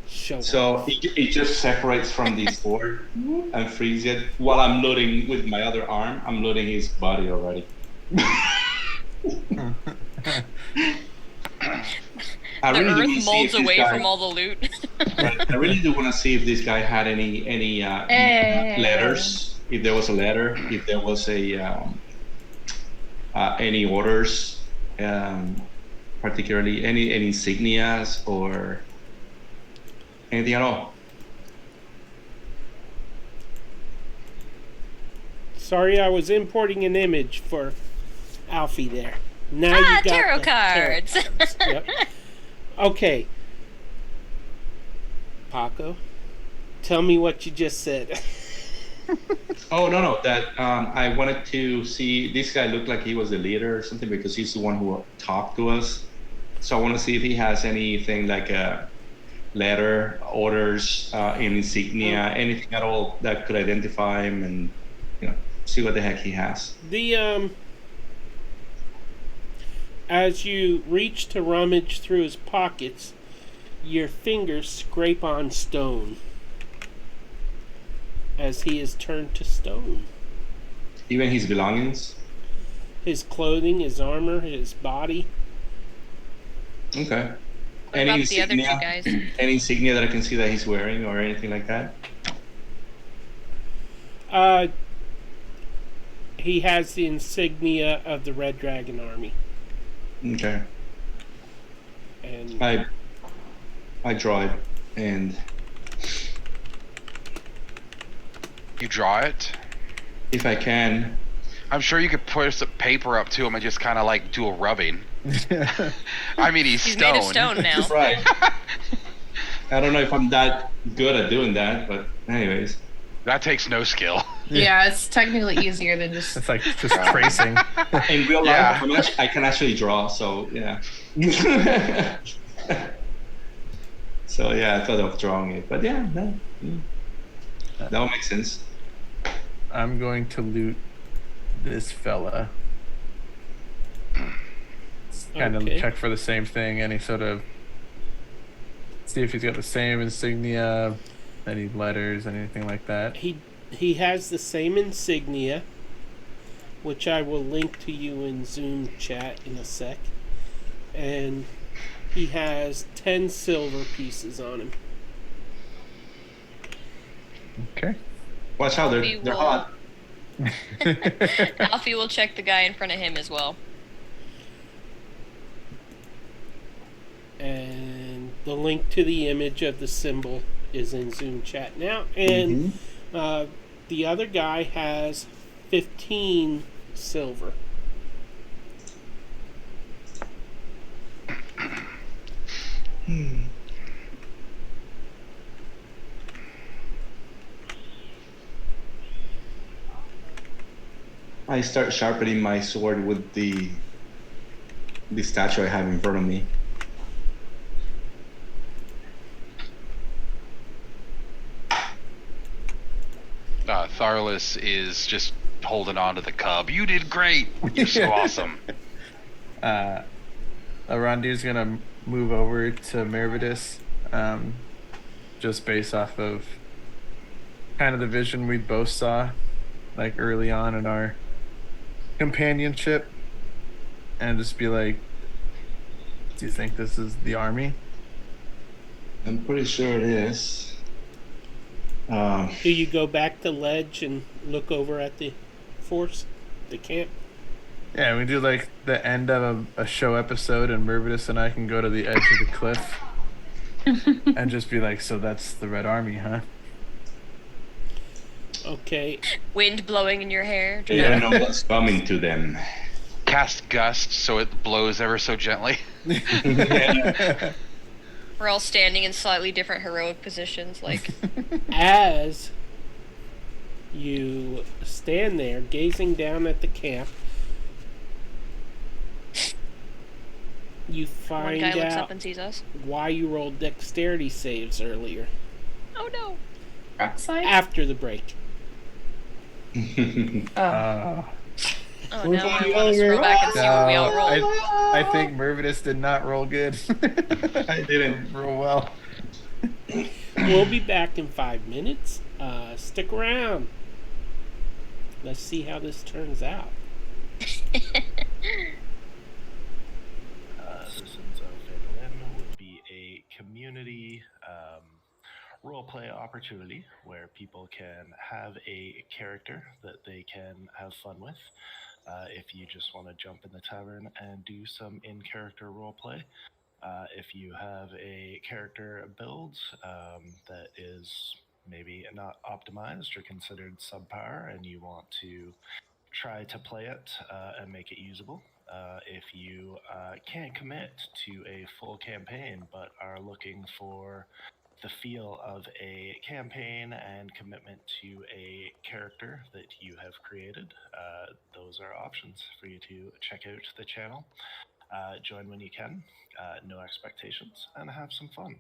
Show So off. it just separates from the sword and frees it. While I'm loading with my other arm, I'm loading his body already. The really do wanna earth see molds if this away guy- from all the loot. Right, I really do want to see if this guy had any letters. If there was a letter, if there was any orders, particularly any insignias or anything at all. Sorry, I was importing an image for Alfie there. Now you got tarot the cards. cards. Yep. Okay. Paco, tell me what you just said. Oh no! That I wanted to see. This guy looked like he was the leader or something because he's the one who talked to us. So I want to see if he has anything like a letter, orders, insignia, anything at all that could identify him, and see what the heck he has. The as you reach to rummage through his pockets, your fingers scrape on stone as he is turned to stone. Even his belongings. His clothing, his armor, his body. Okay. What about the other two guys? Any insignia that I can see that he's wearing or anything like that? He has the insignia of the Red Dragon Army. Okay. And I draw it and You draw it? if I can. I'm sure you could put some paper up to him and just kind of like do a rubbing. I mean, he's He's stone. made of stone now. Right. I don't know if I'm that good at doing that, but anyways. That takes no skill. Yeah, it's technically easier than just. It's like just tracing. In real Yeah. life, I can actually draw, so yeah. So yeah, I thought of drawing it, but yeah, no. That would make sense. I'm going to loot this fella. Kind of Okay. check for the same thing, any sort of... See if he's got the same insignia, any letters, anything like that. he has the same insignia, which I will link to you in Zoom chat in a sec. And he has 10 silver pieces on him. Okay. Watch out, We they're will- hot. Alfie will check the guy in front of him as well. And the link to the image of the symbol is in Zoom chat now. And the other guy has 15 silver. I start sharpening my sword with the statue I have in front of me. Tharlus is just holding on to the cub. You did great. You're so awesome. Arandir's gonna move over to Mervidus, just based off of kind of the vision we both saw, like early on in our companionship, and just be like, "Do you think this is the army?" I'm pretty sure it is. Do you go back to ledge and look over at the force, the camp? Yeah, we do like the end of a show episode, and Mervidus and I can go to the edge of the cliff and just be like, "So that's the Red Army, huh?" Okay. Wind blowing in your hair. They don't know what's coming to them. Cast gust so it blows ever so gently. We're all standing in slightly different heroic positions, like As you stand there gazing down at the camp, you one find guy looks up out and sees us. why you rolled dexterity saves earlier Oh no. Outside? after the break. Oh. Oh no, I want to scroll back and see what we all rolled. I think Mervidus did not roll good. I didn't. Roll well. We'll be back in 5 minutes. Stick around. Let's see how this turns out. Citizens of Phandalin would be a community roleplay opportunity where people can have a character that they can have fun with. If you just want to jump in the tavern and do some in-character roleplay, if you have a character build that is maybe not optimized or considered subpar and you want to try to play it and make it usable. If you can't commit to a full campaign but are looking for the feel of a campaign and commitment to a character that you have created, those are options for you to check out the channel. Join when you can, no expectations, and have some fun.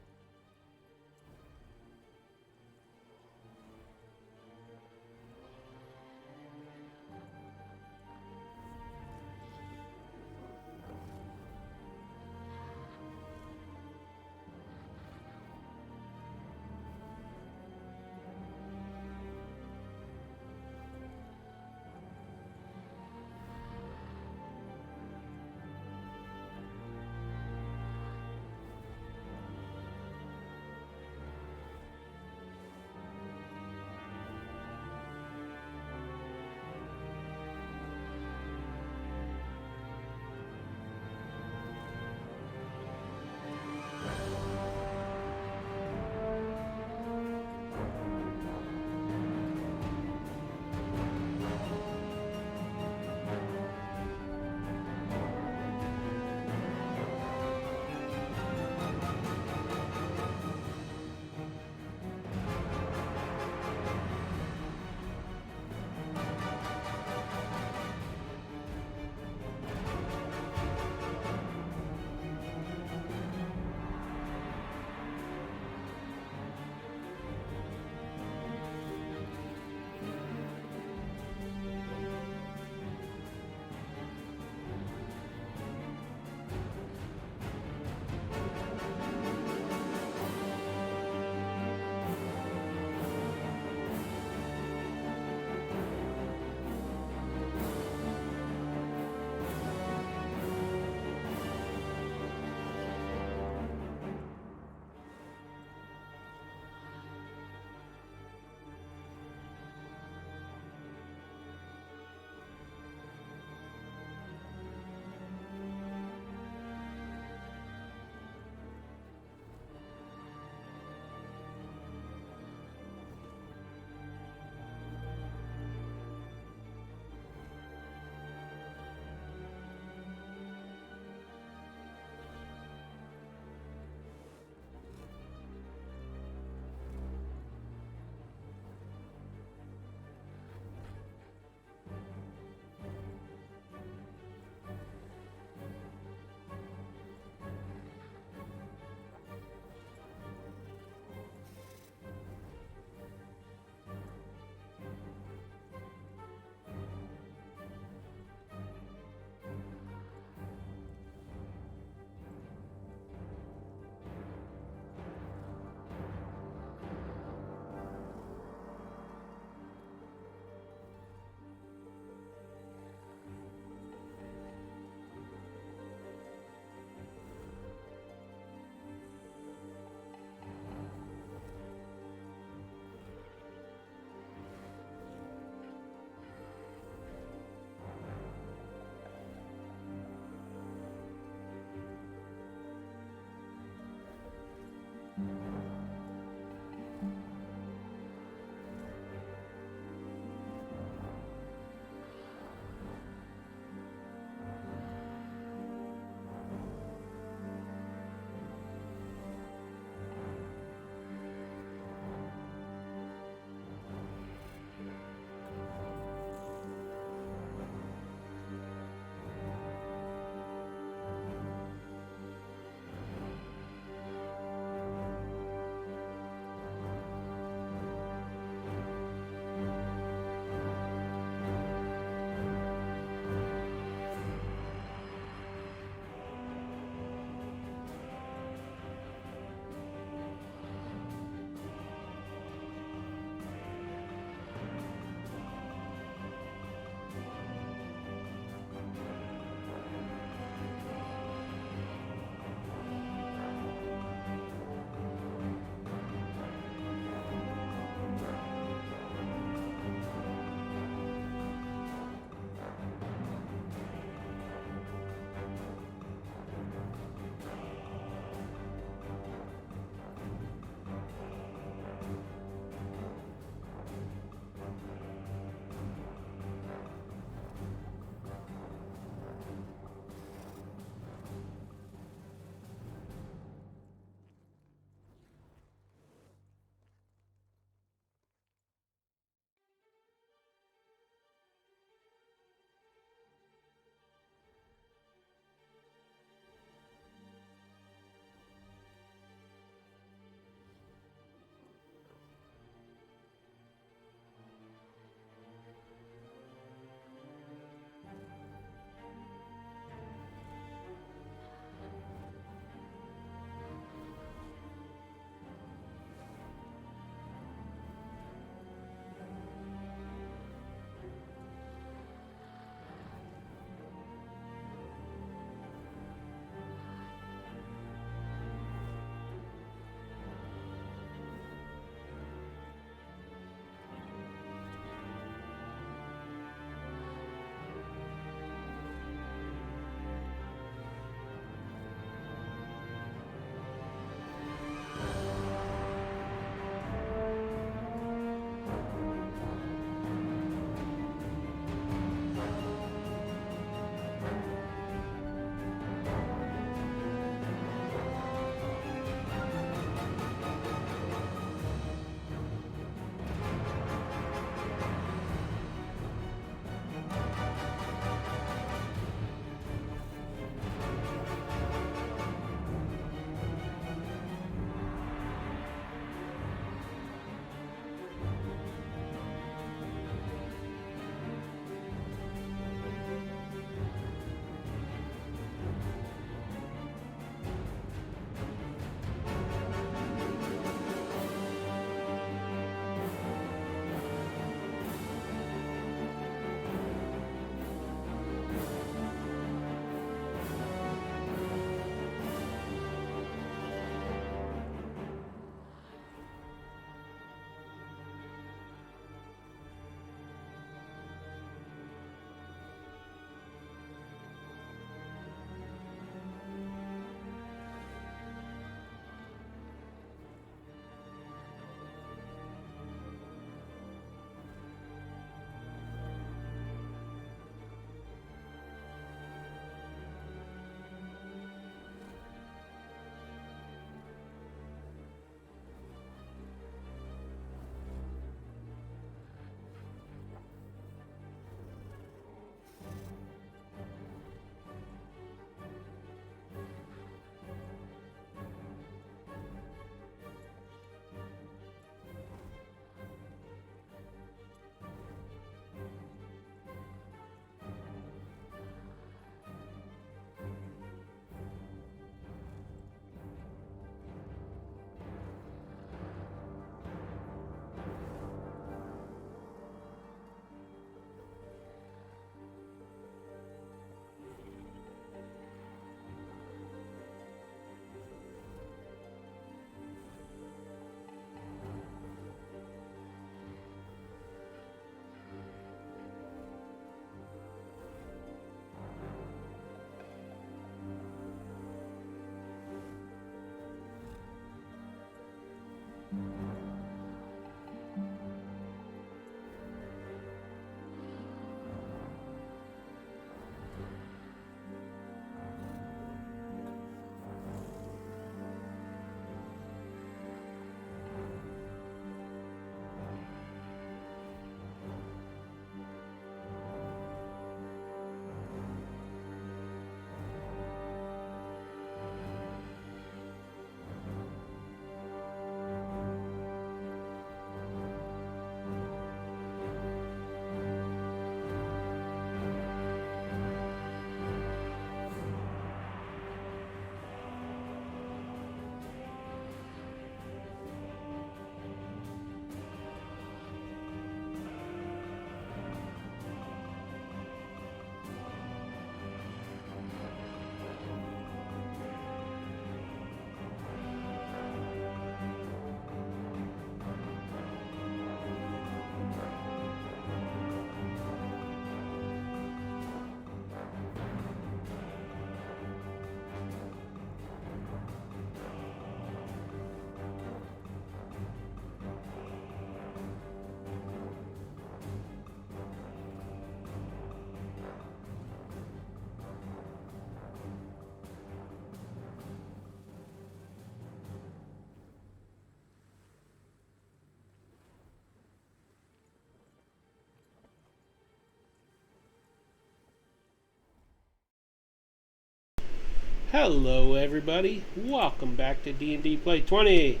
Hello, everybody. Welcome back to D&D Play 20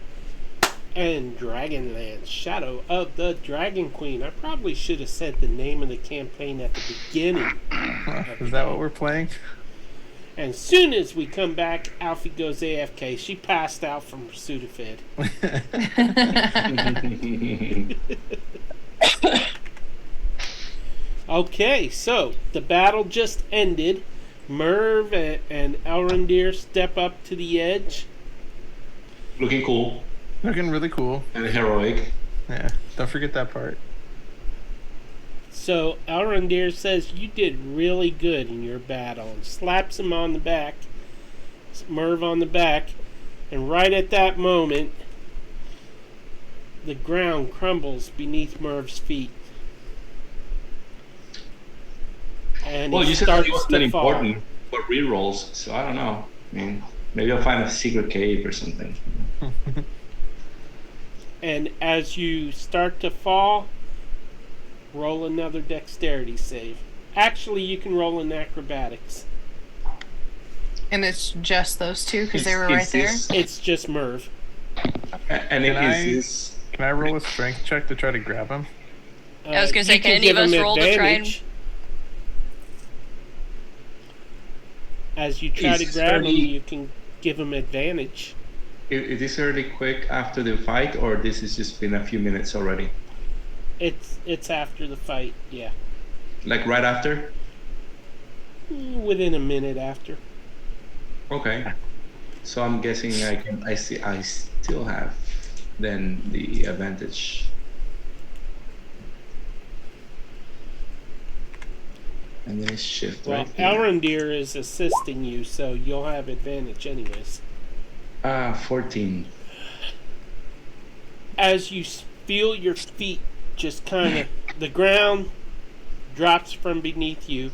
and Dragonlance, Shadow of the Dragon Queen. I probably should have said the name of the campaign at the beginning. Is that what we're playing? And soon as we come back, Alfie goes AFK. She passed out from Sudafed. Okay, so the battle just ended. Merv and Elrondir step up to the edge. Looking cool Looking really cool. and heroic. Yeah, don't forget that part. So Elrondir says, "You did really good in your battle," and slaps him on the back, Merv on the back, and right at that moment, the ground crumbles beneath Merv's feet. And Well, he you said that starts it wasn't to fall. important for rerolls, so I don't know. I mean, maybe I'll find a secret cave or something. And as you start to fall, roll another dexterity save. Actually, you can roll in acrobatics. And it's just those two because they were right there. It's just Merv. And Can I- is this... Can I roll a strength check to try to grab him? I was gonna say, You can any give of us him roll to try and- advantage. As you try Is to this grab him, early? you can give him advantage. Is this early quick after the fight, or this has just been a few minutes already? It's after the fight, yeah. Like right after? Within a minute after. Okay. So I'm guessing I still have then the advantage. And then it's shift, Well, right? Elrondir is assisting you, so you'll have advantage anyways. 14. As you feel your feet just kind of, the ground drops from beneath you,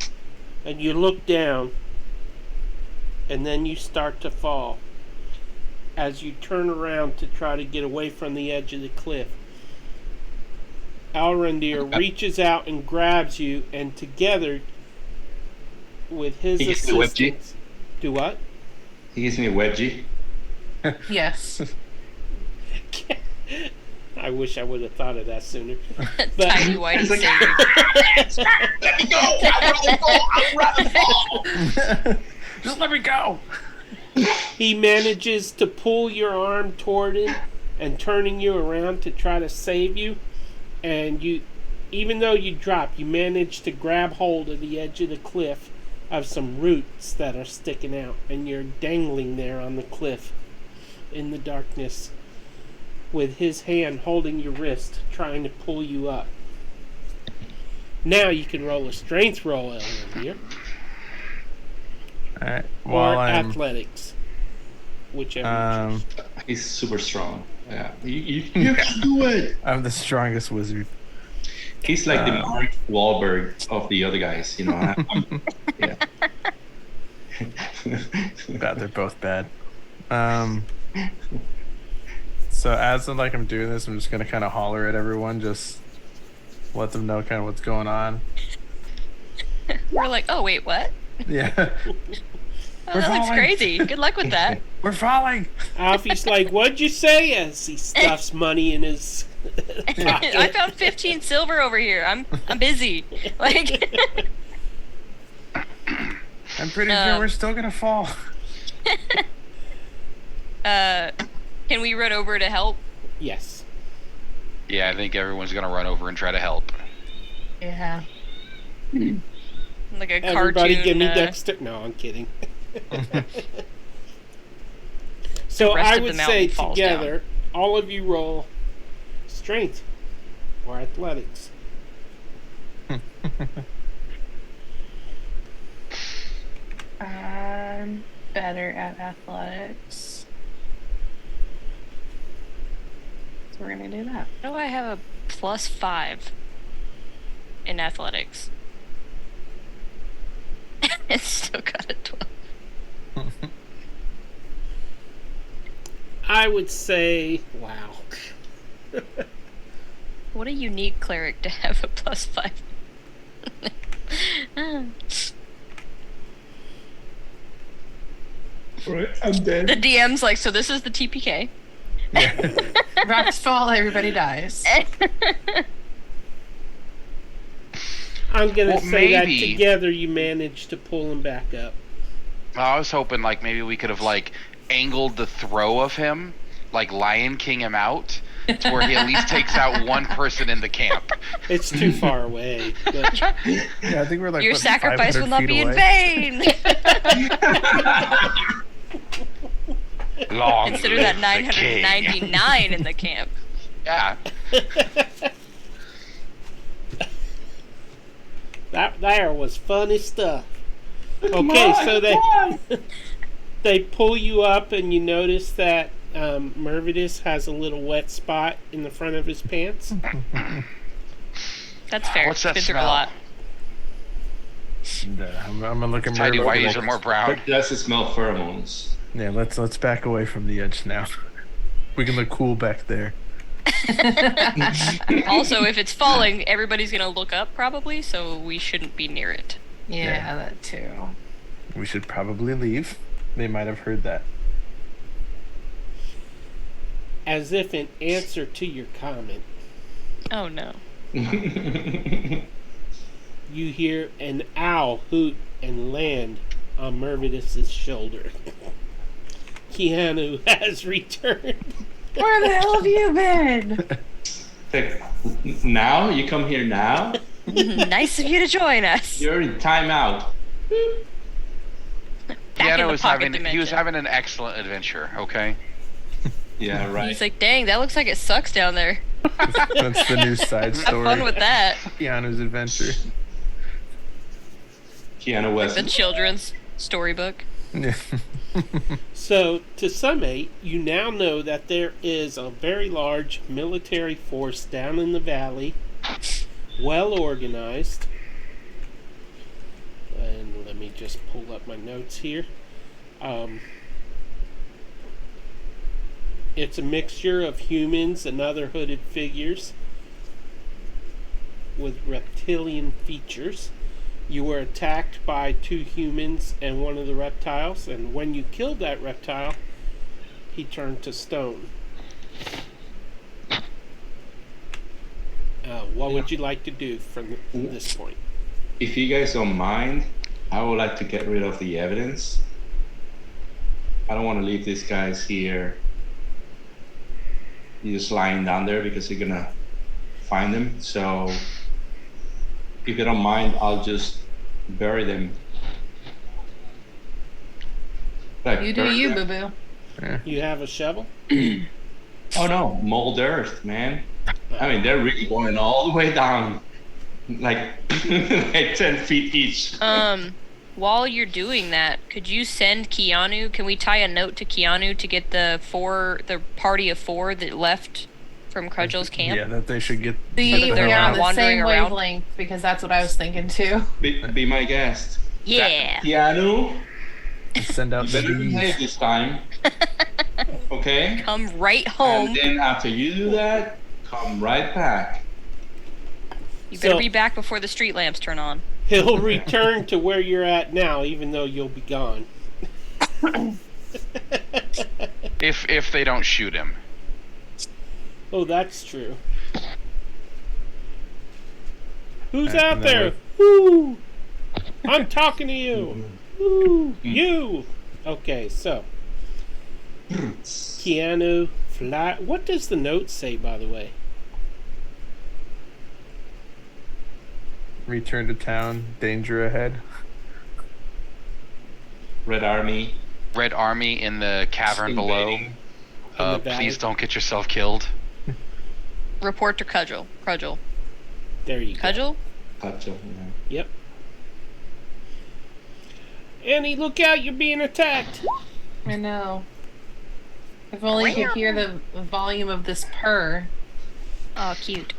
and you look down, and then you start to fall. As you turn around to try to get away from the edge of the cliff, Elrondir reaches out and grabs you, and together, with his He gives me a wedgie? assistance, do what? He gives me a wedgie. Yes. I wish I would have thought of that sooner. Tiny whitey It's like- saved. Let me go! I'd rather fall! Just let me go. He manages to pull your arm toward him and turning you around to try to save you. And you, even though you drop, you manage to grab hold of the edge of the cliff of some roots that are sticking out. And you're dangling there on the cliff in the darkness with his hand holding your wrist, trying to pull you up. Now you can roll a strength roll, Elrondir, All right. or While I'm athletics, whichever you choose. He's super strong. Yeah. You can do it! I'm the strongest wizard. He's like the Mark Wahlberg of the other guys, you know. Yeah. God, they're both bad. So as I'm doing this, I'm just gonna kind of holler at everyone, just let them know kind of what's going on. We're like, oh wait, what? Yeah, Oh, We're that looks falling. crazy. Good luck with that. we're falling. Alfie's like, "What'd you say?" As he stuffs money in his pocket. I found 15 silver over here. I'm busy. Like, I'm pretty sure we're still gonna fall. can we run over to help? Yes. Yeah, I think everyone's gonna run over and try to help. Yeah. Like a Everybody cartoon. give me Dexter. No, I'm kidding. So The rest I of the would mountain say falls together, all of you roll strength or athletics. I'm better at athletics. So we're gonna do that. How do I have a +5 in athletics? It's still got a 12. I would say, wow. What a unique cleric to have a +5. Right, and then The DM's like, so this is the TPK. Yeah. Rocks fall, everybody dies. I'm gonna Well, say that maybe- together you managed to pull him back up. I was hoping like maybe we could have like angled the throw of him, like Lion King him out, to where he at least takes out one person in the camp. It's too far away. But Yeah, I think we're like Your what, sacrifice 500 will not feet be in away? vain. Long Consider live that the king. 999 in the camp. Yeah. that there was funny stuff. Okay, so they pull you up, and you notice that Mervidus has a little wet spot in the front of his pants. That's fair. What's that Been through smell? a lot. And, I'm gonna look at Tidy Merv. whities are more brown. But does it smell pheromones? Yeah, let's back away from the edge now. We can look cool back there. Also, if it's falling, everybody's gonna look up probably, so we shouldn't be near it. Yeah, that too. We should probably leave. They might have heard that. As if in answer to your comment, Oh no. you hear an owl hoot and land on Mervidus' shoulder. Keanu has returned. Where the hell have you been? Like, now? You come here now? Nice of you to join us. You're in timeout. Back in Keanu the was pocket having dimension. he was having an excellent adventure. Okay. Yeah, right. He's like, dang, that looks like it sucks down there. That's the new side Have story. fun with that. Keanu's adventure. Keanu West. The children's storybook. Yeah. So, to summate, you now know that there is a very large military force down in the valley, well organized. And let me just pull up my notes here. It's a mixture of humans and other hooded figures with reptilian features. You were attacked by 2 humans and one of the reptiles, and when you killed that reptile, he turned to stone. What would you like to do from this point? If you guys don't mind, I would like to get rid of the evidence. I don't want to leave these guys here. You're just lying down there because you're gonna find them. So, if you don't mind, I'll just bury them. Like, You do bury you, them. boo boo. You have a shovel? Oh no, mold earth, man. I mean, they're really going all the way down, like, like 10 feet each. While you're doing that, could you send Keanu? Can we tie a note to Keanu to get the party of 4 that left from Crudgel's camp? Yeah, that they should get. See, So that they're we're not on the wandering same around? wavelength because that's what I was thinking too. Be my guest. Yeah. Keanu, Send out you the better behave bees. this time. Okay? Come right home. And then after you do that, come right back. You better So- be back before the street lamps turn on. He'll return to where you're at now, even though you'll be gone. If they don't shoot him. Oh, that's true. Who's Yeah, out and then there? Woo! I'm talking to you. Woo! You. Okay, so Keanu fly. What does the note say, by the way? Return to town. Danger ahead. Red Army. Red Army in the cavern below. Invading. In the valley? Please don't get yourself killed. Report to Cudgel. There you go. Cudgel? Gotcha, yeah. Yep. Annie, look out! You're being attacked. I know. If only you could hear the volume of this purr. Oh, cute.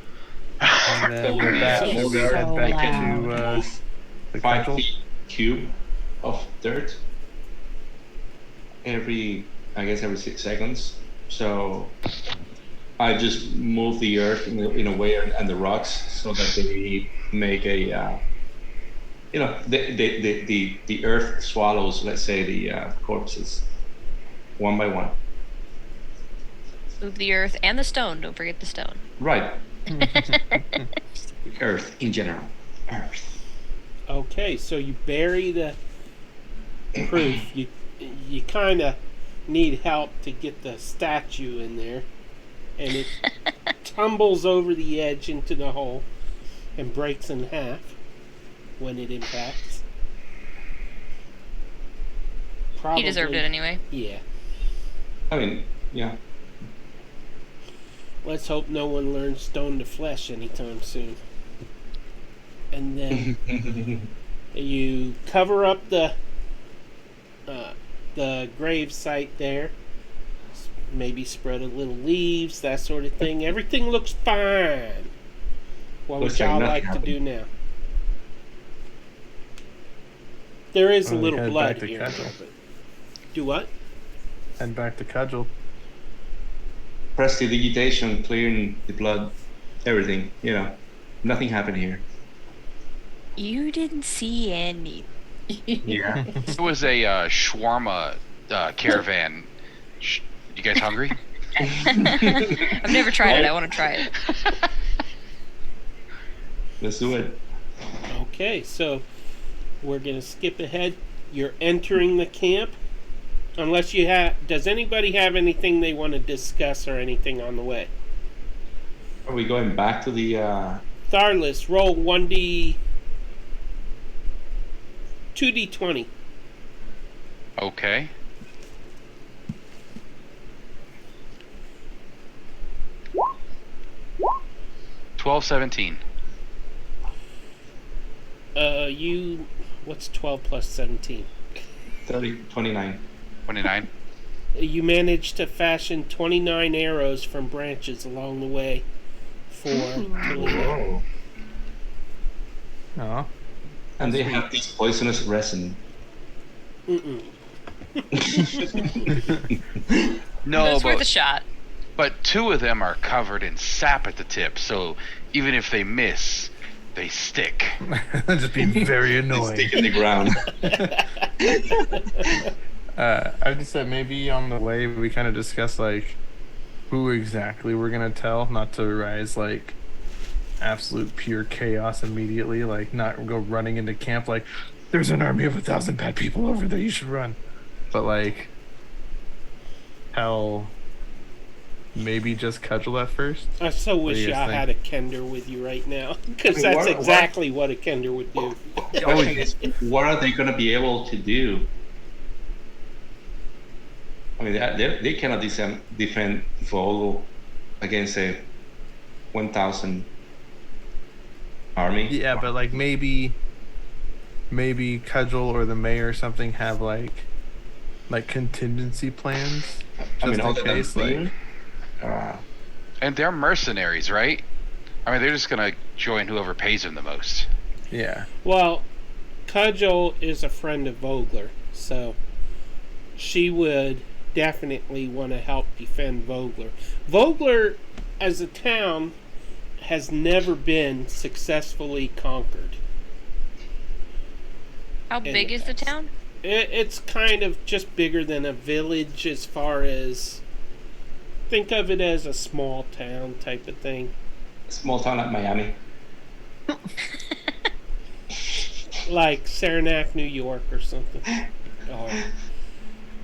And then with that, we'll So head back loud. to the 5 cudgel. feet cube of dirt every 6 seconds. So I just move the earth in a way and the rocks so that they make a the earth swallows, let's say, the corpses. one by one. Move the earth and the stone. Don't forget the stone. Right. Earth in general. Earth. Okay, so you bury the proof. You kind of need help to get the statue in there, and it tumbles over the edge into the hole and breaks in half when it impacts. Probably, He deserved it anyway. Yeah. I mean, yeah. Let's hope no one learns stone to flesh anytime soon. And then you cover up the grave site there. Maybe spread a little leaves, that sort of thing. Everything looks fine. What would Looks like y'all nothing like to happened. do now? There is a Well, we little head blood back to here. Cudgel. But do what? Head back to Cudgel. Prestidigitation, clearing the blood, everything. Nothing happened here. You didn't see any. Yeah. It was a shawarma caravan. You guys hungry? I've never tried it. I want to try it. Let's do it. Okay, so we're going to skip ahead. You're entering the camp. Unless you have... Does anybody have anything they want to discuss or anything on the way? Are we going back to the... Tharless, roll 1d... 2d20. Okay. $12, 17. You... What's 12 plus 17? 30, 29. 29. You managed to fashion 29 arrows from branches along the way for Toledo. Oh. And they have this poisonous resin. Mm-mm. No, It's worth a but, shot. but 2 of them are covered in sap at the tip, so even if they miss, they stick. Just be very They annoying. stick in the ground. I just said maybe on the way we kind of discuss like who exactly we're gonna tell, not to rise like absolute pure chaos immediately, like not go running into camp like there's an army of 1,000 bad people over there, you should run. But like tell maybe just Cudgel at first. I so do wish you guys y'all think? had a Kender with you right now, because I mean, that's what- exactly what a Kender would do. The question is, what are they going to be able to do? I mean, they cannot defend Vogel against a 1,000 army. Yeah, but like maybe Cudgel or the mayor or something have like contingency plans. I mean, Just in other than case, like clean, And they're mercenaries, right? I mean, they're just gonna join whoever pays them the most. yeah. Well, Cudgel is a friend of Vogler, so she would definitely want to help defend Vogler. Vogler, as a town, has never been successfully conquered. How In big the is the past. town? It's kind of just bigger than a village as far as... Think of it as a small town type of thing. small town like Miami. Like Saranac, New York or something. Or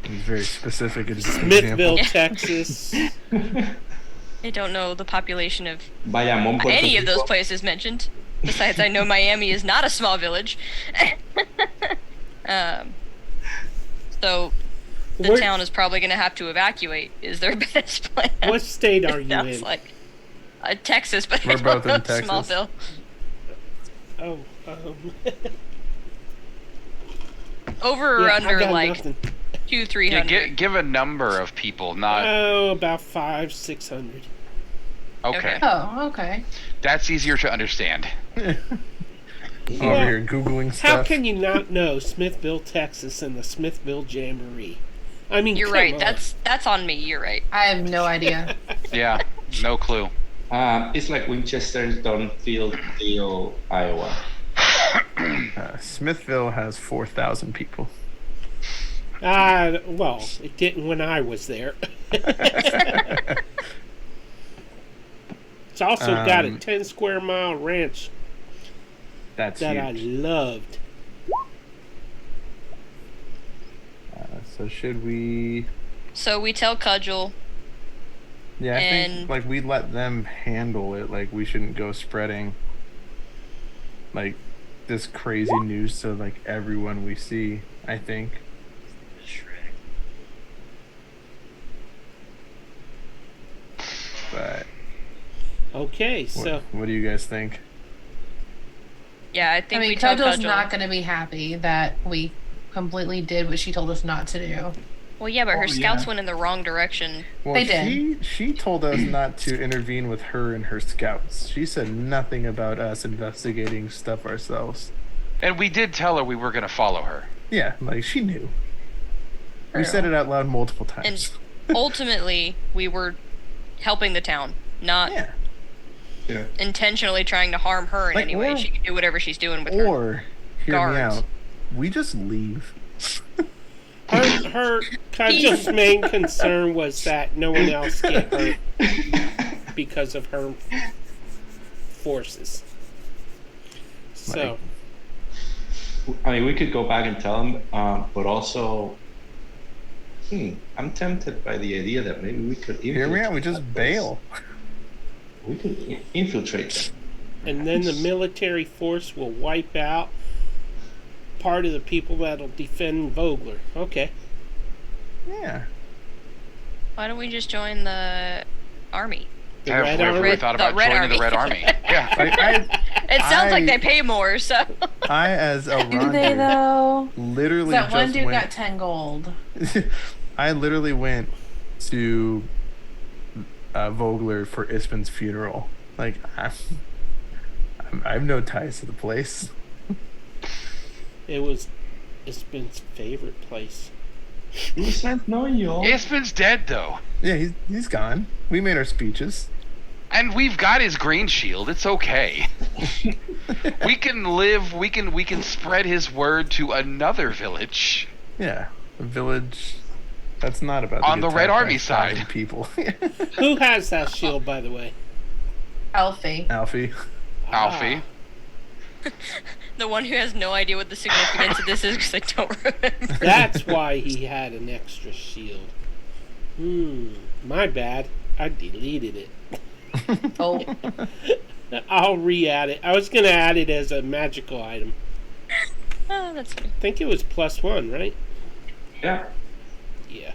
He's very specific in his Smithville, example. Texas. I don't know the population of Bayamón, Puerto any of those Rico. places mentioned. Besides, I know Miami is not a small village. So the Where- town is probably going to have to evacuate. Is their best plan? What state are It you sounds in? like Texas, but We're I don't both in know Texas. Smallville. Oh, Over or yeah, I under got like nothing. 200-300. Yeah, give a number of people, not Oh, about 500-600. okay. Oh, okay. That's easier to understand. Over Well, here googling stuff. how can you not know Smithville, Texas, and the Smithville Jamboree? I mean, You're come right. on. That's on me. You're right. I have no idea. Yeah, no clue. It's like Winchester, Dunfield, Dale, Iowa. Smithville has 4,000 people. Well, it didn't when I was there. It's also got a 10 square mile ranch That's that huge. I loved. So should we? So we tell Cudgel. Yeah, I think And- like we let them handle it. Like we shouldn't go spreading like this crazy news to like everyone we see. I think. But Okay, so what do you guys think? Yeah, I I think mean, we tell Cudgel's Cudgel. not going to be happy that we completely did what she told us not to do. Well, yeah, but her Oh, scouts yeah. went in the wrong direction. Well, They did. she told us not to intervene with her and her scouts. She said nothing about us investigating stuff ourselves. And we did tell her we were going to follow her. Yeah, like she knew. We said it out loud multiple times. Ultimately, we were helping the town, not Yeah. Yeah. intentionally trying to harm her in Like, any way. or- She can do whatever she's doing with her. Or hear me guards. out. We just leave. her Cudgel's main concern was that no one else get hurt because of her forces. So, I mean, we could go back and tell him, but also, I'm tempted by the idea that maybe we could Hear me out. We infiltrate just that place. bail. We could infiltrate them. and then the military force will wipe out part of the people that'll defend Vogler. Okay. Yeah. Why don't we just join the army? The Have Red we ever Army? thought The about Red joining the Army. Red Army? Yeah. Like, It sounds like I- they pay more, so. I as a Do they, though? literally That one just dude went. got 10 gold. I literally went to Vogler for Ispen's funeral. Like, I have no ties to the place. It was Ispen's favorite place. No, yo. Ispen's dead, though. Yeah, he's gone. We made our speeches. And we've got his grain shield. It's okay. We can live. We can spread his word to another village. Yeah, a village that's not about to On get the Red attacked by Army 1,000 side. people. Who has that shield, by the way? Alfie. Alfie. Alfie. The one who has no idea what the significance of this is because I don't remember. That's why he had an extra shield. My bad. I deleted it. Oh, I'll re-add it. I was gonna add it as a magical item. Oh, that's funny. I think it was +1, right? Yeah. Yeah.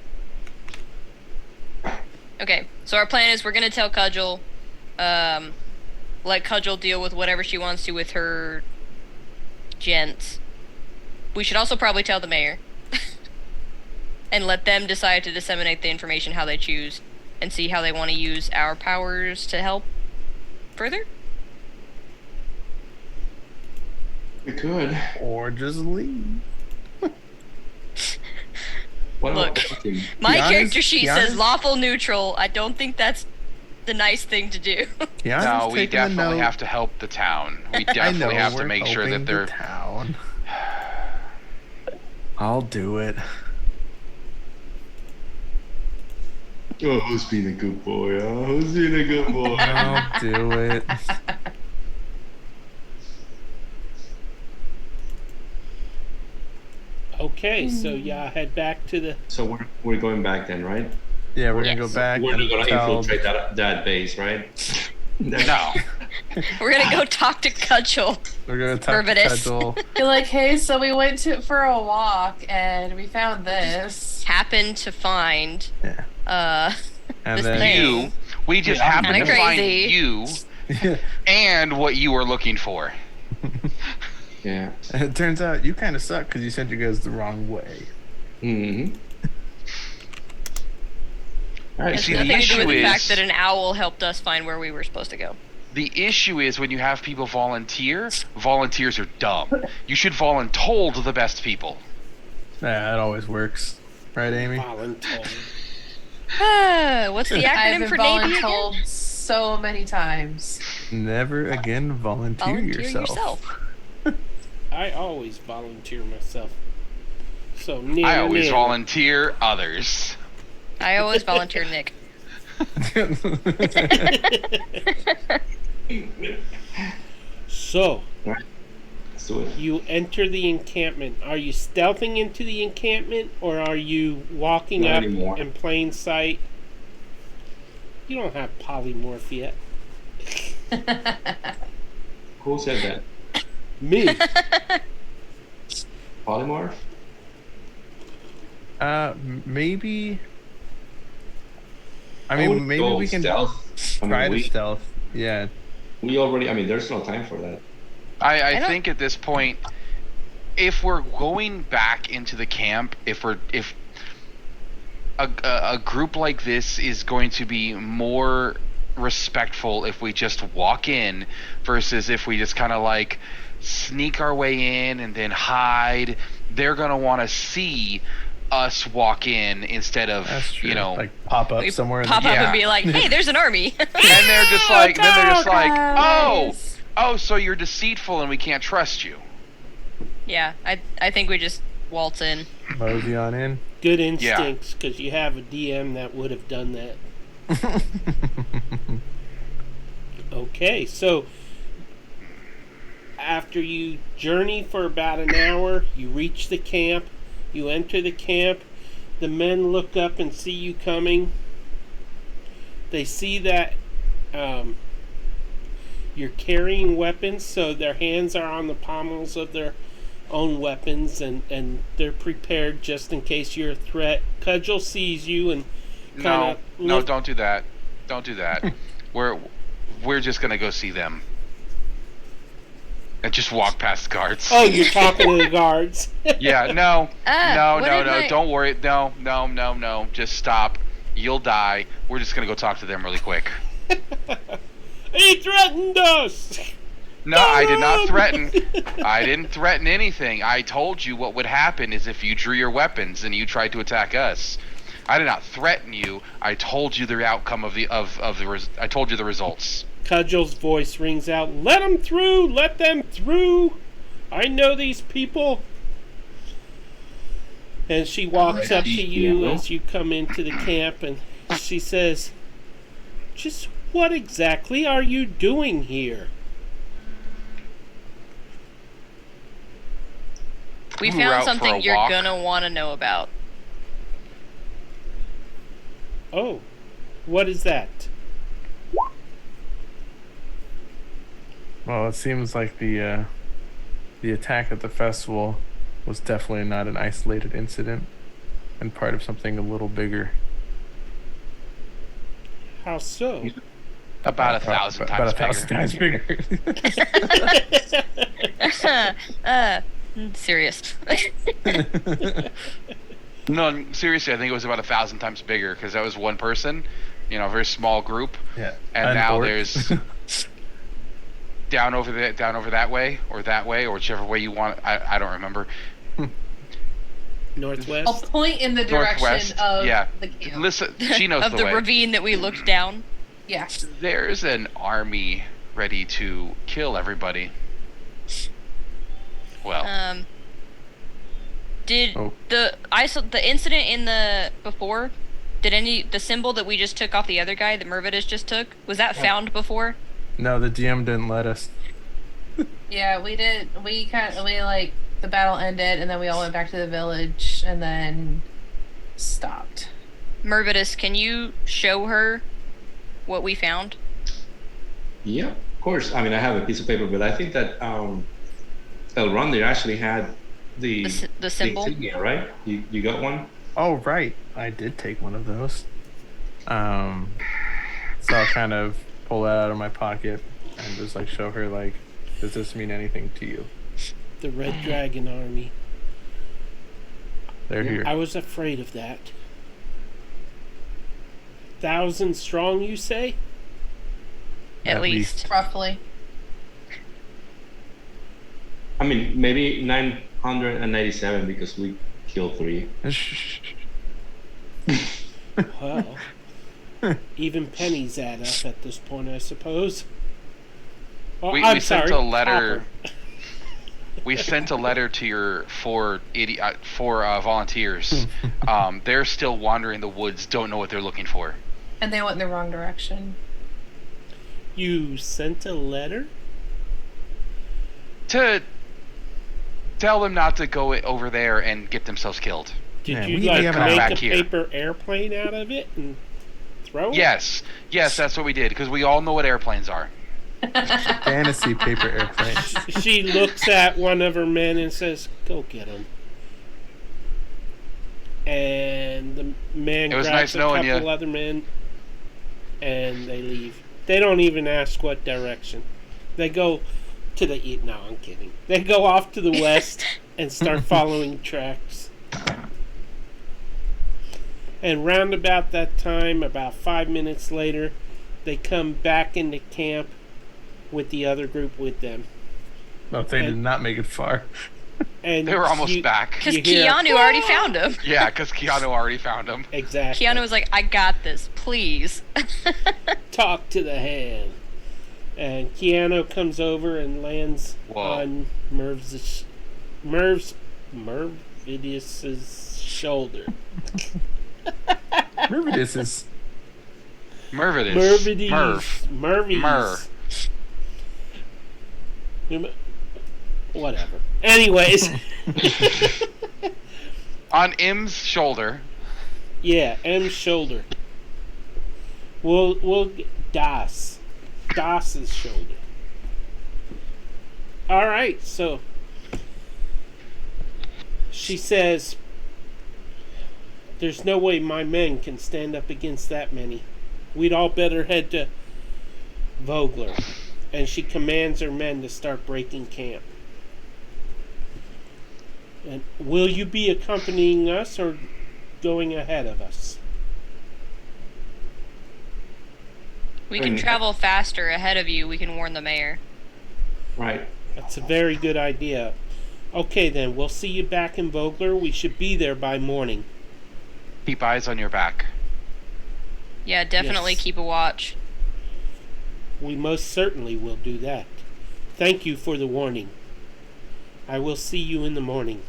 Okay, so our plan is we're gonna tell Cudgel, let Cudgel deal with whatever she wants to with her gents. We should also probably tell the mayor. And let them decide to disseminate the information how they choose and see how they want to use our powers to help further. We could. Or just leave. What Look. about him? My Giannis- character sheet says Giannis- lawful neutral. I don't think that's the nice thing to do. Yeah, No, we definitely have to help the town. We I know. definitely have to we're make sure helping that they're. the town. I'll do it. Oh, who's being a good boy? Oh, who's being a good boy? I'll do it. Okay, so y'all head back to the. So we're going back then, right? Yeah, we're gonna Yes. go back We're not and gonna tell. infiltrate that base, right? No. We're gonna go talk to Cudgel. We're gonna talk to Verbitis. Cudgel. you're like, hey, so we went for a walk and we found this. Happened to find Yeah. And This then thing. You. We just happened to Kinda find crazy. you and what you were looking for. Yeah. And it turns out you kind of suck because you sent you guys the wrong way. Mm-hmm. All right. It's See, nothing the to do with the issue fact is- that an owl helped us find where we were supposed to go. The issue is when you have people volunteer, volunteers are dumb. You should voluntold the best people. Yeah, that always works. Right, Amy? Volunteer. What's the I've acronym been for Navy again? voluntold so many times. Never again volunteer, Volunteer yourself. I always volunteer myself. So I always nanner. volunteer others. I always volunteer Nick. So Let's do it. you enter the encampment. Are you stealthing into the encampment, or are you walking Not up anymore. in plain sight? You don't have polymorph yet. Who said that? Me. Polymorph? Maybe. I I mean, would maybe go we can stealth. try to stealth. Yeah. We already. I mean, there's no time for that. I don't- think at this point, if we're going back into the camp, if a group like this is going to be more respectful if we just walk in versus if we just kind of like sneak our way in and then hide. They're gonna want to see us walk in instead of That's true. like pop up We somewhere. pop up Yeah. and be like, "Hey, there's an army." and they're just like guys. oh, so you're deceitful and we can't trust you. Yeah, I think we just waltz in. Mosey on in. Good instincts, because you have a DM that would have done that. Okay, so after you journey for about an hour, you reach the camp. You enter the camp. The men look up and see you coming. They see that you're carrying weapons, so their hands are on the pommels of their own weapons, and they're prepared just in case you're a threat. Cudgel sees you and No, kinda don't do that. Don't do that. we're just gonna go see them and just walk past the guards. Oh, you're talking to the guards. Yeah, no, no, what no, did no. my- Don't worry. No. Just stop. You'll die. We're just gonna go talk to them really quick. He threatened us. No, I did not Dumb! threaten. I didn't threaten anything. I told you what would happen is if you drew your weapons and you tried to attack us. I did not threaten you. I told you the outcome of the I told you the results. Cudgel's voice rings out. Let them through. Let them through. I know these people. And she walks up to you Yeah. as you come into the camp, and she says, "Just what exactly are you doing here?" We We're out found for something a you're walk. gonna want to know about. Oh, what is that? Well, it seems like the attack at the festival was definitely not an isolated incident and part of something a little bigger. How so? About 1,000 times About 1,000 times bigger. Serious. No, seriously, I think it was about 1,000 times bigger because that was one person, a very small group, Yeah. and now orc. there's down over that way, or whichever way you want. I don't remember. Northwest? I'll point in the direction Northwest, of yeah. the camp. Listen, she knows of the the way. ravine that we looked down. Yeah. There's an army ready to kill everybody. Well, Did Oh. the incident in the before? Did the symbol that we just took off the other guy that Mervidus just took, was that found before? No, the DM didn't let us. Yeah, we did. We the battle ended, and then we all went back to the village, and then stopped. Mervidus, can you show her what we found? Yeah, of course. I mean, I have a piece of paper, but I think that Elrond actually had the The symbol? insignia, right? You got one? Oh, right. I did take one of those. So I'll kind of pull that out of my pocket and just like show her like, does this mean anything to you? The Red Dragon Army. They're here. I was afraid of that. 1,000 strong, you say? At At least. Roughly. I mean, maybe 997 because we killed 3. Well, even pennies add up at this point, I suppose. Oh, We I'm sent sorry, a letter. copper. We sent a letter to your four volunteers. They're still wandering the woods, don't know what they're looking for. And they went in the wrong direction. You sent a letter? To tell them not to go over there and get themselves killed. Did Yeah, you we like haven't make back a here. paper airplane out of it and throw it? Yes, that's what we did, because we all know what airplanes are. Fantasy paper airplanes. She looks at one of her men and says, "Go get him." And the man It was grabs nice a knowing couple you. other men, and they leave. They don't even ask what direction. They go to the east. No, I'm kidding. They go off to the west and start following tracks. And round about that time, about 5 minutes later, they come back into camp with the other group with them. No, they did not make it far. And They were almost back. Because You hear, Keanu already found him. Yeah, because Keanu already found them. Exactly. Keanu was like, I got this, please. Talk to the hand. And Keanu comes over and lands Whoa. on Mervidius's shoulder. Mervidus is Mervidus. Mervies. Whatever. Anyways. On M's shoulder. Yeah, M's shoulder. We'll get Das's shoulder. All right, so she says, "There's no way my men can stand up against that many. We'd all better head to Vogler." And she commands her men to start breaking camp. And will you be accompanying us or going ahead of us? We can travel faster ahead of you. We can warn the mayor. Right. That's a very good idea. Okay, then. We'll see you back in Vogler. We should be there by morning. Keep eyes on your back. Yeah, definitely Yes. keep a watch. We most certainly will do that. Thank you for the warning. I will see you in the morning.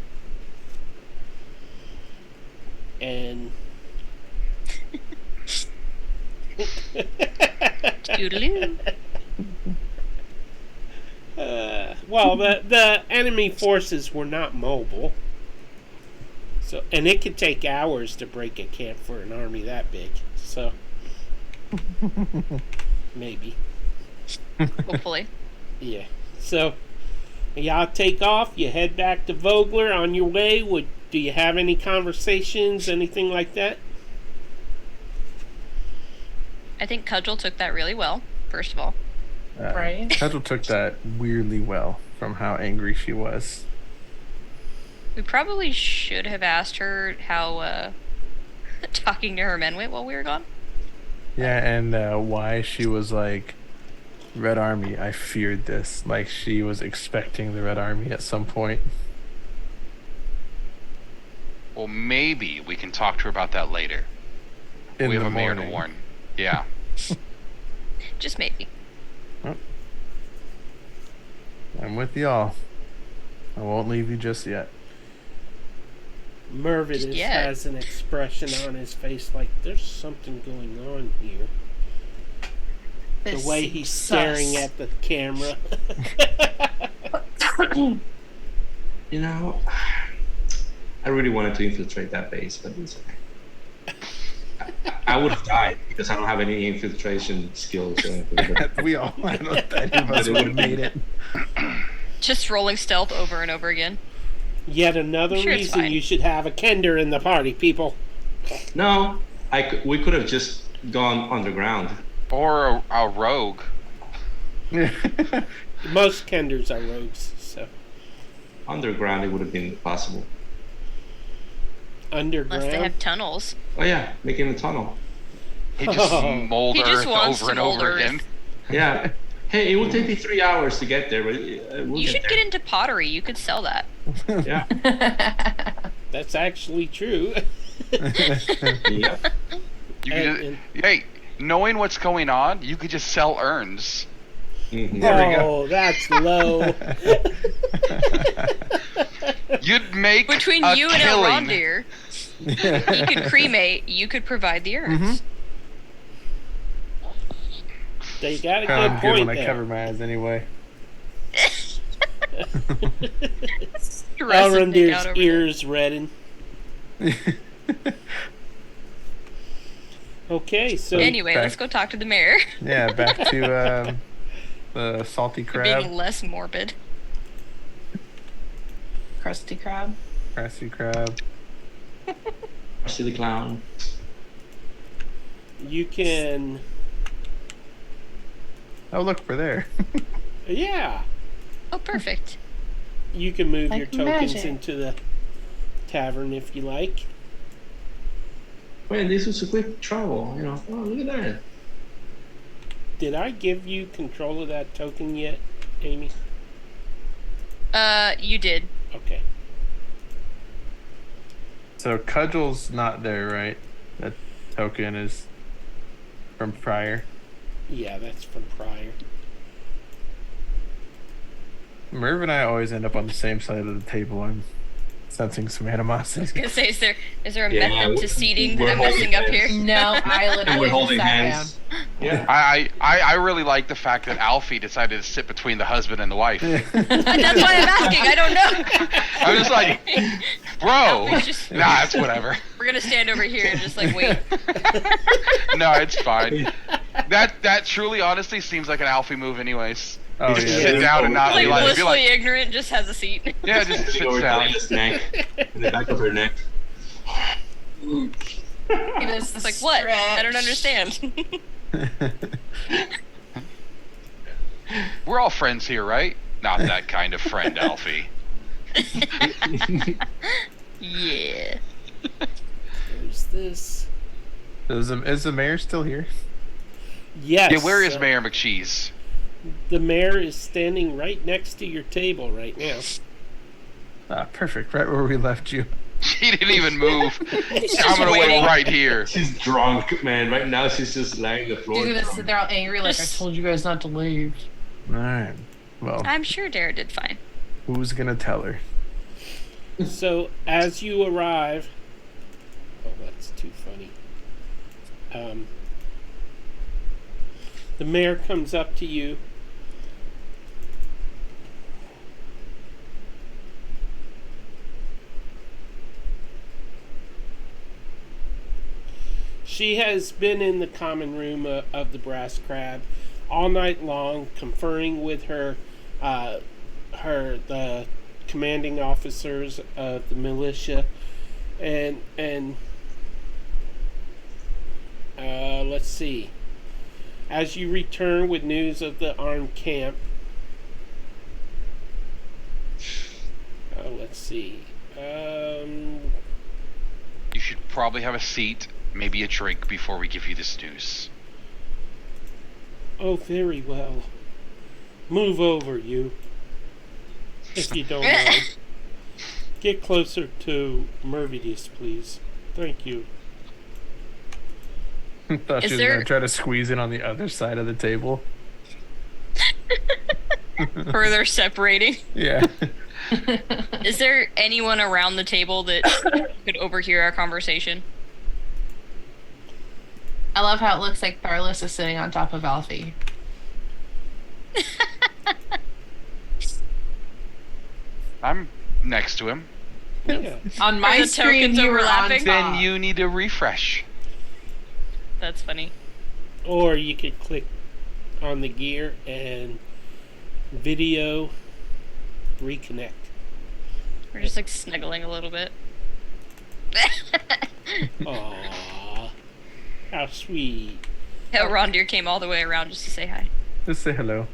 And... Toodaloo. well, the enemy forces were not mobile. So, and it could take hours to break a camp for an army that big. So, maybe. Hopefully. Yeah. So, y'all take off. You head back to Vogler. On your way, do you have any conversations, anything like that? I think Cudgel took that really well, first of all. Right. Cudgel took that weirdly well from how angry she was. We probably should have asked her how talking to her men went while we were gone. Yeah, and why she was like, Red Army, I feared this. Like she was expecting the Red Army at some point. Well, maybe we can talk to her about that later. In We have the a mayor to morning. warn. Yeah. Just maybe. I'm with y'all. I won't leave you just yet. Mervidus Yeah. has an expression on his face like there's something going on here. This The way he's seems staring sus. at the camera. You know, I really wanted to infiltrate that base, but it's okay. I would have died because I don't have any infiltration skills. Or anything, but We all, I don't think any of us would have made it. Just rolling stealth over and over again. Yet another Sure, it's reason fine. you should have a Kender in the party, people. no, we could have just gone underground. Or a rogue. Most Kenders are rogues, so Underground, it would have been possible. underground. Unless they have tunnels. Oh yeah, making a tunnel. He just Oh. mold He just Earth wants over to and mold over Earth. again. Yeah. Hey, it will take me 3 hours to get there, but we'll You get should there. get into pottery. You could sell that. Yeah. That's actually true. Yep. You could And- hey, knowing what's going on, you could just sell urns. Mhm. There we go. Oh, that's low. You'd make Between a you and killing. Elrondir, he could cremate. You could provide the urns. They got a I'm good good point when I there. cover my eyes anyway. Stressing Nick out Elrondir's over ears redden. Okay, so that. Anyway, back- let's go talk to the mayor. Yeah, back to the salty For being crab, less morbid. Krusty Krab. crusty crab. Rusty the Clown. you can, Oh, look, we're there. yeah, Oh, perfect. you can move Like your tokens magic. into the tavern if you like. Wait, this was a quick travel. You know. Oh, look at that. Did I give you control of that token yet, Amy? You did. Okay. So Cudgel's not there, right? That token is from prior. Yeah, that's from prior. Merv and I always end up on the same side of the table. I'm sensing some animosity. Gonna say, is there a Yeah, method to seating that we're I'm messing up holding here? hands. No, I And literally we're just holding sat hands. Yeah. I really like the fact that Alfie decided to sit between the husband and the wife. That's why I'm asking. I don't know. I was like, bro, Alfie's just- nah, it's whatever. We're gonna stand over here and just like wait. No, it's fine. That truly, honestly, seems like an Alfie move, anyways. Oh Just yeah. Sit down and not Like be like, be blissfully like, ignorant, just has a seat. yeah, just Sitting sit over down. Delia's neck, in the back of her neck. It is It's like what? I don't understand. We're all friends here, right? Not that kind of friend, Alfie. Yeah. There's this. Is the mayor still here? Yes. Yeah, where is Mayor McCheese? The mayor is standing right next to your table right now. Ah, perfect. Right where we left you. She didn't even move. He's I'm just gonna waiting. wait right here. She's drunk, man. Right now, she's just lying on the floor. She's gonna sit there all angry, like I told you guys not to leave. All right. Well, I'm sure Dara did fine. who's gonna tell her? So as you arrive, oh, that's too funny. The mayor comes up to you. She has been in the common room of the Brass Crab all night long, conferring with the commanding officers of the militia, and let's see. As you return with news of the armed camp, let's see. You should probably have a seat, maybe a drink before we give you this news. Oh, very well. Move over, you. If you don't mind. Get closer to Mervidius, please. Thank you. Thought Is she was there- gonna try to squeeze in on the other side of the table. Further separating. Yeah. Is there anyone around the table that could overhear our conversation? I love how it looks like Tharlus is sitting on top of Alfie. I'm next to him. Yeah. On my the screen, tokens you were on overlapping? Then top. you need a refresh. That's funny. Or you could click on the gear and video reconnect. We're just like snuggling a little bit. Aww. How sweet. Hell, Rondir came all the way around just to say hi. Just say hello.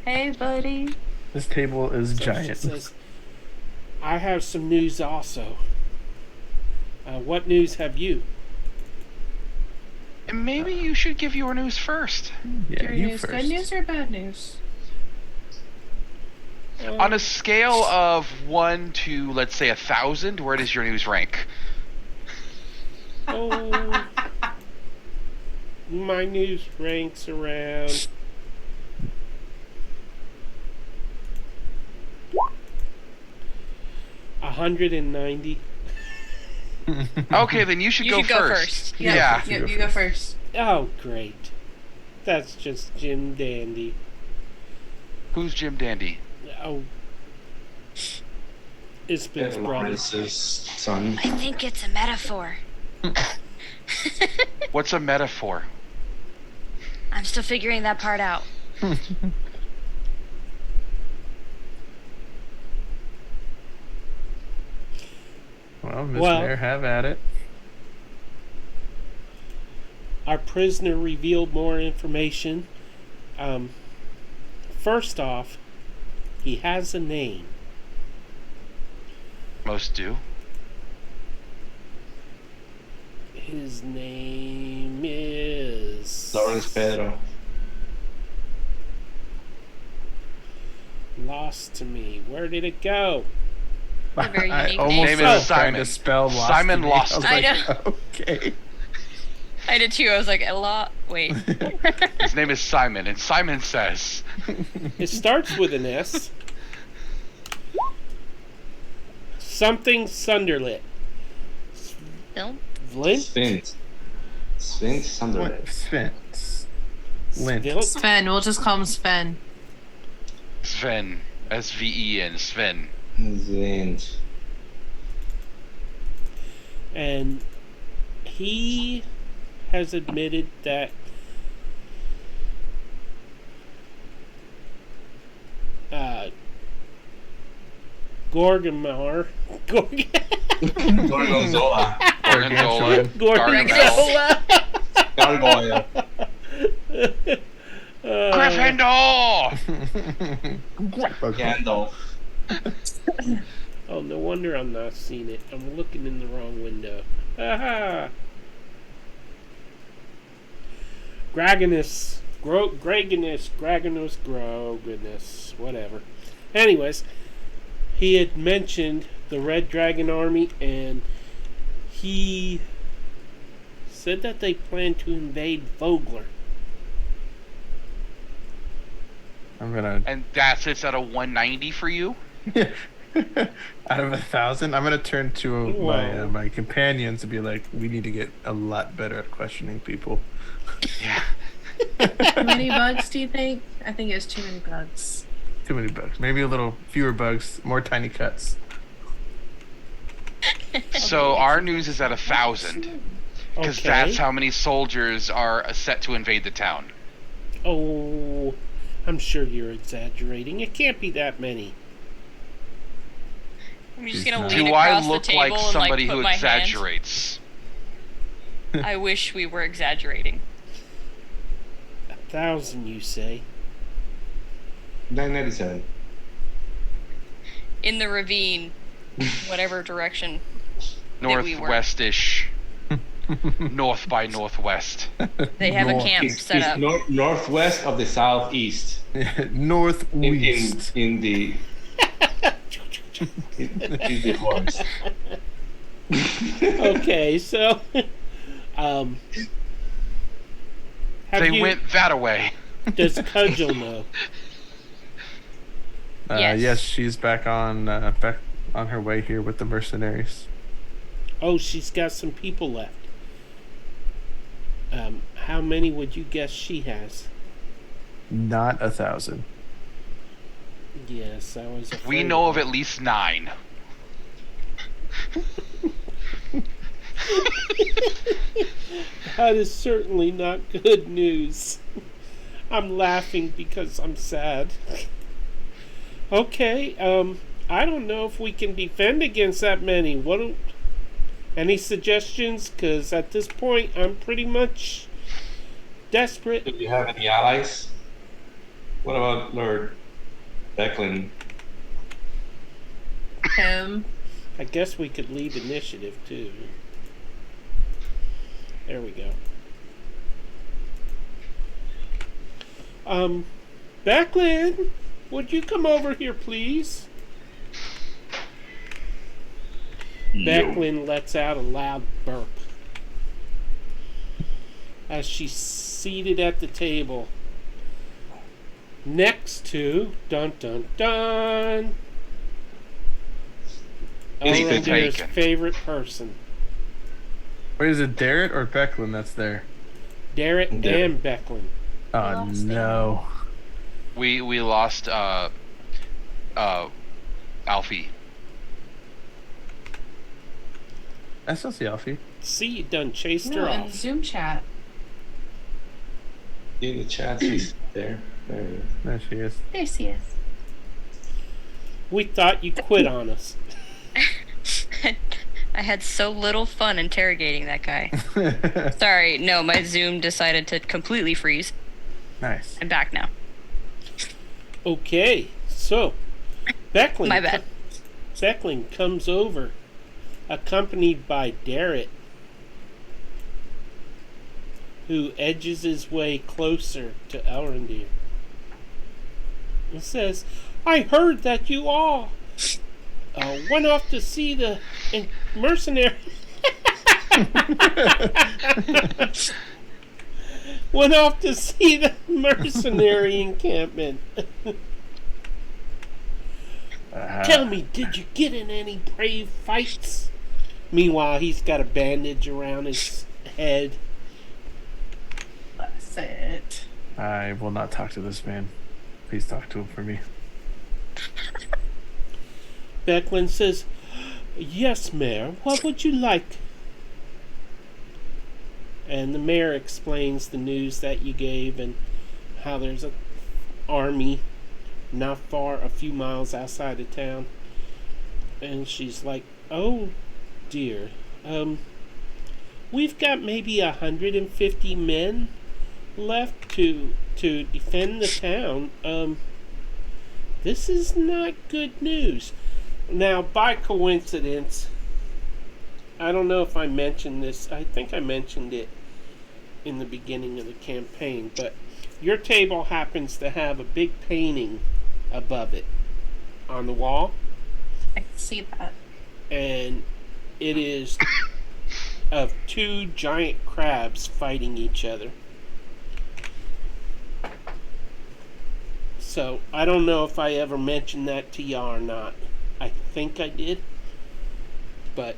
Hey, buddy. This table is So she giant. says, I have some news also. What news have you? And maybe you should give your news first. Yeah, Your you news, first. good news or bad news? On a scale of 1 to, let's say, 1,000, where does your news rank? Oh, my news ranks around 190. Okay, then you should You go should go first. first. Yeah. You go first. Oh, great. That's just Jim Dandy. Who's Jim Dandy? Oh. Ispen's brother. Lawrence's son. I think it's a metaphor. What's a metaphor? I'm still figuring that part out. Well, Miss Well- Mayor, have at it. Our prisoner revealed more information. First off, he has a name. Most do. His name is Lawrence Pedro. lost to me. Where did it go? A very I unique almost name. was Name is trying Simon. to spell lost Simon to me. Lost I was to me. like, I okay. I did too. I was like, a lot. Wait. His name is Simon, and Simon says, It starts with an S. Something Sunderlit. Film? Lint? Sphinx. Sphinx Sunderland. What? Spence. Lint. Svil- Sven. We'll just call him Sven. Sven. Sven. Sven. Sphinx. And he has admitted that Gorgamar Gorgonzola. Gorgonzola. Gorgonzola Gargoyle. Gryffindor! Gandalf. Oh, no wonder I'm not seeing it. I'm looking in the wrong window. Aha! Gragonus. Groganus, whatever. Anyways, he had mentioned the Red Dragon Army, and he said that they plan to invade Vogler. I'm gonna And that sits at a 190 for you? out of 1,000. I'm gonna turn to Whoa. my companions and be like, we need to get a lot better at questioning people. Yeah. How many bugs do you think? I think it's too many bugs. Too many bugs. Maybe a little fewer bugs, more tiny cuts. So our news is at 1,000. Because Okay. that's how many soldiers are set to invade the town. Oh, I'm sure you're exaggerating. It can't be that many. I'm just He's gonna not. lean Do I across look the table like and somebody put who my hand. exaggerates? I wish we were exaggerating. 1,000, you say? 997. In the ravine, whatever direction. That we were. Northwest-ish. North by northwest. They have a North. camp It's, set up. northwest of the southeast. Northwest. In the in the forest. Okay, so have They you, went that away. does Cudgel know? Yes. Yes, she's back on her way here with the mercenaries. Oh, she's got some people left. How many would you guess she has? Not 1,000. Yes, I was afraid. We know of at least 9. That is certainly not good news. I'm laughing because I'm sad. Okay, I don't know if we can defend against that many. Any suggestions? Because at this point, I'm pretty much desperate. Do you have any allies? What about Lord Becklin? Him. I guess we could lead initiative too. There we go. Becklin, would you come over here, please? Becklin lets out a loud burp as she's seated at the table next to dun dun dun Is the Elrendir's taken? favorite person. Wait, is it Darrett or Becklin that's there? Darrett Darrett. and Becklin. Oh lost no. We lost Alfie. I still see Alfie. See, you done chased her No, in off. Zoom chat. In the chat, she's there. There you go. There she is. There she is. We thought you quit on us. I had so little fun interrogating that guy. Sorry, no, my Zoom decided to completely freeze. Nice. I'm back now. Okay, so Becklin. My bad. Becklin comes over, accompanied by Darrett, who edges his way closer to Elrendir. He says, "I heard that you all went off to see the mercenary." Went off to see the mercenary encampment. Tell me, did you get in any brave fights? Meanwhile, he's got a bandage around his head. That's it. I will not talk to this man. Please talk to him for me. Becklin says, "Yes, Mayor, what would you like?" And the mayor explains the news that you gave and how there's an army not far, a few miles outside of town. And she's like, "Oh, dear. We've got maybe 150 men left to defend the town. This is not good news." Now, by coincidence, I don't know if I mentioned this. I think I mentioned it in the beginning of the campaign, but your table happens to have a big painting above it on the wall, I can see that. and it is of two giant crabs fighting each other. So, I don't know if I ever mentioned that to y'all or not. I think I did, but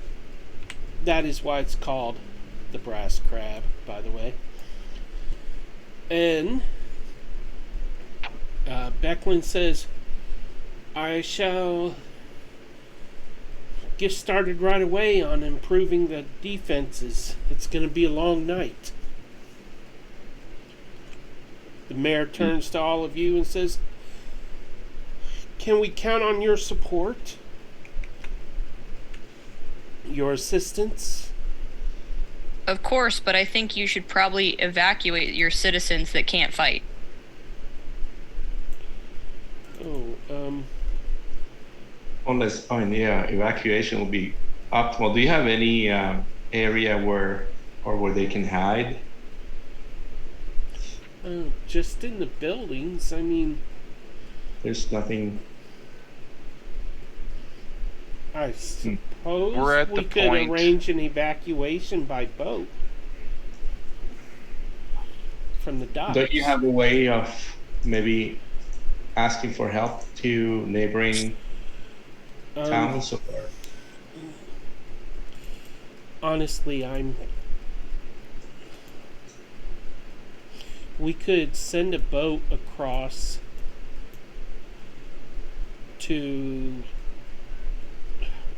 that is why it's called the brass crab, by the way. And Becklin says, "I shall get started right away on improving the defenses. It's going to be a long night." The mayor turns to all of you and says, "Can we count on your support? Your assistance?" Of course, but I think you should probably evacuate your citizens that can't fight. Oh, On this point, yeah, evacuation will be optimal. Do you have any area where they can hide? just in the buildings. I mean, There's nothing. I suppose We're at we the could point- arrange an evacuation by boat from the docks. Don't you have a way of maybe asking for help to neighboring towns? Or Honestly, we could send a boat across to,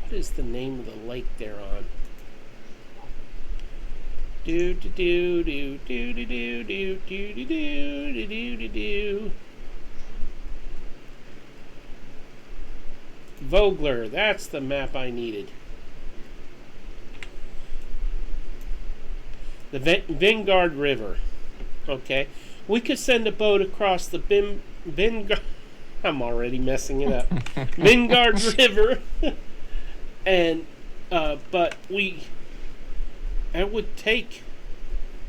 what is the name of the lake they're on? Do do do do do do do do do do do do do do. Vogler, that's the map I needed. The Vingard River. Okay. We could send a boat across the Vingard. I'm already messing it up. Vingard River. And, but it would take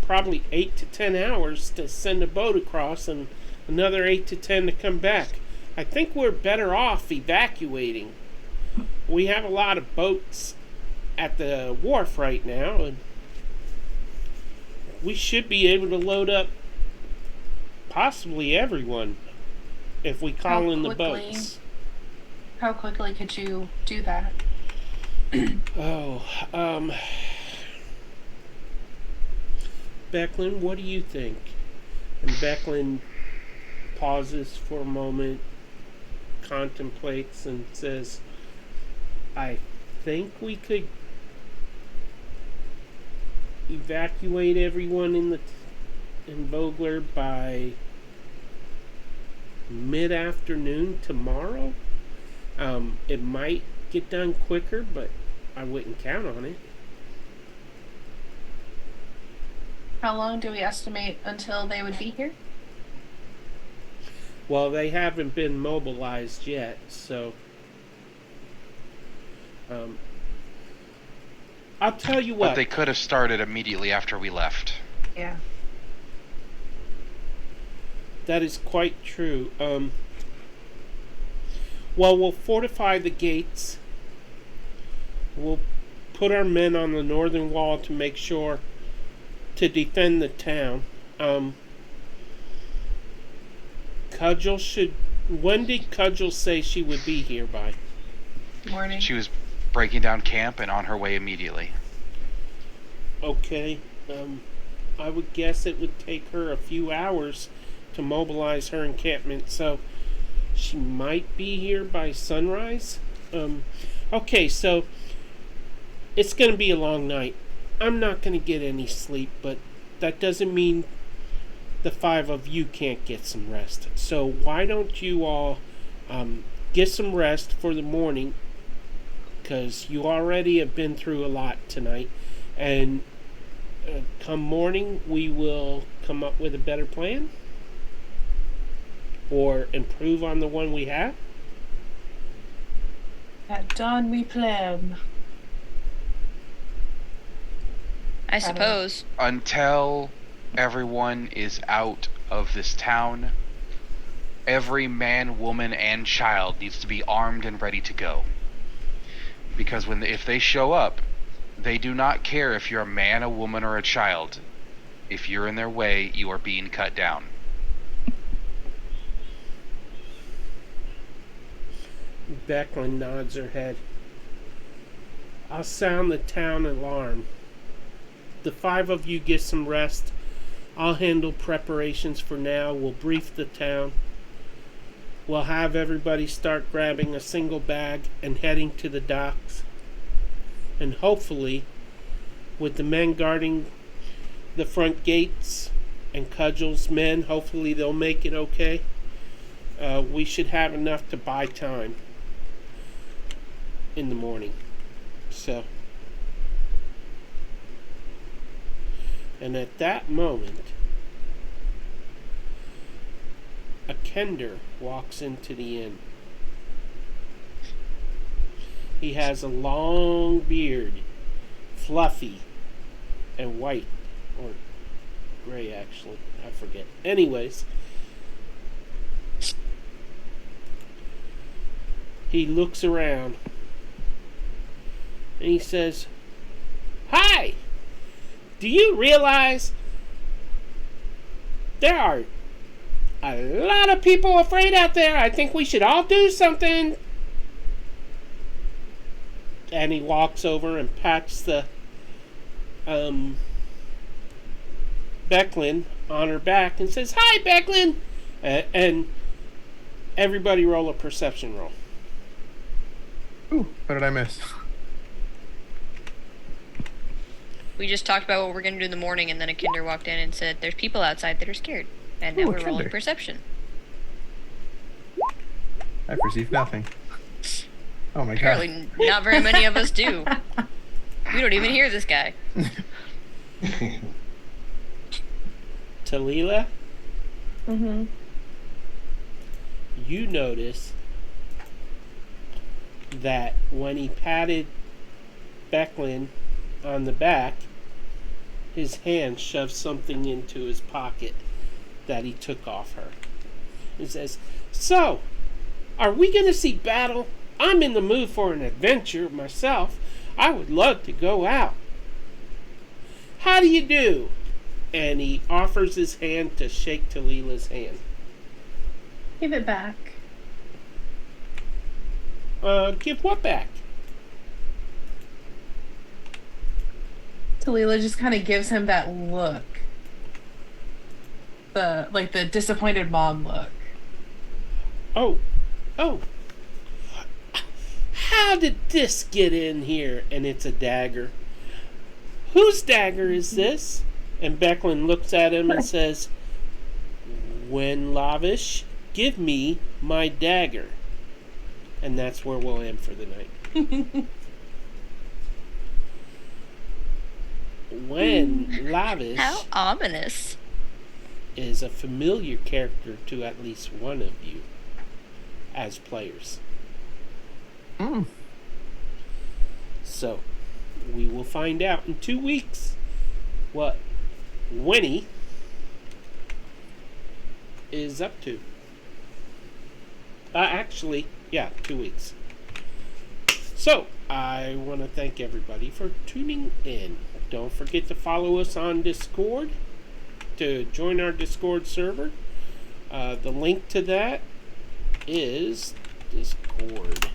probably 8 to 10 hours to send a boat across and another 8 to 10 to come back. I think we're better off evacuating. We have a lot of boats at the wharf right now, and we should be able to load up possibly everyone if we call in the boats. How quickly could you do that? Oh, Becklin, what do you think? And Becklin pauses for a moment, contemplates, and says, I think we could evacuate everyone in Vogler by mid-afternoon tomorrow. It might get done quicker, but I wouldn't count on it. How long do we estimate until they would be here? Well, they haven't been mobilized yet, so I'll tell you what. But they could have started immediately after we left. Yeah. That is quite true. Well, we'll fortify the gates. We'll put our men on the northern wall to make sure to defend the town. Cudgel should... When did Cudgel say she would be here by? Morning. She was breaking down camp and on her way immediately. Okay. I would guess it would take her a few hours to mobilize her encampment, so she might be here by sunrise. Okay, so it's going to be a long night. I'm not going to get any sleep, but that doesn't mean the 5 of you can't get some rest. So why don't you all get some rest for the morning, because you already have been through a lot tonight, and come morning we will come up with a better plan or improve on the one we have. At dawn we plan. I suppose. Until everyone is out of this town, every man, woman, and child needs to be armed and ready to go. Because if they show up, they do not care if you're a man, a woman, or a child. If you're in their way, you are being cut down. Becklin nods her head. I'll sound the town alarm. The 5 of you get some rest. I'll handle preparations for now. We'll brief the town. We'll have everybody start grabbing a single bag and heading to the docks. And hopefully, with the men guarding the front gates and Cudgel's men, hopefully they'll make it okay. We should have enough to buy time in the morning. So, and at that moment, a kender walks into the inn. He has a long beard, fluffy and white, or gray actually, I forget. Anyways, he looks around and he says, "Hi! Do you realize there are a lot of people afraid out there? I think we should all do something." And he walks over and pats the Becklin on her back and says, "Hi, Becklin!" And everybody roll a perception roll. Ooh, what did I miss? We just talked about what we're going to do in the morning, and then a kinder walked in and said, "There's people outside that are scared." And now Ooh, we're rolling kinder. perception. I perceived nothing. Oh my god. Apparently, not very many of us do. We don't even hear this guy. Talila, Mm-hmm. you notice that when he patted Becklin on the back, his hand shoved something into his pocket that he took off her. He says, "So, are we going to see battle? I'm in the mood for an adventure myself. I would love to go out. How do you do?" And he offers his hand to shake Talila's hand. Give it back. Give what back? Talila just kind of gives him that look. The disappointed mom look. Oh, oh. How did this get in here? And it's a dagger. Whose dagger is this? And Becklin looks at him and says, "When Lavish, give me my dagger." And that's where we'll end for the night. When Lavish How ominous. is a familiar character to at least one of you as players. So, we will find out in 2 weeks what Winnie is up to. Actually, yeah, 2 weeks. So, I want to thank everybody for tuning in. Don't forget to follow us on Discord to join our Discord server. The link to that is Discord.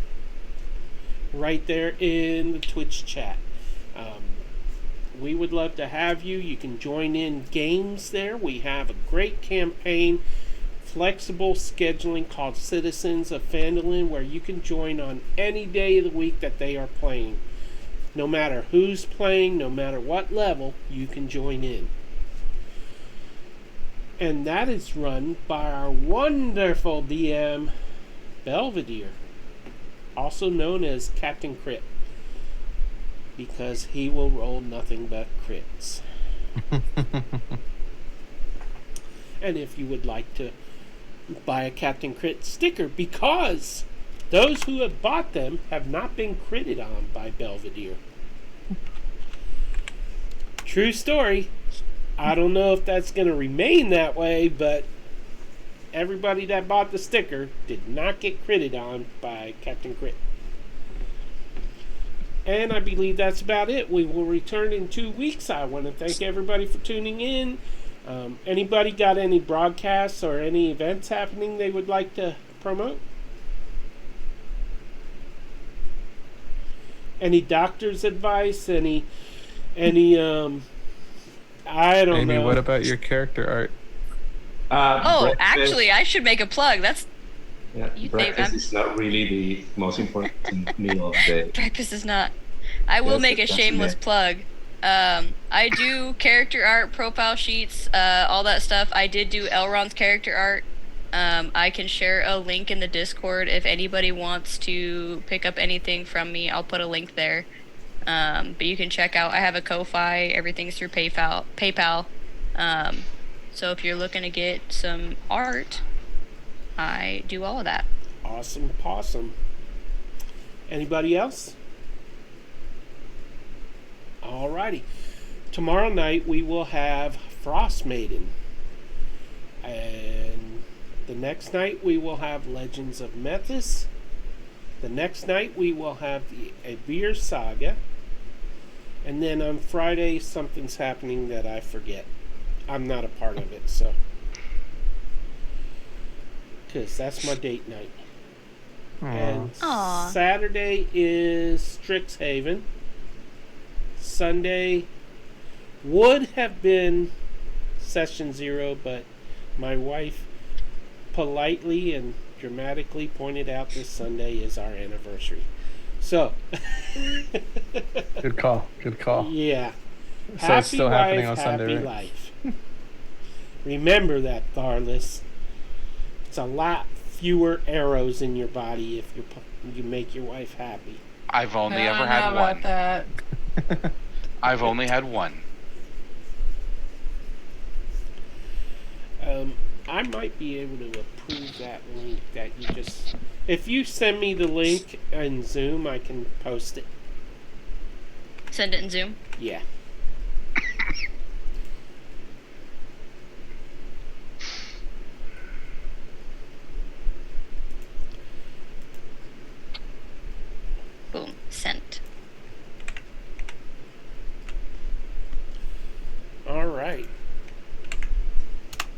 Right there in the Twitch chat. We would love to have you. You can join in games there. We have a great campaign, flexible scheduling called Citizens of Phandalin, where you can join on any day of the week that they are playing. No matter who's playing, no matter what level, you can join in. And that is run by our wonderful DM, Belvedere, also known as Captain Crit, because he will roll nothing but crits. And if you would like to buy a Captain Crit sticker, because those who have bought them have not been critted on by Belvedere. True story. I don't know if that's going to remain that way, but everybody that bought the sticker did not get critted on by Captain Crit. And I believe that's about it. We will return in 2 weeks. I want to thank everybody for tuning in. Anybody got any broadcasts or any events happening they would like to promote? Any doctor's advice? Any I don't Amy, know. what about your character art? Oh, Actually, I should make a plug. That's Breakfast is not really the most important meal of the day. breakfast is not. I will make a shameless plug. I do character art, profile sheets, all that stuff. I did do Elrond's character art. I can share a link in the Discord if anybody wants to pick up anything from me. I'll put a link there. But you can check out. I have a Ko-Fi. Everything's through PayPal. So if you're looking to get some art, I do all of that. Awesome possum. Anybody else? Alrighty. Tomorrow night we will have Frost Maiden. And the next night we will have Legends of Methus. The next night we will have the Abir Saga. And then on Friday something's happening that I forget. I'm not a part of it, so. Because that's my date night. And Saturday is Strixhaven. Sunday would have been Session 0, but my wife politely and dramatically pointed out this Sunday is our anniversary. So. Good call. Good call. Yeah. So Happy it's still wife, happening on happy Sunday, right? life. Remember that, Tharless. It's a lot fewer arrows in your body if you make your wife happy. I've only I ever don't had know about one. that. I've only had one. I might be able to approve that link that you just... If you send me the link in Zoom, I can post it. Send it in Zoom. Yeah. Boom. Sent. All right.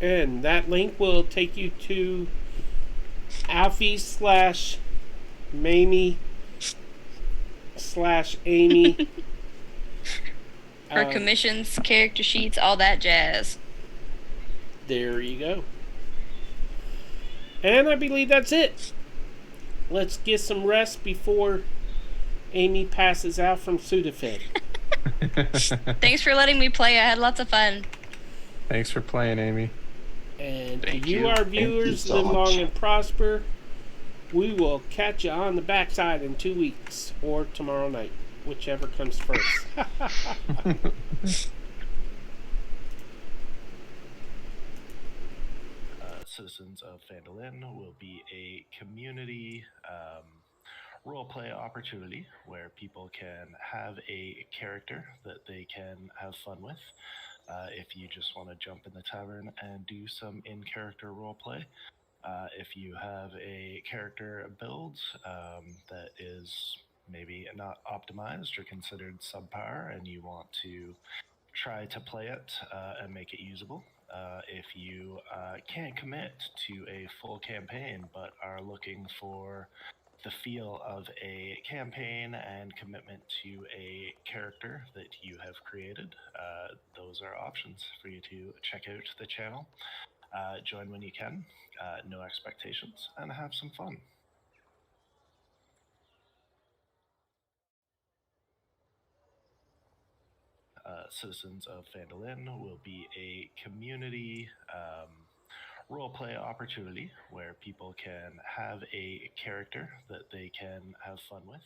And that link will take you to Alfie/Mamie/Amy For commissions, character sheets, all that jazz. There you go. And I believe that's it. Let's get some rest before Amy passes out from Sudafed. Thanks for letting me play. I had lots of fun. Thanks for playing, Amy. And Thank to you, you. our Thank you viewers, so live much. long and prosper. We will catch you on the backside in 2 weeks or tomorrow night, whichever comes first. Citizens of Phandalin will be a community roleplay opportunity where people can have a character that they can have fun with. If you just want to jump in the tavern and do some in-character roleplay, if you have a character build that is maybe not optimized or considered subpar and you want to try to play it and make it usable. If you can't commit to a full campaign but are looking for the feel of a campaign and commitment to a character that you have created, those are options for you to check out the channel. Join when you can, no expectations, and have some fun. Citizens of Phandalin will be a community roleplay opportunity where people can have a character that they can have fun with.